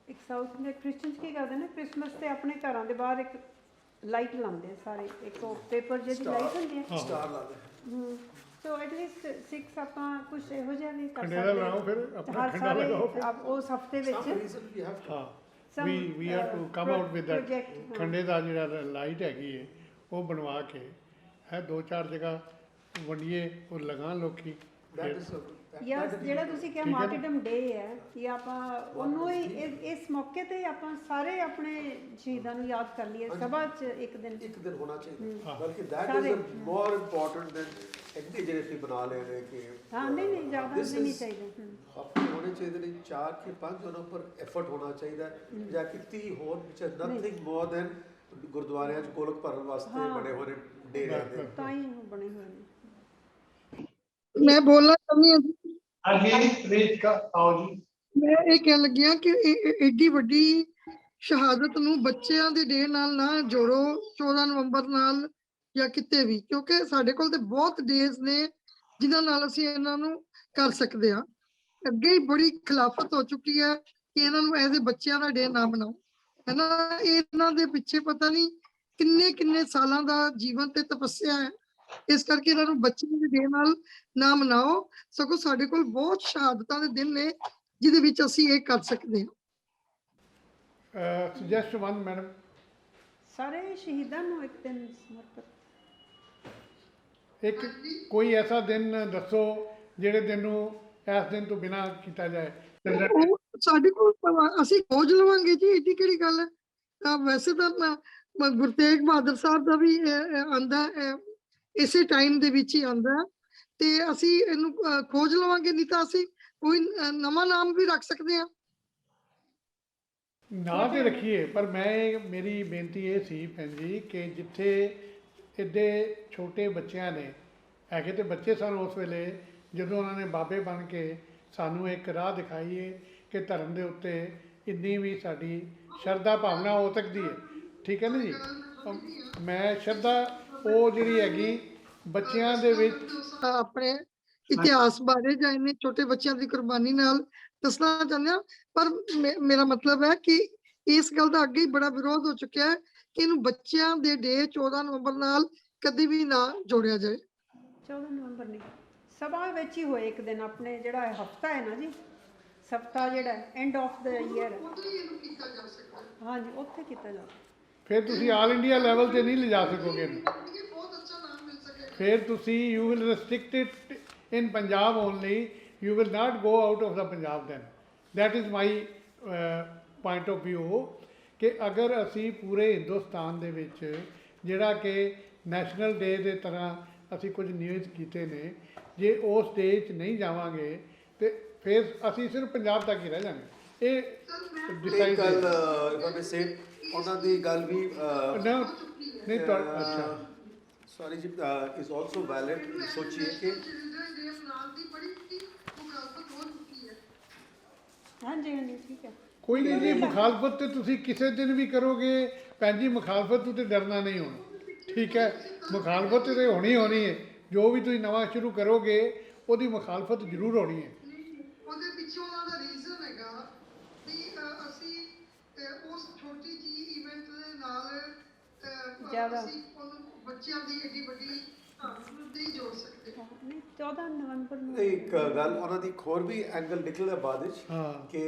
ਇੱਕ ਸਾਊਥ ਦੇ ਕ੍ਰਿਸਚੀਅਨਸ ਕੀ ਕਰਦੇ ਨੇ, ਕ੍ਰਿਸਮਸ ਤੇ ਆਪਣੇ ਘਰਾਂ ਦੇ ਬਾਹਰ ਇੱਕ ਲਾਈਟ ਲਾਉਂਦੇ ਸਾਰੇ, ਇੱਕ ਪੇਪਰ ਜਿਹੀ ਲਾਈਟ ਹੁੰਦੀ ਹੈ, ਸਟਾਰ ਲਾਉਂਦੇ। ਸੋ ਐਟਲੀਸਟ 6 ਆਪਾਂ ਕੁਝ ਇਹੋ ਜਿਹਾ ਵੀ ਕਰ ਖੰਡੇ ਦਾ ਸਕਦੇ ਲਾਓ ਫਿਰ, ਆਪਣਾ ਹਰ ਖੰਡਾ ਸਾਰੇ ਲਗਾਓ ਫਿਰ। ਉਸ ਹਫਤੇ ਵਿੱਚ Some reason we have to. ਹਾਂ some, we have to come out with that project, ਹਾਂ। ਖੰਡੇ ਦਾ ਜਿਹੜਾ ਲਾਈਟ ਹੈਗੀ ਹੈ ਉਹ ਬਣਵਾ ਕੇ ਹੈ 2-4 ਜਗ੍ਹਾ ਵੰਡੀਏ ਉਹ ਲਗਾਉਣ ਲੋਕੀ That is a. ਜਾਂ ਜਿਹੜਾ ਤੁਸੀਂ ਕਿਹਾ ਠੀਕ ਹੈ ਨਾ? ਮਾਰਟੀਡਮ ਡੇ ਹੈ ਕਿ ਆਪਾਂ ਉਹਨੂੰ ਹੀ ਇਸ ਮੌਕੇ ਤੇ ਆਪਾਂ ਸਾਰੇ ਆਪਣੇ ਸ਼ਹੀਦਾਂ ਨੂੰ ਯਾਦ ਕਰ ਲਈਏ ਸਭਾ 'ਚ ਇੱਕ ਦਿਨ ਇੱਕ ਦਿਨ ਹੋਣਾ ਚਾਹੀਦਾ ਹਾਂ। ਬਲਕਿ that ਸਾਰੇ, is a more important than ਇੰਨੇ ਜਿਹੜੇ ਅਸੀਂ ਬਣਾ ਲੈ ਰਹੇ ਕਿ ਹਾਂ ਨਹੀਂ ਜ਼ਿਆਦਾ this ਨਹੀਂ is- ਚਾਹੀਦਾ ਹਫ਼ਤੇ ਹੋਣੇ ਚਾਹੀਦੇ ਨੇ 4 ਕਿ 5 ਉਹਨਾਂ ਉੱਪਰ ਐਫਰਟ ਹੋਣਾ ਚਾਹੀਦਾ ਜਾਂ ਕਿ 30 ਹੋਰ which is nothing more than ਗੁਰਦੁਆਰਿਆਂ 'ਚ ਗੋਲਕ ਭਰਨ ਵਾਸਤੇ ਹਾਂ। ਬਣੇ ਹੋਏ ਡੇਰਿਆਂ ਦੇ ਤਾਂ ਹੀ ਉਹ ਬਣੇ ਹੋਏ ਨੇ। ਮੈਂ ਬੋਲਣਾ ਚਾਹੁੰਦੀ ਹਾਂ ਜੀ। ਹਾਂਜੀ ਪਲੀਜ਼ ਆਓ ਜੀ। ਮੈਂ ਇਹ ਕਹਿਣ ਲੱਗੀ ਹਾਂ ਕਿ ਏਡੀ ਵੱਡੀ ਸ਼ਹਾਦਤ ਨੂੰ ਬੱਚਿਆਂ ਦੇ ਡੇ ਨਾਲ ਨਾ ਜੋੜੋ 14 ਨਵੰਬਰ ਨਾਲ ਜਾਂ ਕਿਤੇ ਵੀ, ਕਿਉਂਕਿ ਸਾਡੇ ਕੋਲ ਤੇ ਬਹੁਤ ਡੇਜ਼ ਨੇ ਜਿਨ੍ਹਾਂ ਨਾਲ ਅਸੀਂ ਇਹਨਾਂ ਨੂੰ ਕਰ ਸਕਦੇ ਹਾਂ। ਅੱਗੇ ਹੀ ਬੜੀ ਖਿਲਾਫਤ ਹੋ ਚੁੱਕੀ ਹੈ ਕਿ ਇਹਨਾਂ ਨੂੰ ਐਜ਼ ਏ ਬੱਚਿਆਂ ਦਾ ਡੇ ਨਾ ਬਣਾਓ, ਹੈ ਨਾ। ਇਹਨਾਂ ਦੇ ਪਿੱਛੇ ਪਤਾ ਨਹੀਂ ਕਿੰਨੇ ਕਿੰਨੇ ਸਾਲਾਂ ਦਾ ਜੀਵਨ ਤੇ ਤਪੱਸਿਆ ਹੈ, ਇਸ ਕਰਕੇ ਇਹਨਾਂ ਨੂੰ ਬੱਚਿਆਂ ਦੇ ਡੇ ਨਾਲ ਨਾ ਮਨਾਓ। ਸਗੋਂ ਸਾਡੇ ਕੋਲ ਬਹੁਤ ਸ਼ਹਾਦਤਾਂ ਦੇ ਦਿਨ ਨੇ ਜਿਹਦੇ ਵਿੱਚ ਅਸੀਂ ਇਹ ਕਰ ਸਕਦੇ ਹਾਂ। Suggest one madam. ਸਾਰੇ ਸ਼ਹੀਦਾਂ ਨੂੰ ਇੱਕ ਦਿਨ ਸਮਰਪਿਤ। ਇੱਕ ਕੋਈ ਐਸਾ ਦਿਨ ਦੱਸੋ ਜਿਹੜੇ ਦਿਨ ਨੂੰ ਇਸ ਦਿਨ ਤੋਂ ਬਿਨਾਂ ਕੀਤਾ ਜਾਏ। ਉਹ ਸਾਡੇ ਕੋਲ ਅਸੀਂ ਖੋਜ ਲਵਾਂਗੇ ਜੀ, ਏਡੀ ਕਿਹੜੀ ਗੱਲ ਹੈ। ਵੈਸੇ ਤਾਂ ਗੁਰੂ ਤੇਗ ਬਹਾਦਰ ਸਾਹਿਬ ਦਾ ਵੀ ਆਂਦਾ ਇਸੇ ਟਾਈਮ ਦੇ ਵਿੱਚ ਹੀ ਆਂਦਾ ਤੇ ਅਸੀਂ ਇਹਨੂੰ ਖੋਜ ਲਵਾਂਗੇ, ਨਹੀਂ ਤਾਂ ਅਸੀਂ ਕੋਈ ਨਵਾਂ ਨਾਮ ਵੀ ਰੱਖ ਸਕਦੇ ਹਾਂ। ਨਾਂ ਤੇ ਰੱਖੀਏ, ਪਰ ਮੇਰੀ ਬੇਨਤੀ ਇਹ ਸੀ ਭੈਣ ਜੀ ਕਿ ਜਿੱਥੇ ਇੱਡੇ ਛੋਟੇ ਬੱਚਿਆਂ ਨੇ ਹੈਗੇ ਤੇ ਬੱਚੇ ਸਨ ਉਸ ਵੇਲੇ ਜਦੋਂ ਉਹਨਾਂ ਨੇ ਬਾਬੇ ਬਣ ਕੇ ਸਾਨੂੰ ਇੱਕ ਰਾਹ ਦਿਖਾਈ ਹੈ ਕਿ ਧਰਮ ਦੇ ਉੱਤੇ ਇੰਨੀ ਵੀ ਸਾਡੀ ਸ਼ਰਧਾ ਭਾਵਨਾ ਹੋ ਸਕਦੀ ਹੈ। ਠੀਕ ਹੈ ਨਾ ਜੀ। ਮੈਂ ਸ਼ਰਧਾ ਉਹ ਜਿਹੜੀ ਹੈਗੀ ਬੱਚਿਆਂ ਦੇ ਵਿੱਚ ਆਪਣੇ ਇਤਿਹਾਸ ਬਾਰੇ ਜਾਂ ਇਹਨੇ ਛੋਟੇ ਬੱਚਿਆਂ ਦੀ ਕੁਰਬਾਨੀ ਨਾਲ ਦੱਸਣਾ ਚਾਹੁੰਦੇ ਹਾਂ। ਪਰ ਮੇਰਾ ਮਤਲਬ ਹੈ ਕਿ ਇਸ ਗੱਲ ਦਾ ਅੱਗੇ ਹੀ ਬੜਾ ਵਿਰੋਧ ਹੋ ਚੁੱਕਿਆ ਹੈ ਕਿ ਇਹਨੂੰ ਬੱਚਿਆਂ ਦੇ ਡੇ 14 ਨਵੰਬਰ ਨਾਲ ਕਦੇ ਵੀ ਨਾ ਜੋੜਿਆ ਜਾਏ। 14 ਨਵੰਬਰ ਨਹੀਂ, ਸਭਾ ਵਿੱਚ ਹੀ ਹੋਏ ਇੱਕ ਦਿਨ। ਆਪਣੇ ਜਿਹੜਾ ਹਫਤਾ ਹੈ ਨਾ ਜੀ, ਸਪਤਾਹ ਜਿਹੜਾ ਐਂਡ ਆਫ ਦਾ ਈਅਰ, ਹਾਂਜੀ ਉੱਥੇ ਕੀਤਾ ਜਾਵੇ। ਫਿਰ ਤੁਸੀਂ ਆਲ ਇੰਡੀਆ ਲੈਵਲ ਤੇ ਨਹੀਂ ਲਿਜਾ ਸਕੋਗੇ ਇਹਨੂੰ। ਫਿਰ ਤੁਸੀਂ you will restrict it in Punjab only, you will not go out of the Punjab then. That is my point of view ਕਿ ਅਗਰ ਅਸੀਂ ਪੂਰੇ ਹਿੰਦੁਸਤਾਨ ਦੇ ਵਿੱਚ ਜਿਹੜਾ ਕਿ ਨੈਸ਼ਨਲ ਡੇ ਦੇ ਤਰ੍ਹਾਂ ਅਸੀਂ ਕੁਝ ਨਿਯਤ ਕੀਤੇ ਨੇ, ਜੇ ਉਸ ਡੇ 'ਚ ਨਹੀਂ ਜਾਵਾਂਗੇ ਤੇ ਫਿਰ ਅਸੀਂ ਸਿਰਫ ਪੰਜਾਬ ਤੱਕ ਹੀ ਰਹਿ ਜਾਵਾਂਗੇ। ਇਹ ਇੱਕ ਗੱਲ ਵੈਸੇ ਉਹਨਾਂ ਦੀ ਗੱਲ ਵੀ ਨਹੀਂ ਅੱਛਾ ਸੌਰੀ ਜੀ ਇਜ਼ ਆਲਸੋ ਵੈਲਿਡ। ਸੋਚੀਏ ਕਿ ਹਾਂਜੀ ਹਾਂਜੀ ਠੀਕ ਹੈ। ਕੋਈ ਨਹੀਂ ਜੀ, ਮੁਖਾਲਫਤ ਤੇ ਤੁਸੀਂ ਕਿਸੇ ਦਿਨ ਵੀ ਕਰੋਗੇ ਭੈਣ ਜੀ, ਮੁਖਾਲਫਤ ਤੋਂ ਤੇ ਡਰਨਾ ਨਹੀਂ ਹੋਣਾ। ਠੀਕ ਹੈ, ਮੁਖਾਲਫਤ ਤੇ ਹੋਣੀ ਹੈ। ਜੋ ਵੀ ਤੁਸੀਂ ਨਵਾਂ ਸ਼ੁਰੂ ਕਰੋਗੇ ਉਹਦੀ ਮੁਖਾਲਫਤ ਜ਼ਰੂਰ ਹੋਣੀ ਹੈ। ਉਹਦੇ ਪਿੱਛੇ ਉਹਨਾਂ ਦਾ ਰੀਜ਼ਨ ਹੈਗਾ ਵੀ ਅਸੀਂ ਉਸ ਛੋਟੀ ਜੀ ਇਵੈਂਟ ਦੇ ਨਾਲ ਜ਼ਿਆਦਾ ਅਸੀਂ ਉਹਨੂੰ ਬੱਚਿਆਂ ਦੀ ਏਡੀ ਵੱਡੀ ਨਹੀਂ ਜੋੜ ਸਕਦੇ। ਨਹੀਂ 14 ਨਵੰਬਰ ਨੂੰ ਇੱਕ ਗੱਲ ਉਹਨਾਂ ਦੀ ਹੋਰ ਵੀ ਐਂਗਲ ਨਿਕਲਿਆ ਬਾਅਦ ਵਿੱਚ ਹਾਂ ਕਿ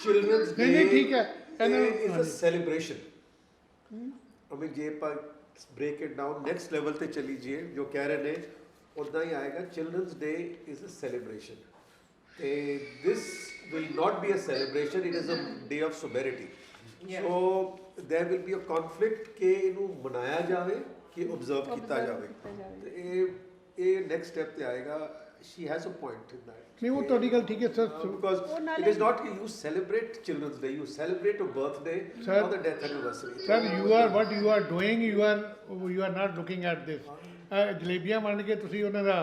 ਚਿਲਡਰਨਸ ਡੇ ਨਹੀਂ ਠੀਕ ਹੈ ਇਜ਼ ਅ ਸੈਲੀਬ੍ਰੇਸ਼ਨ। ਅਮੀ ਜੇ ਆਪਾਂ break it down next level ਤੇ ਚਲੀ ਜਾਈਏ ਜੋ ਕਹਿ ਰਹੇ ਨੇ ਉੱਦਾਂ ਹੀ ਆਏਗਾ। Children's day is a celebration ਤੇ this will not be a celebration, it is a day of sobriety. So there will be a conflict ਕਿ ਇਹਨੂੰ ਮਨਾਇਆ ਜਾਵੇ ਕਿ observe ਕੀਤਾ ਜਾਵੇ। ਤੇ ਇਹ next step ਤੇ ਆਏਗਾ। She has a point in that. ਨਹੀਂ ਉਹ ਤੁਹਾਡੀ ਗੱਲ ਠੀਕ ਹੈ sir. Because it is not you celebrate children's day, you celebrate a birthday or the death anniversary. Sir, what you are doing, you are not looking at this. ਜਲੇਬੀਆਂ ਮੰਨ ਕੇ ਤੁਸੀਂ ਉਹਨਾਂ ਦਾ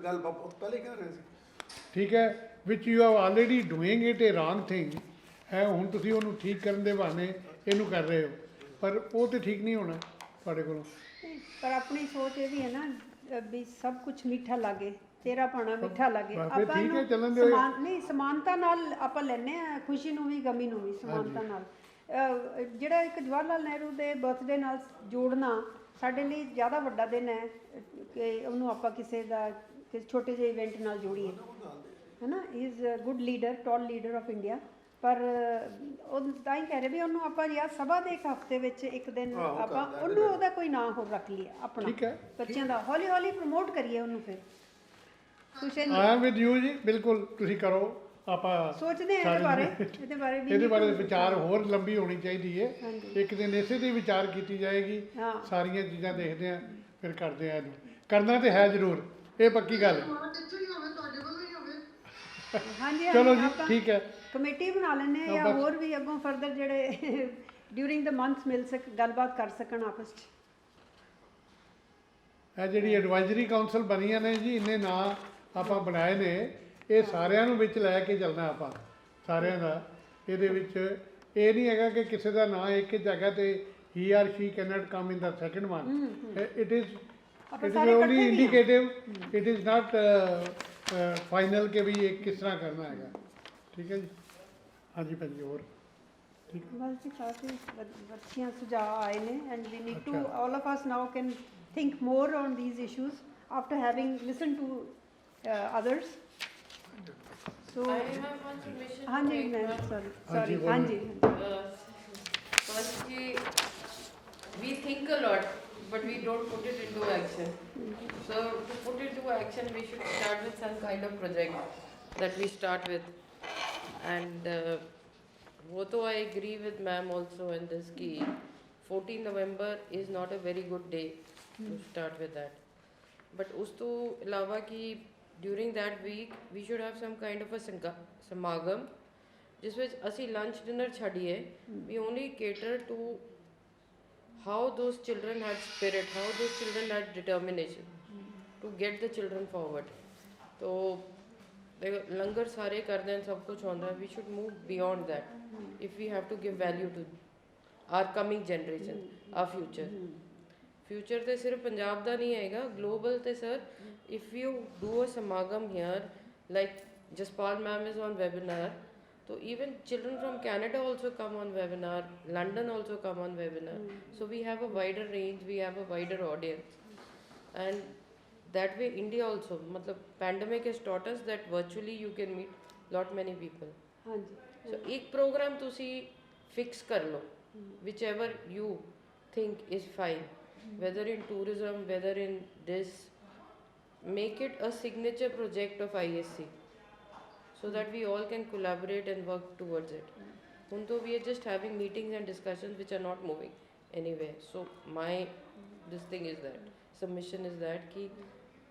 ਗੱਲ ਬਹੁਤ ਪਹਿਲੇ ਕਹਿ ਰਹੇ ਸੀ। ਠੀਕ ਹੈ, which you are already doing it a wrong thing ਹੈ। ਹੁਣ ਤੁਸੀਂ ਉਹਨੂੰ ਠੀਕ ਕਰਨ ਦੇ ਬਹਾਨੇ ਇਹਨੂੰ ਕਰ ਰਹੇ ਹੋ, ਪਰ ਉਹ ਤੇ ਠੀਕ ਨਹੀਂ ਹੋਣਾ ਤੁਹਾਡੇ ਕੋਲੋਂ। ਪਰ ਆਪਣੀ ਸੋਚ ਇਹ ਵੀ ਹੈ ਨਾ ਵੀ ਸਭ ਕੁਝ ਮਿੱਠਾ ਲੱਗੇ, ਤੇਰਾ ਭਾਣਾ ਮਿੱਠਾ ਲੱਗੇ। ਠੀਕ ਹੈ, ਚੱਲਣ ਦਿਓ। ਨਹੀਂ ਸਮਾਨਤਾ ਨਾਲ ਆਪਾਂ ਲੈਂਦੇ ਆ, ਖੁਸ਼ੀ ਨੂੰ ਵੀ ਗਮੀ ਨੂੰ ਵੀ ਸਮਾਨਤਾ ਨਾਲ। ਜਿਹੜਾ ਇੱਕ ਜਵਾਹਰ ਲਾਲ ਨਹਿਰੂ ਦੇ ਬਰਥਡੇ ਨਾਲ ਜੋੜਨਾ ਸਾਡੇ ਲਈ ਜ਼ਿਆਦਾ ਵੱਡਾ ਦਿਨ ਹੈ ਕਿ ਉਹਨੂੰ ਆਪਾਂ ਕਿਸੇ ਦਾ ਛੋਟੇ ਜਿਹੇ ਇਵੈਂਟ ਨਾਲ ਜੋੜੀਏ, ਹੈ ਨਾ। He is a good leader, tall leader of India. ਪਰ ਉਹ ਤਾਂ ਹੀ ਕਹਿ ਰਹੇ ਵੀ ਉਹਨੂੰ ਆਪਾਂ ਯਾਰ ਸਭਾ ਦੇ ਇੱਕ ਹਫ਼ਤੇ ਵਿੱਚ ਇੱਕ ਦਿਨ ਆਪਾਂ ਉਹਨੂੰ ਉਹਦਾ ਕੋਈ ਨਾਂ ਹੋਰ ਰੱਖ ਲਈਏ ਆਪਣਾ, ਬੱਚਿਆਂ ਦਾ ਹੌਲੀ ਹੌਲੀ ਪ੍ਰਮੋਟ ਕਰੀਏ ਉਹਨੂੰ। ਫਿਰ ਤੁਸੀਂ ਆਈ ਐਮ ਵਿਦ ਯੂ ਜੀ, ਬਿਲਕੁਲ ਤੁਸੀਂ ਕਰੋ। ਆਪਾਂ ਸੋਚਦੇ ਹਾਂ ਇਹਦੇ ਬਾਰੇ ਇਹਦੇ ਬਾਰੇ ਵਿਚਾਰ ਹੋਰ ਲੰਬੀ ਹੋਣੀ ਚਾਹੀਦੀ ਹੈ। ਇੱਕ ਦਿਨ ਇਸੇ ਦੀ ਵਿਚਾਰ ਕੀਤੀ ਜਾਏਗੀ, ਸਾਰੀਆਂ ਚੀਜ਼ਾਂ ਦੇਖਦੇ ਹਾਂ, ਫਿਰ ਕਰਦੇ ਹਾਂ। ਇਹਨੂੰ ਕਰਨਾ ਤੇ ਹੈ ਜ਼ਰੂਰ, ਇਹ ਪੱਕੀ ਗੱਲ ਹੈ। ਹਾਂਜੀ ਚਲੋ ਜੀ, ਠੀਕ ਹੈ। ਕਮੇਟੀ ਬਣਾ ਲੈਂਦੇ ਹਾਂ ਜਾਂ ਹੋਰ ਵੀ ਅੱਗੋਂ ਫਰਦਰ ਜਿਹੜੇ ਡਿਊਰਿੰਗ ਦ ਮੰਥ ਮਿਲ ਗੱਲਬਾਤ ਕਰ ਸਕਣ ਆਪਸ 'ਚ। ਇਹ ਜਿਹੜੀ ਐਡਵਾਈਜ਼ਰੀ ਕਾਊਂਸਲ ਬਣੀਆਂ ਨੇ ਜੀ, ਇੰਨੇ ਨਾਂ ਆਪਾਂ ਬਣਾਏ ਨੇ, ਇਹ ਸਾਰਿਆਂ ਨੂੰ ਵਿੱਚ ਲੈ ਕੇ ਚੱਲਣਾ ਆਪਾਂ, ਸਾਰਿਆਂ ਦਾ। ਇਹਦੇ ਵਿੱਚ ਇਹ ਨਹੀਂ ਹੈਗਾ ਕਿ ਕਿਸੇ ਦਾ ਨਾਂ ਇੱਕ ਜਗ੍ਹਾ ਤੇ he or she can't come in the second one. It is only indicative, it is not final ਕਿ ਵੀ ਇਹ ਕਿਸ ਤਰ੍ਹਾਂ ਕਰਨਾ ਹੈਗਾ। ਠੀਕ ਹੈ ਜੀ। ਹਾਂਜੀ ਭੈਣ ਜੀ, ਹੋਰ ਠੀਕ ਹੈ। ਬਸ ਜੀ, ਕਾਫੀ ਅੱਛੀਆਂ ਸੁਝਾਅ ਆਏ ਨੇ and we need to all of us now can think more on these issues after having listened to others. So I have one submission. Hanji, sorry. Hanji. Firstly, we think a lot, but we don't put it into action. So to put it into action, we should start with some kind of project that we start with. And wo to I agree with ma'am also in this ki 14 November is not a very good day to start with that. But us to ilawa ki during that week we should have some kind of a samagam jis vich asi lunch dinner chhadiye. We only cater to how those children had spirit, how those children had determination to get the children forward. So langar sare karde hain, sab kuch honda hai. We should move beyond that if we have to give value to our coming generation, our future. Future ਤੇ ਸਿਰਫ ਪੰਜਾਬ ਦਾ ਨਹੀਂ ਹੈਗਾ, global ਤੇ sir if you do a ਸਮਾਗਮ here like Jaspal ma'am is on webinar, so even children from Canada also come on webinar, London also come on webinar. So we have a wider range, we have a wider audience, and that way India also, matlab pandemic has taught us that virtually you can meet lot many people. So ek program tusi fix kar lo, whichever you think is fine, whether in tourism, whether in this, make it a signature project of ISC so that we all can collaborate and work towards it. Unto we are just having meetings and discussions which are not moving anywhere. So my this thing is that submission is that ki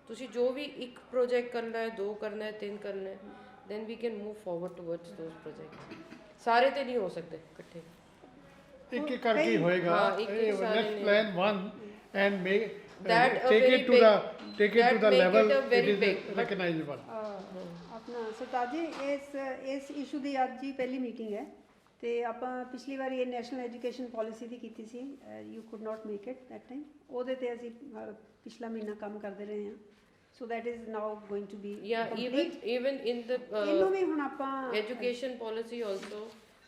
tusi jo bhi ek project karna hai, do karna hai, tin karna hai, then we can move forward towards those projects. Sare te nahi ho sakte ikkathe, एक एक करके ही होएगा। Next plan one and make that take it to the level it is big, recognizable. ਆਪਣਾ ਸਰਤਾਜ ਜੀ, ਇਸ issue ਦੀ ਅੱਜ ਹੀ ਪਹਿਲੀ meeting ਹੈ ਤੇ ਆਪਾਂ ਪਿਛਲੀ ਵਾਰੀ ਇਹ ਨੈਸ਼ਨਲ ਐਜੂਕੇਸ਼ਨ ਪਾਲਿਸੀ ਦੀ ਕੀਤੀ ਸੀ। You could not make it that time. ਉਹਦੇ ਤੇ ਅਸੀਂ ਪਿਛਲਾ ਮਹੀਨਾ ਕੰਮ ਕਰਦੇ ਰਹੇ ਹਾਂ। So that is now going to be complete. even in the ਇਹਨੂੰ ਵੀ ਹੁਣ ਆਪਾਂ education policy also,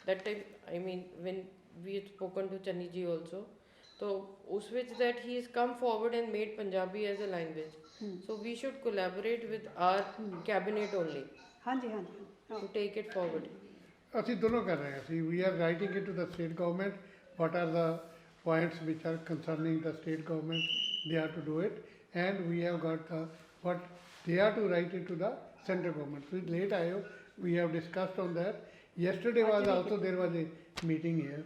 that time I mean when we had spoken to Channi ji also, so us which that he has come forward and made Punjabi as a language. So we should collaborate with our cabinet only to take it forward. ਅਸੀਂ ਦੋਨੋਂ ਕਰ ਰਹੇ ਹਾਂ। ਅਸੀਂ we are writing it to the state government, what are the points which are concerning the state government, they are to do it, and we have got what they are to write it to the central government. So late ayo, we have discussed on that. Yesterday was also there was a meeting here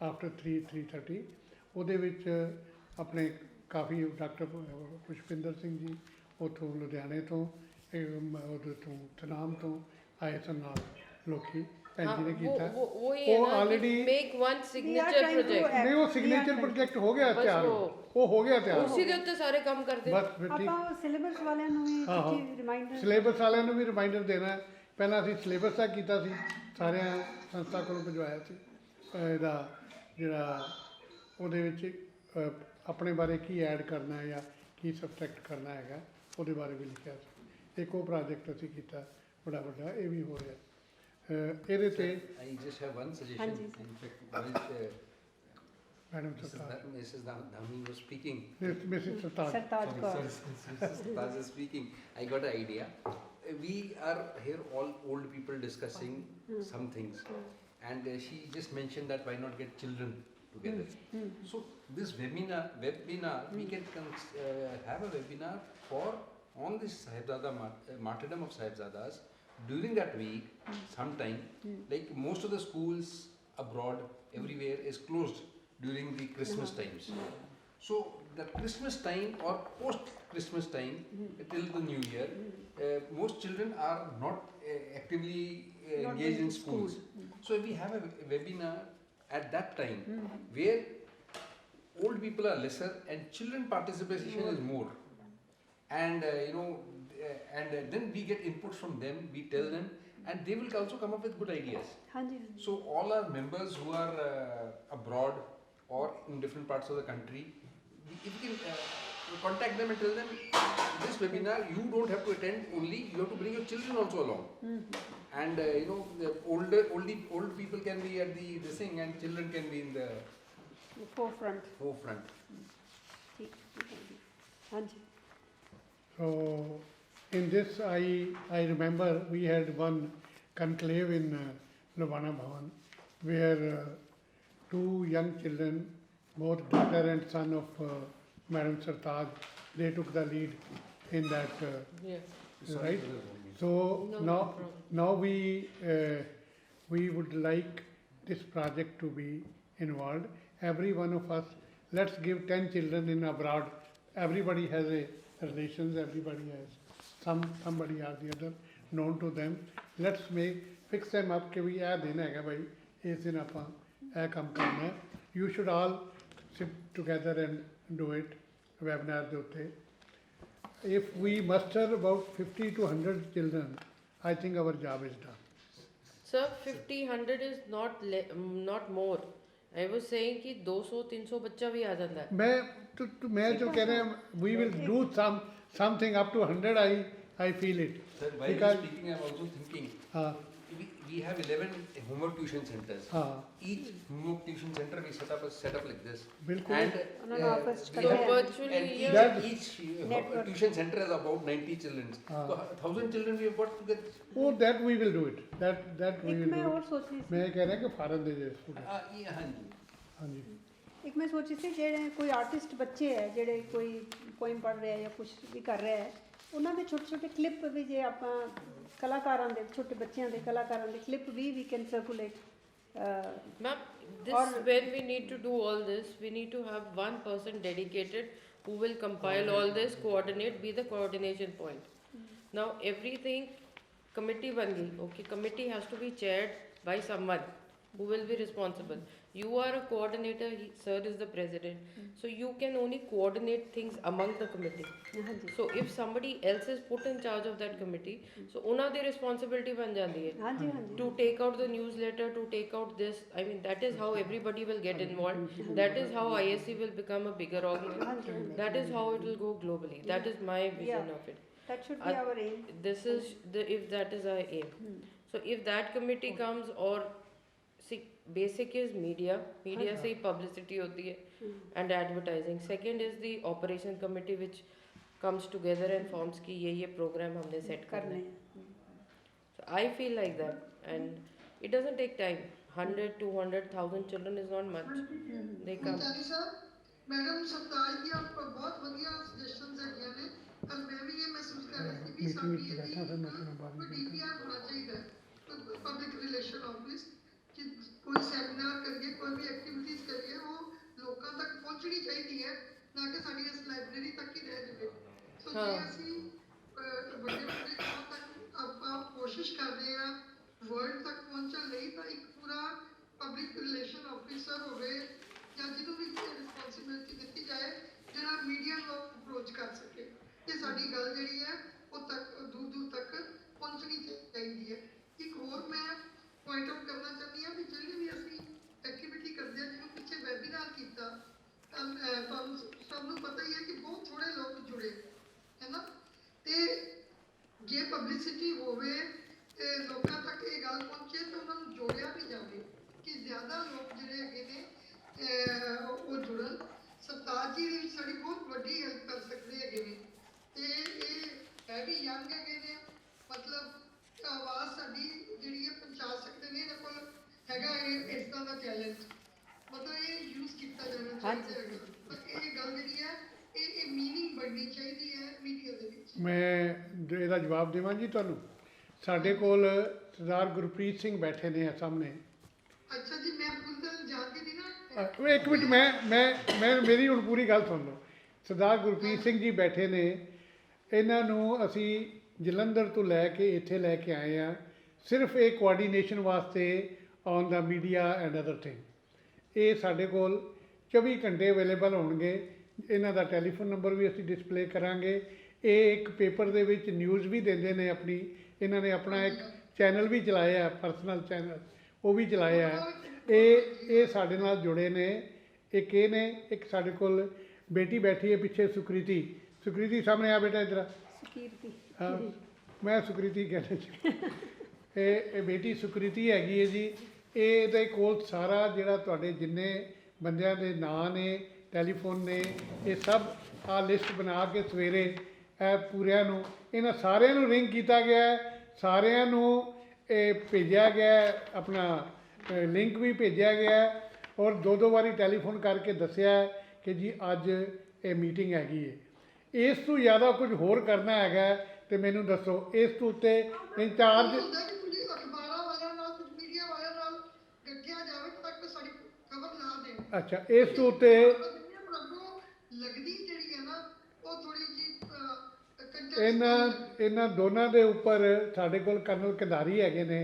after 3:30. ਉਹਦੇ ਵਿੱਚ ਆਪਣੇ ਕਾਫੀ doctor Pushpinder Singh ji ਉੱਥੋਂ ਲੁਧਿਆਣੇ ਤੋਂ, ਉਹਦੇ ਤੋਂ ਤਨਾਮ ਤੋਂ ਆਏ ਸਨ ਨਾਲ ਲੋਕੀ। ਭੈਣ ਜੀ ਨੇ ਕੀਤਾ ਉਹ already make one signature project. ਨਹੀਂ, ਉਹ ਸਿਗਨੇਚਰ ਪ੍ਰੋਜੈਕਟ ਹੋ ਗਿਆ ਤਿਆਰ, ਉਹ ਹੋ ਗਿਆ ਤਿਆਰ, ਉਸੇ ਦੇ ਉੱਤੇ ਸਾਰੇ ਕੰਮ ਕਰਦੇ। ਬਸ ਫਿਰ ਠੀਕ। ਆਪਾਂ ਸਿਲੇਬਸ ਵਾਲਿਆਂ ਨੂੰ ਵੀ ਰਿਮਾਈਂਡਰ, ਸਿਲੇਬਸ ਵਾਲਿਆਂ ਨੂੰ ਵੀ ਰਿਮਾਈਂਡਰ ਦੇਣਾ। ਪਹਿਲਾਂ ਅਸੀਂ ਸਿਲੇਬਸ ਦਾ ਕੀਤਾ ਸੀ, ਸਾਰਿਆਂ ਸੰਸਥਾ ਕੋਲੋਂ ਭਿਜਵਾਇਆ ਸੀ ਇਹਦਾ ਜਿਹੜਾ ਉਹਦੇ ਵਿੱਚ ਆਪਣੇ ਬਾਰੇ ਕੀ ਐਡ ਕਰਨਾ ਹੈ ਜਾਂ ਕੀ ਸਬਟਰੈਕਟ ਕਰਨਾ ਹੈਗਾ, ਉਹਦੇ ਬਾਰੇ ਵੀ ਲਿਖਿਆ ਸੀ। ਇੱਕ ਉਹ ਪ੍ਰੋਜੈਕਟ ਅਸੀਂ ਕੀਤਾ ਬੜਾ ਵੱਡਾ, ਇਹ ਵੀ ਹੋ ਰਿਹਾ ਇਹਦੇ ਤੇ। I just have one suggestion. In fact, Madam Sartaj. Mrs. Dhamni was speaking. Mrs. Sartaj. Sartaj Kaur. Mrs. Sartaj is speaking. I got an idea. We are here all old people discussing some things, and she just mentioned that why not get children together. So this webinar we can have a webinar for on this Sahibzada martyrdom of Sahibzadas during that week sometime. Like most of the schools abroad everywhere is closed during the Christmas times. So the Christmas time or post Christmas time till the New Year, most children are not actively engaged in schools. So if we have a webinar at that time where old people are lesser and children participation is more, and then we get inputs from them, we tell them, and they will also come up with good ideas. So all our members who are abroad or in different parts of the country, if you can contact them and tell them this webinar you don't have to attend only, you have to bring your children also along. And the old people can be at the this thing and children can be in the forefront. So in this I remember we had one conclave in Lubana Bhavan where two young children, both daughter and son of Madam Sartaj, they took the lead in that, right? So now we would like this project to be involved. Every one of us, let's give 10 children in abroad. Everybody has a relations, everybody has somebody or the other known to them. Let's fix them up कि भी यह दिन है भाई इस दिन अपन यह काम करना है. You should all sit together and do it webinar ਦੇ ਉੱਤੇ. If we muster about 50 to 100 children, I think our job is done. Sir, 50, 100 is not more. I was saying कि 200, 300 बच्चा भी आ जाता है. मैं जो कह रहे हैं, we will do something up to 100. I feel it. Sir, while you're speaking, I'm also thinking. We have 11 homework tuition centers. Each homework tuition center we set up like this. And each tuition center has about 90 children. So 1,000 children we have got together. Oh, that we will do it. That we will do it. मैं कह रहा कि foreign दे हाँ जी. एक मैं सोची थी ਜਿਹੜੇ ਕੋਈ ਆਰਟਿਸਟ ਬੱਚੇ ਹੈ ਜਿਹੜੇ ਕੋਈ ਪੋਇਮ ਪੜ੍ਹ ਰਿਹਾ ਜਾਂ ਕੁਝ ਵੀ ਕਰ ਰਿਹਾ ਹੈ ਉਹਨਾਂ ਦੇ ਛੋਟੇ ਛੋਟੇ ਕਲਿੱਪ ਵੀ ਜੇ ਆਪਾਂ ਕਲਾਕਾਰਾਂ ਦੇ ਛੋਟੇ ਬੱਚਿਆਂ ਦੇ ਕਲਾਕਾਰਾਂ ਦੇ ਕਲਿੱਪ ਵੀ we can circulate. Ma'am, when we need to do all this, we need to have one person dedicated who will compile all this, coordinate, be the coordination point. Now everything committee ban gayi. Okay, committee has to be chaired by someone who will be responsible. You are a coordinator, sir is the president. So you can only coordinate things among the committee. So if somebody else is put in charge of that committee, so una di responsibility ban jandi hai. To take out the newsletter, to take out this. I mean, that is how everybody will get involved. That is how ISC will become a bigger organization. That is how it will go globally. That is my vision of it. That should be our aim. This is if that is our aim. So if that committee comes, or see, basic is media से ही publicity होती है and advertising. Second is the operation committee which comes together and forms कि ये program हमने set करना है. So I feel like that, and it doesn't take time. 100, 200, 1,000 children is not much. They come. Madam Sartaj ji आप बहुत बढ़िया suggestions है ने और मैं भी ये महसूस कर रही थी कि सामने DPR होना चाहिए पब्लिक रिलेशन ऑफिस कि कोई सेमिनार करिए कोई भी एक्टिविटीज करिए वो लोगों तक पहुंचनी चाहिए ना कि साडी इस लाइब्रेरी तक ही रह जाए. सो जे ਅਸੀਂ ਵੱਡੇ ਥਾਂ ਤੱਕ ਆਪਾਂ ਕੋਸ਼ਿਸ਼ ਕਰਦੇ ਆ ਵਰਲਡ ਤੱਕ ਪਹੁੰਚਣ ਲਈ ਤਾਂ ਇੱਕ ਪੂਰਾ ਪਬਲਿਕ ਰਿਲੇਸ਼ਨ ਆਫੀਸਰ ਹੋਵੇ ਜਾਂ ਜਿਹਨੂੰ ਵੀ ਰਿਸਪੌਂਸਿਬਿਲਟੀ ਦਿੱਤੀ ਜਾਏ ਜਿਹੜਾ ਮੀਡੀਆ ਨੂੰ ਅਪਰੋਚ ਕਰ ਸਕੇ ਕਿ ਸਾਡੀ ਗੱਲ ਜਿਹੜੀ ਹੈ ਉਹ ਤੱਕ ਦੂਰ ਦੂਰ ਤੱਕ ਪਹੁੰਚਣੀ ਚਾਹੀਦੀ ਹੈ. ਇੱਕ ਹੋਰ ਮੈਂ ਪੁਆਇੰਟ ਆਊਟ ਕਰਨਾ ਚਾਹੁੰਦੀ ਹਾਂ ਕਿ ਜਿਹੜੀ ਵੀ ਅਸੀਂ ਐਕਟੀਵਿਟੀ ਕਰਦੇ ਹਾਂ ਜਿਹਨੂੰ ਪਿੱਛੇ ਵੈਬੀਨਾਰ ਕੀਤਾ ਤੁਹਾਨੂੰ ਸਭ ਨੂੰ ਪਤਾ ਹੀ ਹੈ ਕਿ ਬਹੁਤ ਥੋੜੇ ਲੋਕ ਜੁੜੇ ਹੈ ਨਾ ਤੇ ਜੇ ਪਬਲਿਸਿਟੀ ਹੋਵੇ ਤੇ ਲੋਕਾਂ ਤੱਕ ਇਹ ਗੱਲ ਪਹੁੰਚੇ ਤਾਂ ਉਹਨਾਂ ਨੂੰ ਜੋੜਿਆ ਵੀ ਜਾਵੇ ਕਿ ਜ਼ਿਆਦਾ ਲੋਕ ਜਿਹੜੇ ਹੈਗੇ ਨੇ ਉਹ ਜੁੜਨ ਸਰਤਾਜ ਜੀ ਦੇ ਵਿੱਚ ਸਾਡੀ ਬਹੁਤ ਵੱਡੀ ਹੈਲਪ ਕਰ ਸਕਦੇ ਹੈਗੇ ਨੇ ਤੇ ਇਹ ਹੈ ਵੀ ਯੰਗ ਹੈਗੇ ਨੇ ਮਤਲਬ ਆਵਾਜ਼ ਸਾਡੀ ਜਿਹੜੀ ਹੈ ਪਹੁੰਚਾ ਸਕਦੇ ਨੇ ਇਹਨਾਂ ਕੋਲ ਹੈਗਾ ਇਹ ਇਸ ਤਰ੍ਹਾਂ ਦਾ ਟੈਲੈਂਟ ਮਤਲਬ ਇਹ ਯੂਜ਼ ਕੀਤਾ ਜਾਣਾ ਚਾਹੀਦਾ ਹੈਗਾ ਪਰ ਇਹ ਗੱਲ ਜਿਹੜੀ ਹੈ ਇਹ ਮੀਨਿੰਗ ਬਣਨੀ ਚਾਹੀਦੀ ਹੈ ਮੀਡੀਆ ਦੇ ਵਿੱਚ। ਮੈਂ ਇਹਦਾ ਜਵਾਬ ਦੇਵਾਂ ਜੀ ਤੁਹਾਨੂੰ। ਸਾਡੇ ਕੋਲ ਸਰਦਾਰ ਗੁਰਪ੍ਰੀਤ ਸਿੰਘ ਬੈਠੇ ਨੇ ਸਾਹਮਣੇ। ਅੱਛਾ ਜੀ ਮੈਂ ਪੁੱਛਦਾ ਜਾਣਦੀ ਨਹੀਂ ਨਾ ਇੱਕ ਮਿੰਟ ਮੈਂ ਮੇਰੀ ਹੁਣ ਪੂਰੀ ਗੱਲ ਸੁਣ ਲਓ। ਸਰਦਾਰ ਗੁਰਪ੍ਰੀਤ ਸਿੰਘ ਜੀ ਬੈਠੇ ਨੇ, ਇਹਨਾਂ ਨੂੰ ਅਸੀਂ ਜਲੰਧਰ ਤੋਂ ਲੈ ਕੇ ਇੱਥੇ ਲੈ ਕੇ ਆਏ ਹਾਂ ਸਿਰਫ ਇਹ ਕੋਆਰਡੀਨੇਸ਼ਨ ਵਾਸਤੇ on the media and other thing. ਇਹ ਸਾਡੇ ਕੋਲ 24 ਘੰਟੇ ਅਵੇਲੇਬਲ ਹੋਣਗੇ। ਇਹਨਾਂ ਦਾ ਟੈਲੀਫੋਨ ਨੰਬਰ ਵੀ ਅਸੀਂ ਡਿਸਪਲੇ ਕਰਾਂਗੇ। ਇਹ ਇੱਕ ਪੇਪਰ ਦੇ ਵਿੱਚ ਨਿਊਜ਼ ਵੀ ਦਿੰਦੇ ਨੇ ਆਪਣੀ। ਇਹਨਾਂ ਨੇ ਆਪਣਾ ਇੱਕ ਚੈਨਲ ਵੀ ਚਲਾਇਆ, ਪਰਸਨਲ ਚੈਨਲ ਉਹ ਵੀ ਚਲਾਇਆ ਹੈ। ਇਹ ਸਾਡੇ ਨਾਲ ਜੁੜੇ ਨੇ। ਇੱਕ ਇਹ ਨੇ, ਇੱਕ ਸਾਡੇ ਕੋਲ ਬੇਟੀ ਬੈਠੀ ਹੈ ਪਿੱਛੇ ਸੁਕ੍ਰਿਤੀ ਸਾਹਮਣੇ ਆ ਬੇਟਾ ਇੱਧਰ। ਹਾਂ ਮੈਂ ਸੁਕ੍ਰਿਤੀ ਕਹਿਣਾ ਚਾਹੁੰਦਾ। ਇਹ ਬੇਟੀ ਸੁਕ੍ਰਿਤੀ ਹੈਗੀ ਹੈ ਜੀ। ਇਹਦੇ ਕੋਲ ਸਾਰਾ ਜਿਹੜਾ ਤੁਹਾਡੇ ਜਿੰਨੇ ਬੰਦਿਆਂ ਦੇ ਨਾਂ ਨੇ, ਟੈਲੀਫੋਨ ਨੇ, ਇਹ ਸਭ ਆ ਲਿਸਟ ਬਣਾ ਕੇ ਸਵੇਰੇ ਇਹ ਪੂਰਿਆਂ ਨੂੰ ਇਹਨਾਂ ਸਾਰਿਆਂ ਨੂੰ ਰਿੰਗ ਕੀਤਾ ਗਿਆ ਹੈ। ਸਾਰਿਆਂ ਨੂੰ ਇਹ ਭੇਜਿਆ ਗਿਆ, ਆਪਣਾ ਲਿੰਕ ਵੀ ਭੇਜਿਆ ਗਿਆ ਔਰ ਦੋ ਵਾਰੀ ਟੈਲੀਫੋਨ ਕਰਕੇ ਦੱਸਿਆ ਕਿ ਜੀ ਅੱਜ ਇਹ ਮੀਟਿੰਗ ਹੈਗੀ ਹੈ। ਇਸ ਤੋਂ ਜ਼ਿਆਦਾ ਕੁਝ ਹੋਰ ਕਰਨਾ ਹੈਗਾ ਤੇ ਮੈਨੂੰ ਦੱਸੋ। ਇਸ ਤੋਂ ਉੱਤੇ ਇੰਚਾਰਜ ਅਖਬਾਰਾਂ ਵਾਲਿਆਂ ਨਾਲ ਕੁਝ ਮੀਡੀਆ ਵਾਲਿਆਂ ਨਾਲ ਗੱਠਿਆ ਜਾਵੇ ਤਾਂ ਕਿ ਸਾਡੀ ਖਬਰ ਨਾ ਦੇਣ। ਅੱਛਾ ਇਸ ਤੋਂ ਉੱਤੇ ਲੱਗਦੀ ਜਿਹੜੀ ਹੈ ਨਾ ਉਹ ਥੋੜੀ ਜੀ ਇਹਨਾਂ ਦੋਨਾਂ ਦੇ ਉੱਪਰ ਸਾਡੇ ਕੋਲ ਕਰਨਲ ਕੰਧਾਰੀ ਹੈਗੇ ਨੇ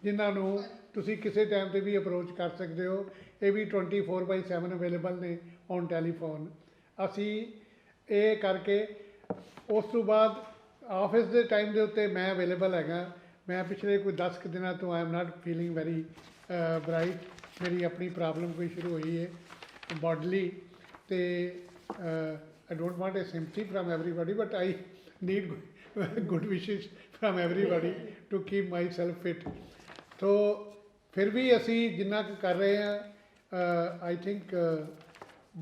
ਜਿਨ੍ਹਾਂ ਨੂੰ ਤੁਸੀਂ ਕਿਸੇ ਟਾਈਮ ਤੇ ਵੀ ਅਪਰੋਚ ਕਰ ਸਕਦੇ ਹੋ। ਇਹ ਵੀ 24/7 ਅਵੇਲੇਬਲ ਨੇ ਔਨ ਟੈਲੀਫੋਨ। ਅਸੀਂ ਇਹ ਕਰਕੇ ਉਸ ਤੋਂ ਬਾਅਦ ਆਫਿਸ ਦੇ ਟਾਈਮ ਦੇ ਉੱਤੇ ਮੈਂ ਅਵੇਲੇਬਲ ਹੈਗਾ। ਮੈਂ ਪਿਛਲੇ ਕੋਈ 10 ਕੁ ਦਿਨਾਂ ਤੋਂ I am not feeling very bright. ਮੇਰੀ ਆਪਣੀ ਪ੍ਰੋਬਲਮ ਕੋਈ ਸ਼ੁਰੂ ਹੋਈ ਹੈ ਬੋਡਲੀ ਤੇ I don't want a sympathy from everybody but I need good wishes from everybody to keep myself fit. So ਫਿਰ ਵੀ ਅਸੀਂ ਜਿੰਨਾ ਕੁ ਕਰ ਰਹੇ ਹਾਂ I think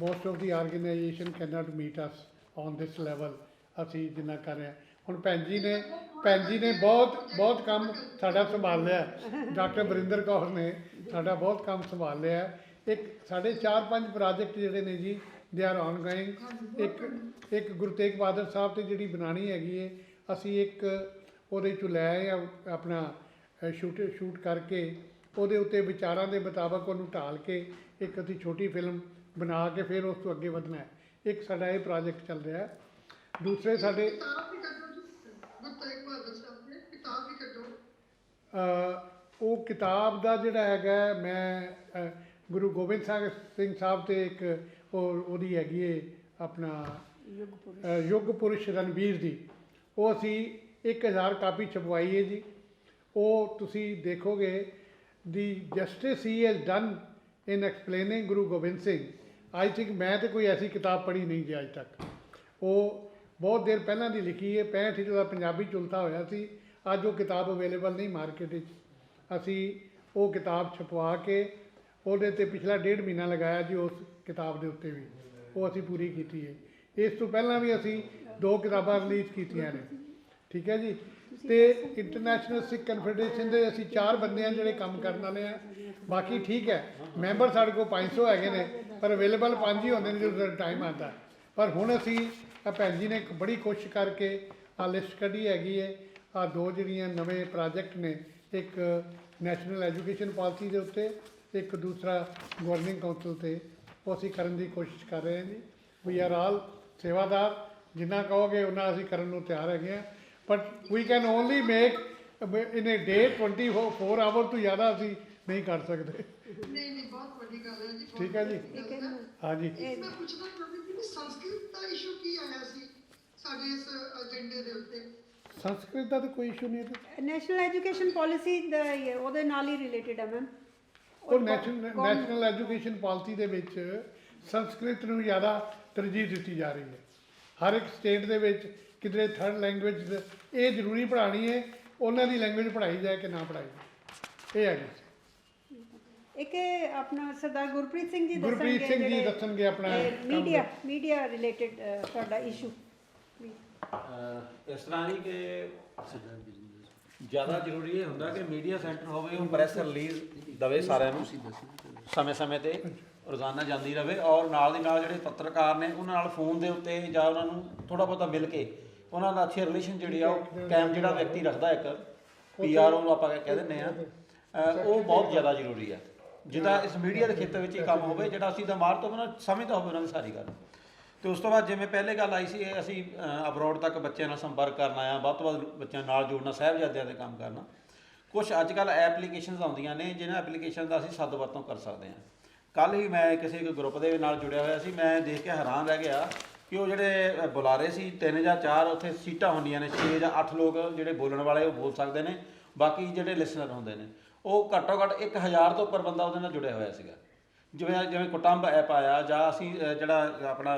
most of the organization cannot meet us on this level. ਅਸੀਂ ਜਿੰਨਾ ਕਰ ਰਹੇ ਹਾਂ ਹੁਣ ਭੈਣ ਜੀ ਨੇ ਬਹੁਤ ਕੰਮ ਸਾਡਾ ਸੰਭਾਲ ਲਿਆ। ਡਾਕਟਰ ਵਰਿੰਦਰ ਕੌਰ ਨੇ ਸਾਡਾ ਬਹੁਤ ਕੰਮ ਸੰਭਾਲ ਲਿਆ। ਇੱਕ ਸਾਡੇ 4-5 ਪ੍ਰੋਜੈਕਟ ਜਿਹੜੇ ਨੇ ਜੀ ਦੇ ਆਰ ਆਨਗੋਇੰਗ। ਇੱਕ ਗੁਰੂ ਤੇਗ ਬਹਾਦਰ ਸਾਹਿਬ ਤੇ ਜਿਹੜੀ ਬਣਾਉਣੀ ਹੈਗੀ ਹੈ ਅਸੀਂ ਇੱਕ ਉਹਦੇ 'ਚੋਂ ਲੈ ਆਏ ਆਪਣਾ ਸ਼ੂਟ ਕਰਕੇ ਉਹਦੇ ਉੱਤੇ ਵਿਚਾਰਾਂ ਦੇ ਮੁਤਾਬਕ ਉਹਨੂੰ ਢਾਲ ਕੇ ਇੱਕ ਅਸੀਂ ਛੋਟੀ ਫਿਲਮ ਬਣਾ ਕੇ ਫਿਰ ਉਸ ਤੋਂ ਅੱਗੇ ਵਧਣਾ ਹੈ। ਇੱਕ ਸਾਡਾ ਇਹ ਪ੍ਰੋਜੈਕਟ ਚੱਲ ਰਿਹਾ। ਦੂਸਰੇ ਸਾਡੇ ਉਹ ਕਿਤਾਬ ਦਾ ਜਿਹੜਾ ਹੈਗਾ ਮੈਂ ਗੁਰੂ ਗੋਬਿੰਦ ਸਿੰਘ ਸਾਹਿਬ ਤੇ ਇੱਕ ਉਹਦੀ ਹੈਗੀ ਹੈ ਆਪਣਾ ਯੁੱਗ ਪੁਰਸ਼ ਰਣਵੀਰ ਦੀ। ਉਹ ਅਸੀਂ 1000 ਕਾਪੀ ਛਪਵਾਈ ਹੈ ਜੀ। ਉਹ ਤੁਸੀਂ ਦੇਖੋਗੇ ਦੀ justice he has done in explaining Guru Gobind Singh. I think ਮੈਂ ਤਾਂ ਕੋਈ ਐਸੀ ਕਿਤਾਬ ਪੜ੍ਹੀ ਨਹੀਂ ਜੀ ਅੱਜ ਤੱਕ। ਉਹ ਬਹੁਤ ਦੇਰ ਪਹਿਲਾਂ ਦੀ ਲਿਖੀ ਹੈ। 65 ਦਾ ਪੰਜਾਬੀ ਚੁਲਤਾ ਹੋਇਆ ਸੀ। ਅੱਜ ਉਹ ਕਿਤਾਬ ਅਵੇਲੇਬਲ ਨਹੀਂ ਮਾਰਕੀਟ ਵਿੱਚ। ਅਸੀਂ ਉਹ ਕਿਤਾਬ ਛਪਵਾ ਕੇ ਉਹਦੇ 'ਤੇ ਪਿਛਲਾ 1.5 ਮਹੀਨਾ ਲਗਾਇਆ ਜੀ ਉਸ ਕਿਤਾਬ ਦੇ ਉੱਤੇ ਵੀ। ਉਹ ਅਸੀਂ ਪੂਰੀ ਕੀਤੀ ਹੈ। ਇਸ ਤੋਂ ਪਹਿਲਾਂ ਵੀ ਅਸੀਂ 2 ਕਿਤਾਬਾਂ ਰਿਲੀਜ਼ ਕੀਤੀਆਂ ਨੇ। ਠੀਕ ਹੈ ਜੀ। ਤੇ ਇੰਟਰਨੈਸ਼ਨਲ ਸਿੱਖ ਕਨਫੈਡਰੇਸ਼ਨ ਦੇ ਅਸੀਂ 4 ਬੰਦੇ ਆ ਜਿਹੜੇ ਕੰਮ ਕਰਨ ਵਾਲੇ ਆ। ਬਾਕੀ ਠੀਕ ਹੈ ਮੈਂਬਰ ਸਾਡੇ ਕੋਲ 500 ਹੈਗੇ ਨੇ ਪਰ ਅਵੇਲੇਬਲ 5 ਹੀ ਹੁੰਦੇ ਨੇ ਜਦੋਂ ਟਾਈਮ ਆਉਂਦਾ। ਪਰ ਹੁਣ ਅਸੀਂ ਭੈਣ ਜੀ ਨੇ ਇੱਕ ਬੜੀ ਕੋਸ਼ਿਸ਼ ਕਰਕੇ ਆਹ ਲਿਸਟ ਕੱਢੀ ਹੈਗੀ ਹੈ। ਆਹ 2 ਜਿਹੜੀਆਂ ਨਵੇਂ ਪ੍ਰੋਜੈਕਟ ਨੇ, ਇੱਕ ਨੈਸ਼ਨਲ ਐਜੂਕੇਸ਼ਨ ਪਾਲਿਸੀ ਦੇ ਉੱਤੇ, ਇੱਕ ਦੂਸਰਾ ਗਵਰਨਿੰਗ ਕਾਊਂਸਲ 'ਤੇ। ਉਹ ਅਸੀਂ ਕਰਨ ਦੀ ਕੋਸ਼ਿਸ਼ ਕਰ ਰਹੇ ਹਾਂ ਜੀ। ਵੀ ਆਰ ਆਲ ਸੇਵਾਦਾਰ। ਜਿੰਨਾ ਕਹੋਗੇ ਉਹਨਾਂ ਅਸੀਂ ਕਰਨ ਨੂੰ ਤਿਆਰ ਹੈਗੇ ਹਾਂ। But we can only make in a day 24 hour ਤੋਂ ਜ਼ਿਆਦਾ ਅਸੀਂ ਨਹੀਂ ਕਰ ਸਕਦੇ। ਨਹੀਂ ਬਹੁਤ ਵੱਡੀ ਗੱਲ ਹੈ ਜੀ। ਠੀਕ ਹੈ ਜੀ। ਹਾਂਜੀ ਮੈਂ ਪੁੱਛਣਾ ਚਾਹੁੰਦੀ ਕਿ ਸੰਸਕ੍ਰਿਤ ਦਾ ਇਸ਼ੂ ਕੀ ਆਇਆ ਸੀ ਸਾਡੇ ਇਸ ਏਜੰਡੇ ਦੇ ਉੱਤੇ। ਸੰਸਕ੍ਰਿਤ ਦਾ ਤਾਂ ਕੋਈ ਇਸ਼ੂ ਨਹੀਂ ਹੈ। ਨੈਸ਼ਨਲ ਐਜੂਕੇਸ਼ਨ ਪਾਲਿਸੀ ਉਹਦੇ ਨਾਲ ਹੀ ਰਿਲੇਟਡ ਹੈ ਮੈਮ। ਉਹ ਨੈਸ਼ਨਲ ਐਜੂਕੇਸ਼ਨ ਪਾਲਿਸੀ ਦੇ ਵਿੱਚ ਸੰਸਕ੍ਰਿਤ ਨੂੰ ਜ਼ਿਆਦਾ ਤਰਜੀਹ ਦਿੱਤੀ ਜਾ ਰਹੀ ਹੈ। ਹਰ ਇੱਕ ਸਟੇਟ ਦੇ ਵਿੱਚ ਕਿਧਰੇ 3rd ਲੈਂਗੁਏਜ ਇਹ ਜ਼ਰੂਰੀ ਪੜ੍ਹਾਉਣੀ ਹੈ। ਉਹਨਾਂ ਦੀ ਲੈਂਗੁਏਜ ਪੜ੍ਹਾਈ ਜਾਏ ਕਿ ਨਾ ਪੜ੍ਹਾਈ ਜਾਏ, ਇਹ ਹੈਗਾ। ਇੱਕ ਇਹ ਆਪਣਾ ਸਰਦਾਰ ਗੁਰਪ੍ਰੀਤ ਸਿੰਘ ਜੀ ਗੁਰਪ੍ਰੀਤ ਸਿੰਘ ਜੀ ਦੱਸਣਗੇ ਆਪਣਾ ਮੀਡੀਆ ਰਿਲੇਟਡ ਤੁਹਾਡਾ ਇਸ਼ੂ। ਇਸ ਤਰ੍ਹਾਂ ਜੀ ਕਿ ਜ਼ਿਆਦਾ ਜ਼ਰੂਰੀ ਇਹ ਹੁੰਦਾ ਕਿ ਮੀਡੀਆ ਸੈਂਟਰ ਹੋਵੇ, ਉਹ ਪ੍ਰੈਸ ਰਿਲੀਜ਼ ਦਵੇ ਸਾਰਿਆਂ ਨੂੰ ਸਮੇਂ-ਸਮੇਂ ਤੇ, ਰੋਜ਼ਾਨਾ ਜਾਂਦੀ ਰਹੇ, ਔਰ ਨਾਲ ਦੀ ਨਾਲ ਜਿਹੜੇ ਪੱਤਰਕਾਰ ਨੇ ਉਹਨਾਂ ਨਾਲ ਫੋਨ ਦੇ ਉੱਤੇ ਜਾਂ ਉਹਨਾਂ ਨੂੰ ਥੋੜ੍ਹਾ ਬਹੁਤਾ ਮਿਲ ਕੇ ਉਹਨਾਂ ਦਾ ਅੱਛੇ ਰਿਲੇਸ਼ਨ ਜਿਹੜੇ ਆ ਉਹ ਕਾਇਮ ਜਿਹੜਾ ਵਿਅਕਤੀ ਰੱਖਦਾ ਇੱਕ PR ਉਹਨੂੰ ਆਪਾਂ ਕਹਿ ਦਿੰਦੇ ਆ, ਉਹ ਬਹੁਤ ਜ਼ਿਆਦਾ ਜ਼ਰੂਰੀ ਆ। ਜਿੱਦਾਂ ਇਸ ਮੀਡੀਆ ਦੇ ਖੇਤਰ ਵਿੱਚ ਹੀ ਕੰਮ ਹੋਵੇ ਜਿਹੜਾ ਅਸੀਂ ਤਾਂ ਮਾਰ ਤੋਂ ਬਿਨਾਂ ਸਮਝਦਾ ਹੋਵੇ ਉਹਨਾਂ ਦੀ ਸਾਰੀ ਗੱਲ। ਤੇ ਉਸ ਤੋਂ ਬਾਅਦ ਜਿਵੇਂ ਪਹਿਲੇ ਗੱਲ ਆਈ ਸੀ, ਅਸੀਂ ਅਬਰੋਡ ਤੱਕ ਬੱਚਿਆਂ ਨਾਲ ਸੰਪਰਕ ਕਰਨਾ ਆ, ਵੱਧ ਤੋਂ ਵੱਧ ਬੱਚਿਆਂ ਨਾਲ ਜੋੜਨਾ, ਸਾਹਿਬਜ਼ਾਦਿਆਂ ਦੇ ਕੰਮ ਕਰਨਾ। ਕੁਛ ਅੱਜ ਕੱਲ੍ਹ ਐਪਲੀਕੇਸ਼ਨਸ ਆਉਂਦੀਆਂ ਨੇ ਜਿਹਨਾਂ ਐਪਲੀਕੇਸ਼ਨ ਦਾ ਅਸੀਂ ਸਦ ਵਰਤੋਂ ਕਰ ਸਕਦੇ ਹਾਂ। ਕੱਲ੍ਹ ਹੀ ਮੈਂ ਕਿਸੇ ਇੱਕ ਗਰੁੱਪ ਦੇ ਨਾਲ ਜੁੜਿਆ ਹੋਇਆ ਸੀ, ਮੈਂ ਦੇਖ ਕੇ ਹੈਰਾਨ ਰਹਿ ਗਿਆ ਕਿ ਉਹ ਜਿਹੜੇ ਬੁਲਾਰੇ ਸੀ 3 ਜਾਂ 4 ਉੱਥੇ ਸੀਟਾਂ ਹੁੰਦੀਆਂ ਨੇ, 6 ਜਾਂ 8 ਲੋਕ ਜਿਹੜੇ ਬੋਲਣ ਵਾਲੇ ਉਹ ਬੋਲ ਸਕਦੇ ਨੇ, ਬਾਕੀ ਜਿਹੜੇ ਲਿਸਨਰ ਹੁੰਦੇ ਨੇ ਉਹ ਘੱਟੋ ਘੱਟ 1000 ਤੋਂ ਉੱਪਰ ਬੰਦਾ ਉਹਦੇ ਨਾਲ ਜੁੜਿਆ ਹੋਇਆ ਸੀਗਾ। ਜਿਵੇਂ ਕੁਟੰਬ ਐਪ ਆਇਆ ਜਾਂ ਅਸੀਂ ਜਿਹੜਾ ਆਪਣਾ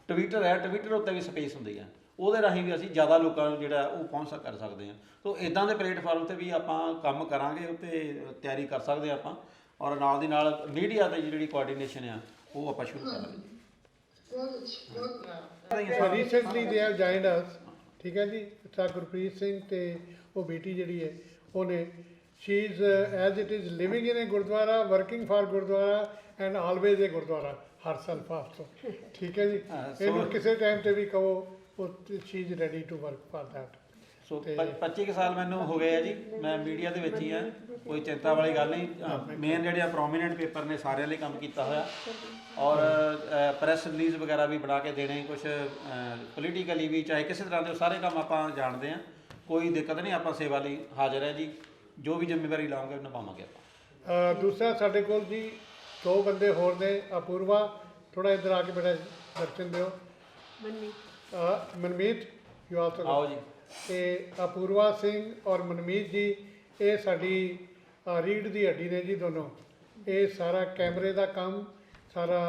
ਟਵਿੱਟਰ ਹੈ, ਟਵਿੱਟਰ ਉੱਤੇ ਵੀ ਸਪੇਸ ਹੁੰਦੀ ਹੈ, ਉਹਦੇ ਰਾਹੀਂ ਵੀ ਅਸੀਂ ਜ਼ਿਆਦਾ ਲੋਕਾਂ ਨੂੰ ਜਿਹੜਾ ਉਹ ਪਹੁੰਚ ਕਰ ਸਕਦੇ ਹਾਂ। ਸੋ ਇੱਦਾਂ ਦੇ ਪਲੇਟਫਾਰਮ 'ਤੇ ਵੀ ਆਪਾਂ ਕੰਮ ਕਰਾਂਗੇ, ਉੱਤੇ ਤਿਆਰੀ ਕਰ ਸਕਦੇ ਹਾਂ ਆਪਾਂ, ਔਰ ਨਾਲ ਦੀ ਨਾਲ ਮੀਡੀਆ ਦੀ ਜਿਹੜੀ ਕੋਆਰਡੀਨੇਸ਼ਨ ਆ ਉਹ ਆਪਾਂ ਸ਼ੁਰੂ ਕਰਾਂਗੇ। ਰੀਸੈਂਟਲੀ ਦੇ ਹੈਵ ਜੁਆਇਨਡ ਅਸ, ਠੀਕ ਹੈ ਜੀ, ਸਰ ਗੁਰਪ੍ਰੀਤ ਸਿੰਘ ਤੇ ਉਹ ਬੇਟੀ ਜਿਹੜੀ ਹੈ ਉਹਨੇ she is as it is living in a gurdwara, working for gurdwara and always a gurdwara herself also, ਠੀਕ ਹੈ ਜੀ। ਇਹਨੂੰ ਕਿਸੇ ਟਾਈਮ ਤੇ ਵੀ ਕਹੋ she is ready to work for that। ਸੋ 25 ਸਾਲ ਮੈਨੂੰ ਹੋ ਗਏ ਆ ਜੀ, ਮੈਂ ਮੀਡੀਆ ਦੇ ਵਿੱਚ ਹੀ ਆ, ਕੋਈ ਚਿੰਤਾ ਵਾਲੀ ਗੱਲ ਨਹੀਂ। ਮੇਨ ਜਿਹੜੇ ਆ ਪ੍ਰੋਮੀਨੈਂਟ ਪੇਪਰ ਨੇ ਸਾਰਿਆਂ ਲਈ ਕੰਮ ਕੀਤਾ ਹੋਇਆ, ਔਰ ਪ੍ਰੈਸ ਰਿਲੀਜ਼ ਵਗੈਰਾ ਵੀ ਬਣਾ ਕੇ ਦੇਣੇ, ਕੁਛ ਪੋਲੀਟੀਕਲੀ ਵੀ, ਚਾਹੇ ਕਿਸੇ ਤਰ੍ਹਾਂ ਦੇ ਸਾਰੇ ਕੰਮ ਆਪਾਂ ਜਾਣਦੇ ਹਾਂ, ਕੋਈ ਦਿੱਕਤ ਨਹੀਂ, ਆਪਾਂ ਸੇਵਾ ਲਈ ਹਾਜ਼ਰ ਹੈ ਜੀ। ਜੋ ਵੀ ਜ਼ਿੰਮੇਵਾਰੀ ਲਾਉਂਗੇ ਨਿਭਾਵਾਂਗੇ ਆਪਾਂ। ਦੂਸਰਾ ਸਾਡੇ ਕੋਲ ਜੀ 2 ਬੰਦੇ ਹੋਰ ਨੇ, ਅਪੂਰਵਾ ਥੋੜਾ ਇੱਧਰ ਆ ਕੇ ਬੇਟਾ ਦਰਸ਼ਨ ਦਿਓ, ਮਨਮੀਤ ਯੂ ਆਲਸੋ ਆਓ ਜੀ। ਤੇ ਅਪੂਰਵਾ ਸਿੰਘ ਔਰ ਮਨਮੀਤ ਜੀ ਇਹ ਸਾਡੀ ਰੀੜ ਦੀ ਹੱਡੀ ਨੇ ਜੀ ਦੋਨੋਂ। ਇਹ ਸਾਰਾ ਕੈਮਰੇ ਦਾ ਕੰਮ, ਸਾਰਾ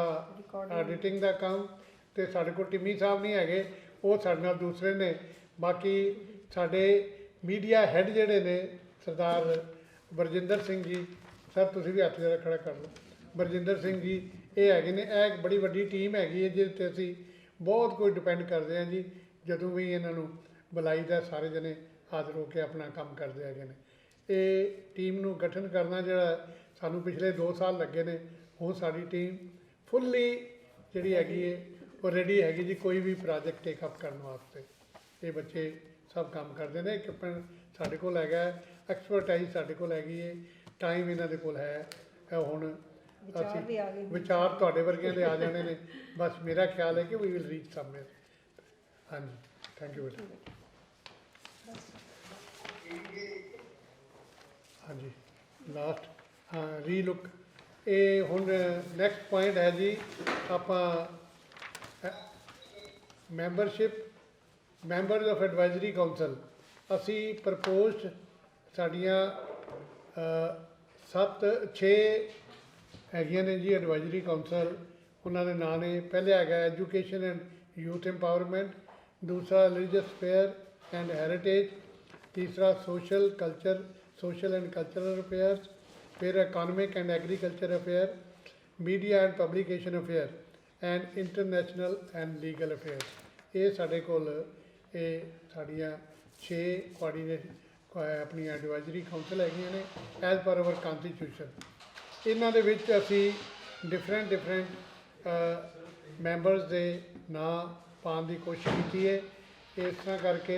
ਐਡੀਟਿੰਗ ਦਾ ਕੰਮ, ਤੇ ਸਾਡੇ ਕੋਲ ਟਿੰਮੀ ਸਾਹਿਬ ਨਹੀਂ ਹੈਗੇ, ਉਹ ਸਾਡੇ ਨਾਲ ਦੂਸਰੇ ਨੇ। ਬਾਕੀ ਸਾਡੇ ਮੀਡੀਆ ਹੈੱਡ ਜਿਹੜੇ ਨੇ ਸਰਦਾਰ ਬਰਜਿੰਦਰ ਸਿੰਘ ਜੀ, ਸਰ ਤੁਸੀਂ ਵੀ ਹੱਥ ਜਰਾ ਖੜਾ ਕਰ ਲਓ, ਬਰਜਿੰਦਰ ਸਿੰਘ ਜੀ ਇਹ ਹੈਗੇ ਨੇ। ਇਹ ਇੱਕ ਬੜੀ ਵੱਡੀ ਟੀਮ ਹੈਗੀ ਹੈ ਜਿਹਦੇ 'ਤੇ ਅਸੀਂ ਬਹੁਤ ਕੁਝ ਡਿਪੈਂਡ ਕਰਦੇ ਹਾਂ ਜੀ। ਜਦੋਂ ਵੀ ਇਹਨਾਂ ਨੂੰ ਬੁਲਾਈਦਾ ਸਾਰੇ ਜਣੇ ਹਾਜ਼ਰ ਹੋ ਕੇ ਆਪਣਾ ਕੰਮ ਕਰਦੇ ਹੈਗੇ ਨੇ। ਇਹ ਟੀਮ ਨੂੰ ਗਠਨ ਕਰਨਾ ਜਿਹੜਾ ਸਾਨੂੰ ਪਿਛਲੇ 2 ਸਾਲ ਲੱਗੇ ਨੇ, ਹੁਣ ਸਾਡੀ ਟੀਮ ਫੁੱਲੀ ਜਿਹੜੀ ਹੈਗੀ ਹੈ ਉਹ ਰੈਡੀ ਹੈਗੀ ਜੀ ਕੋਈ ਵੀ ਪ੍ਰੋਜੈਕਟ ਟੇਕ ਅਪ ਕਰਨ ਵਾਸਤੇ। ਇਹ ਬੱਚੇ ਸਭ ਕੰਮ ਕਰਦੇ ਨੇ, ਕਿ ਸਾਡੇ ਕੋਲ ਹੈਗਾ, ਐਕਸਪਰਟਾਈਜ਼ ਸਾਡੇ ਕੋਲ ਹੈਗੀ ਹੈ, ਟਾਈਮ ਇਹਨਾਂ ਦੇ ਕੋਲ ਹੈ। ਹੁਣ ਅਸੀਂ ਵਿਚਾਰ ਤੁਹਾਡੇ ਵਰਗਿਆਂ ਦੇ ਆ ਜਾਣੇ ਨੇ, ਬਸ ਮੇਰਾ ਖਿਆਲ ਹੈ ਕਿ ਵੀ ਵਿਲ ਰੀਚ ਸਮਵੇਅਰ। ਹਾਂਜੀ, ਥੈਂਕ ਯੂ ਬੇਟਾ। ਹਾਂਜੀ ਲਾਸਟ, ਹਾਂ ਰੀਲੁੱਕ। ਇਹ ਹੁਣ ਨੈਕਸਟ ਪੁਆਇੰਟ ਹੈ ਜੀ, ਆਪਾਂ membership, members of advisory council. ਅਸੀਂ ਪ੍ਰਪੋਜ਼ਡ ਸਾਡੀਆਂ 6 ਹੈਗੀਆਂ ਨੇ ਜੀ ਐਡਵਾਈਜ਼ਰੀ ਕਾਊਂਸਲ। ਉਹਨਾਂ ਦੇ ਨਾਂ ਨੇ, ਪਹਿਲੇ ਹੈਗਾ ਐਜੂਕੇਸ਼ਨ ਐਂਡ ਯੂਥ ਐਮਪਾਵਰਮੈਂਟ, ਦੂਸਰਾ ਰਿਲੀਜੀਅਸ ਅਫੇਅਰ ਐਂਡ ਹੈਰੀਟੇਜ, ਤੀਸਰਾ ਸੋਸ਼ਲ ਐਂਡ ਕਲਚਰਲ ਅਫੇਅਰਸ, ਫਿਰ economic and agriculture affair, media and publication affair and international and legal affairs. ਇਹ ਸਾਡੇ ਕੋਲ ਇਹ ਸਾਡੀਆਂ 6 ਆਪਣੀਆਂ ਐਡਵਾਈਜ਼ਰੀ ਕਾਊਂਸਲ ਹੈਗੀਆਂ ਨੇ ਐਜ਼ ਪਰ ਆਵਰ ਕਨਸਟੀਟਿਊਸ਼ਨ। ਇਹਨਾਂ ਦੇ ਵਿੱਚ ਅਸੀਂ ਡਿਫਰੈਂਟ ਮੈਂਬਰਸ ਦੇ ਨਾਂ ਪਾਉਣ ਦੀ ਕੋਸ਼ਿਸ਼ ਕੀਤੀ ਹੈ। ਇਸ ਤਰ੍ਹਾਂ ਕਰਕੇ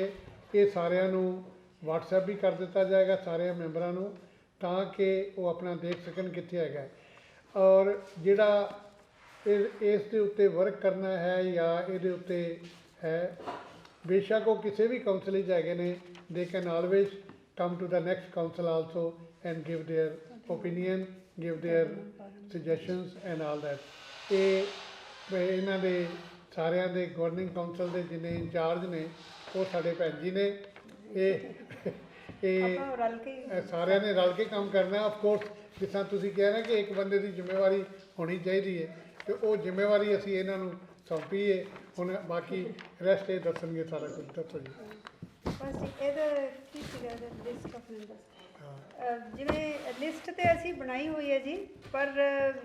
ਇਹ ਸਾਰਿਆਂ ਨੂੰ WhatsApp ਵੀ ਕਰ ਦਿੱਤਾ ਜਾਏਗਾ ਸਾਰਿਆਂ ਮੈਂਬਰਾਂ ਨੂੰ, ਤਾਂ ਕਿ ਉਹ ਆਪਣਾ ਦੇਖ ਸਕਣ ਕਿੱਥੇ ਹੈਗਾ। ਔਰ ਜਿਹੜਾ ਇਸ ਦੇ ਉੱਤੇ ਵਰਕ ਕਰਨਾ ਹੈ ਜਾਂ ਇਹਦੇ ਉੱਤੇ ਹੈ, ਬੇਸ਼ੱਕ ਉਹ ਕਿਸੇ ਵੀ ਕਾਊਂਸਲ ਵਿੱਚ ਹੈਗੇ ਨੇ, they can always come to the next council also and give their opinion, give their suggestions and all that. ਇਹਨਾਂ ਦੇ ਸਾਰਿਆਂ ਦੇ ਗਵਰਨਿੰਗ ਕਾਊਂਸਲ ਦੇ ਜਿੰਨੇ ਇੰਚਾਰਜ ਨੇ ਉਹ ਸਾਡੇ ਭੈਣ ਜੀ ਨੇ। ਇਹ ਸਾਰਿਆਂ ਨੇ ਰਲ ਕੇ ਕੰਮ ਕਰਨਾ। ਆਫ ਕੋਰਸ ਜਿਸ ਤਰ੍ਹਾਂ ਤੁਸੀਂ ਕਿਹਾ ਨਾ ਕਿ ਇੱਕ ਬੰਦੇ ਦੀ ਜ਼ਿੰਮੇਵਾਰੀ ਹੋਣੀ ਚਾਹੀਦੀ ਹੈ, ਤੇ ਉਹ ਜ਼ਿੰਮੇਵਾਰੀ ਅਸੀਂ ਇਹਨਾਂ ਨੂੰ ਸੌਂਪੀ ਹੈ। ਹੁਣ ਬਾਕੀ ਰੈਸਟ ਇਹ ਦੱਸਣਗੇ ਸਾਰਾ ਕੁਝ। ਦੱਸੋ ਜੀ। ਬਸ ਇਹਦਾ ਕੀ ਸੀਗਾ ਲਿਸਟ ਆਫ ਮੈਂਬਰਸ? ਜਿਵੇਂ ਲਿਸਟ ਤੇ ਅਸੀਂ ਬਣਾਈ ਹੋਈ ਹੈ ਜੀ, ਪਰ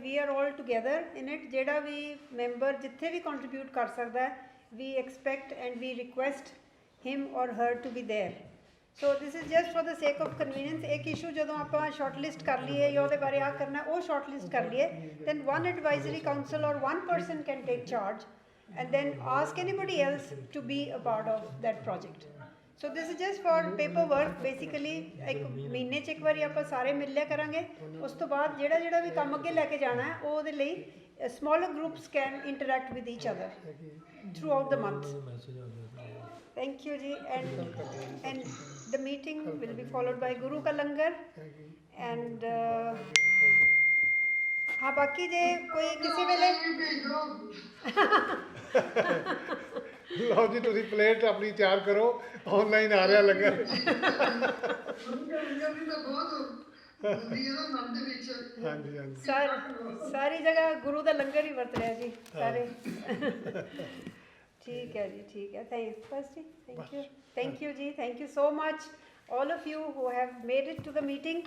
we are all together in it. ਜਿਹੜਾ ਵੀ ਮੈਂਬਰ ਜਿੱਥੇ ਵੀ ਕੰਟਰੀਬਿਊਟ ਕਰ ਸਕਦਾ ਹੈ, we expect and we request him or her to be there. So this is just for the sake of convenience. ਇੱਕ ਇਸ਼ੂ ਜਦੋਂ ਆਪਾਂ ਸ਼ਾਰਟ ਲਿਸਟ ਕਰ ਲਈਏ ਜਾਂ ਉਹਦੇ ਬਾਰੇ ਆ ਕਰਨਾ, ਉਹ ਸ਼ਾਰਟ ਲਿਸਟ ਕਰ ਲਈਏ, then one advisory council or one person can take charge and then ask anybody else to be a part of that project. So this is just for paperwork basically। ਇੱਕ ਮਹੀਨੇ 'ਚ ਇੱਕ ਵਾਰੀ ਆਪਾਂ ਸਾਰੇ ਮਿਲ ਲਿਆ ਕਰਾਂਗੇ। ਉਸ ਤੋਂ ਬਾਅਦ ਜਿਹੜਾ ਵੀ ਕੰਮ ਅੱਗੇ ਲੈ ਕੇ ਜਾਣਾ ਹੈ, ਉਹ ਉਹਦੇ ਲਈ smaller groups can interact with each other throughout the month. Thank you ji, and the meeting will be followed by Guru ka langar and हाँ बाकी जे कोई किसी वेले ਲਓ ਜੀ, ਤੁਸੀਂ ਪਲੇਟ ਆਪਣੀ ਤਿਆਰ ਕਰੋ, ਆਨਲਾਈਨ ਆ ਰਿਹਾ ਲੰਗਰ। ਹਾਂਜੀ ਹਾਂਜੀ, ਸਾਰੀ ਜਗ੍ਹਾ ਗੁਰੂ ਦਾ ਲੰਗਰ ਹੀ ਵਰਤ ਰਿਹਾ ਜੀ ਸਾਰੇ। ਠੀਕ ਹੈ ਜੀ, ਠੀਕ ਹੈ। ਥੈਂਕ ਯੂ ਜੀ, thank you so much all of you who have made it to the meeting,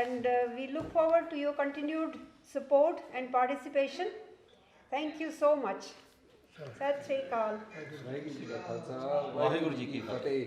and we look forward to your continued support and participation. Thank you so much. Sat Sri Akal। Waheguru ji ਕਾ ਖਾਲਸਾ, ਵਾਹਿਗੁਰੂ ਜੀ ਕੀ ਫਤਿਹ।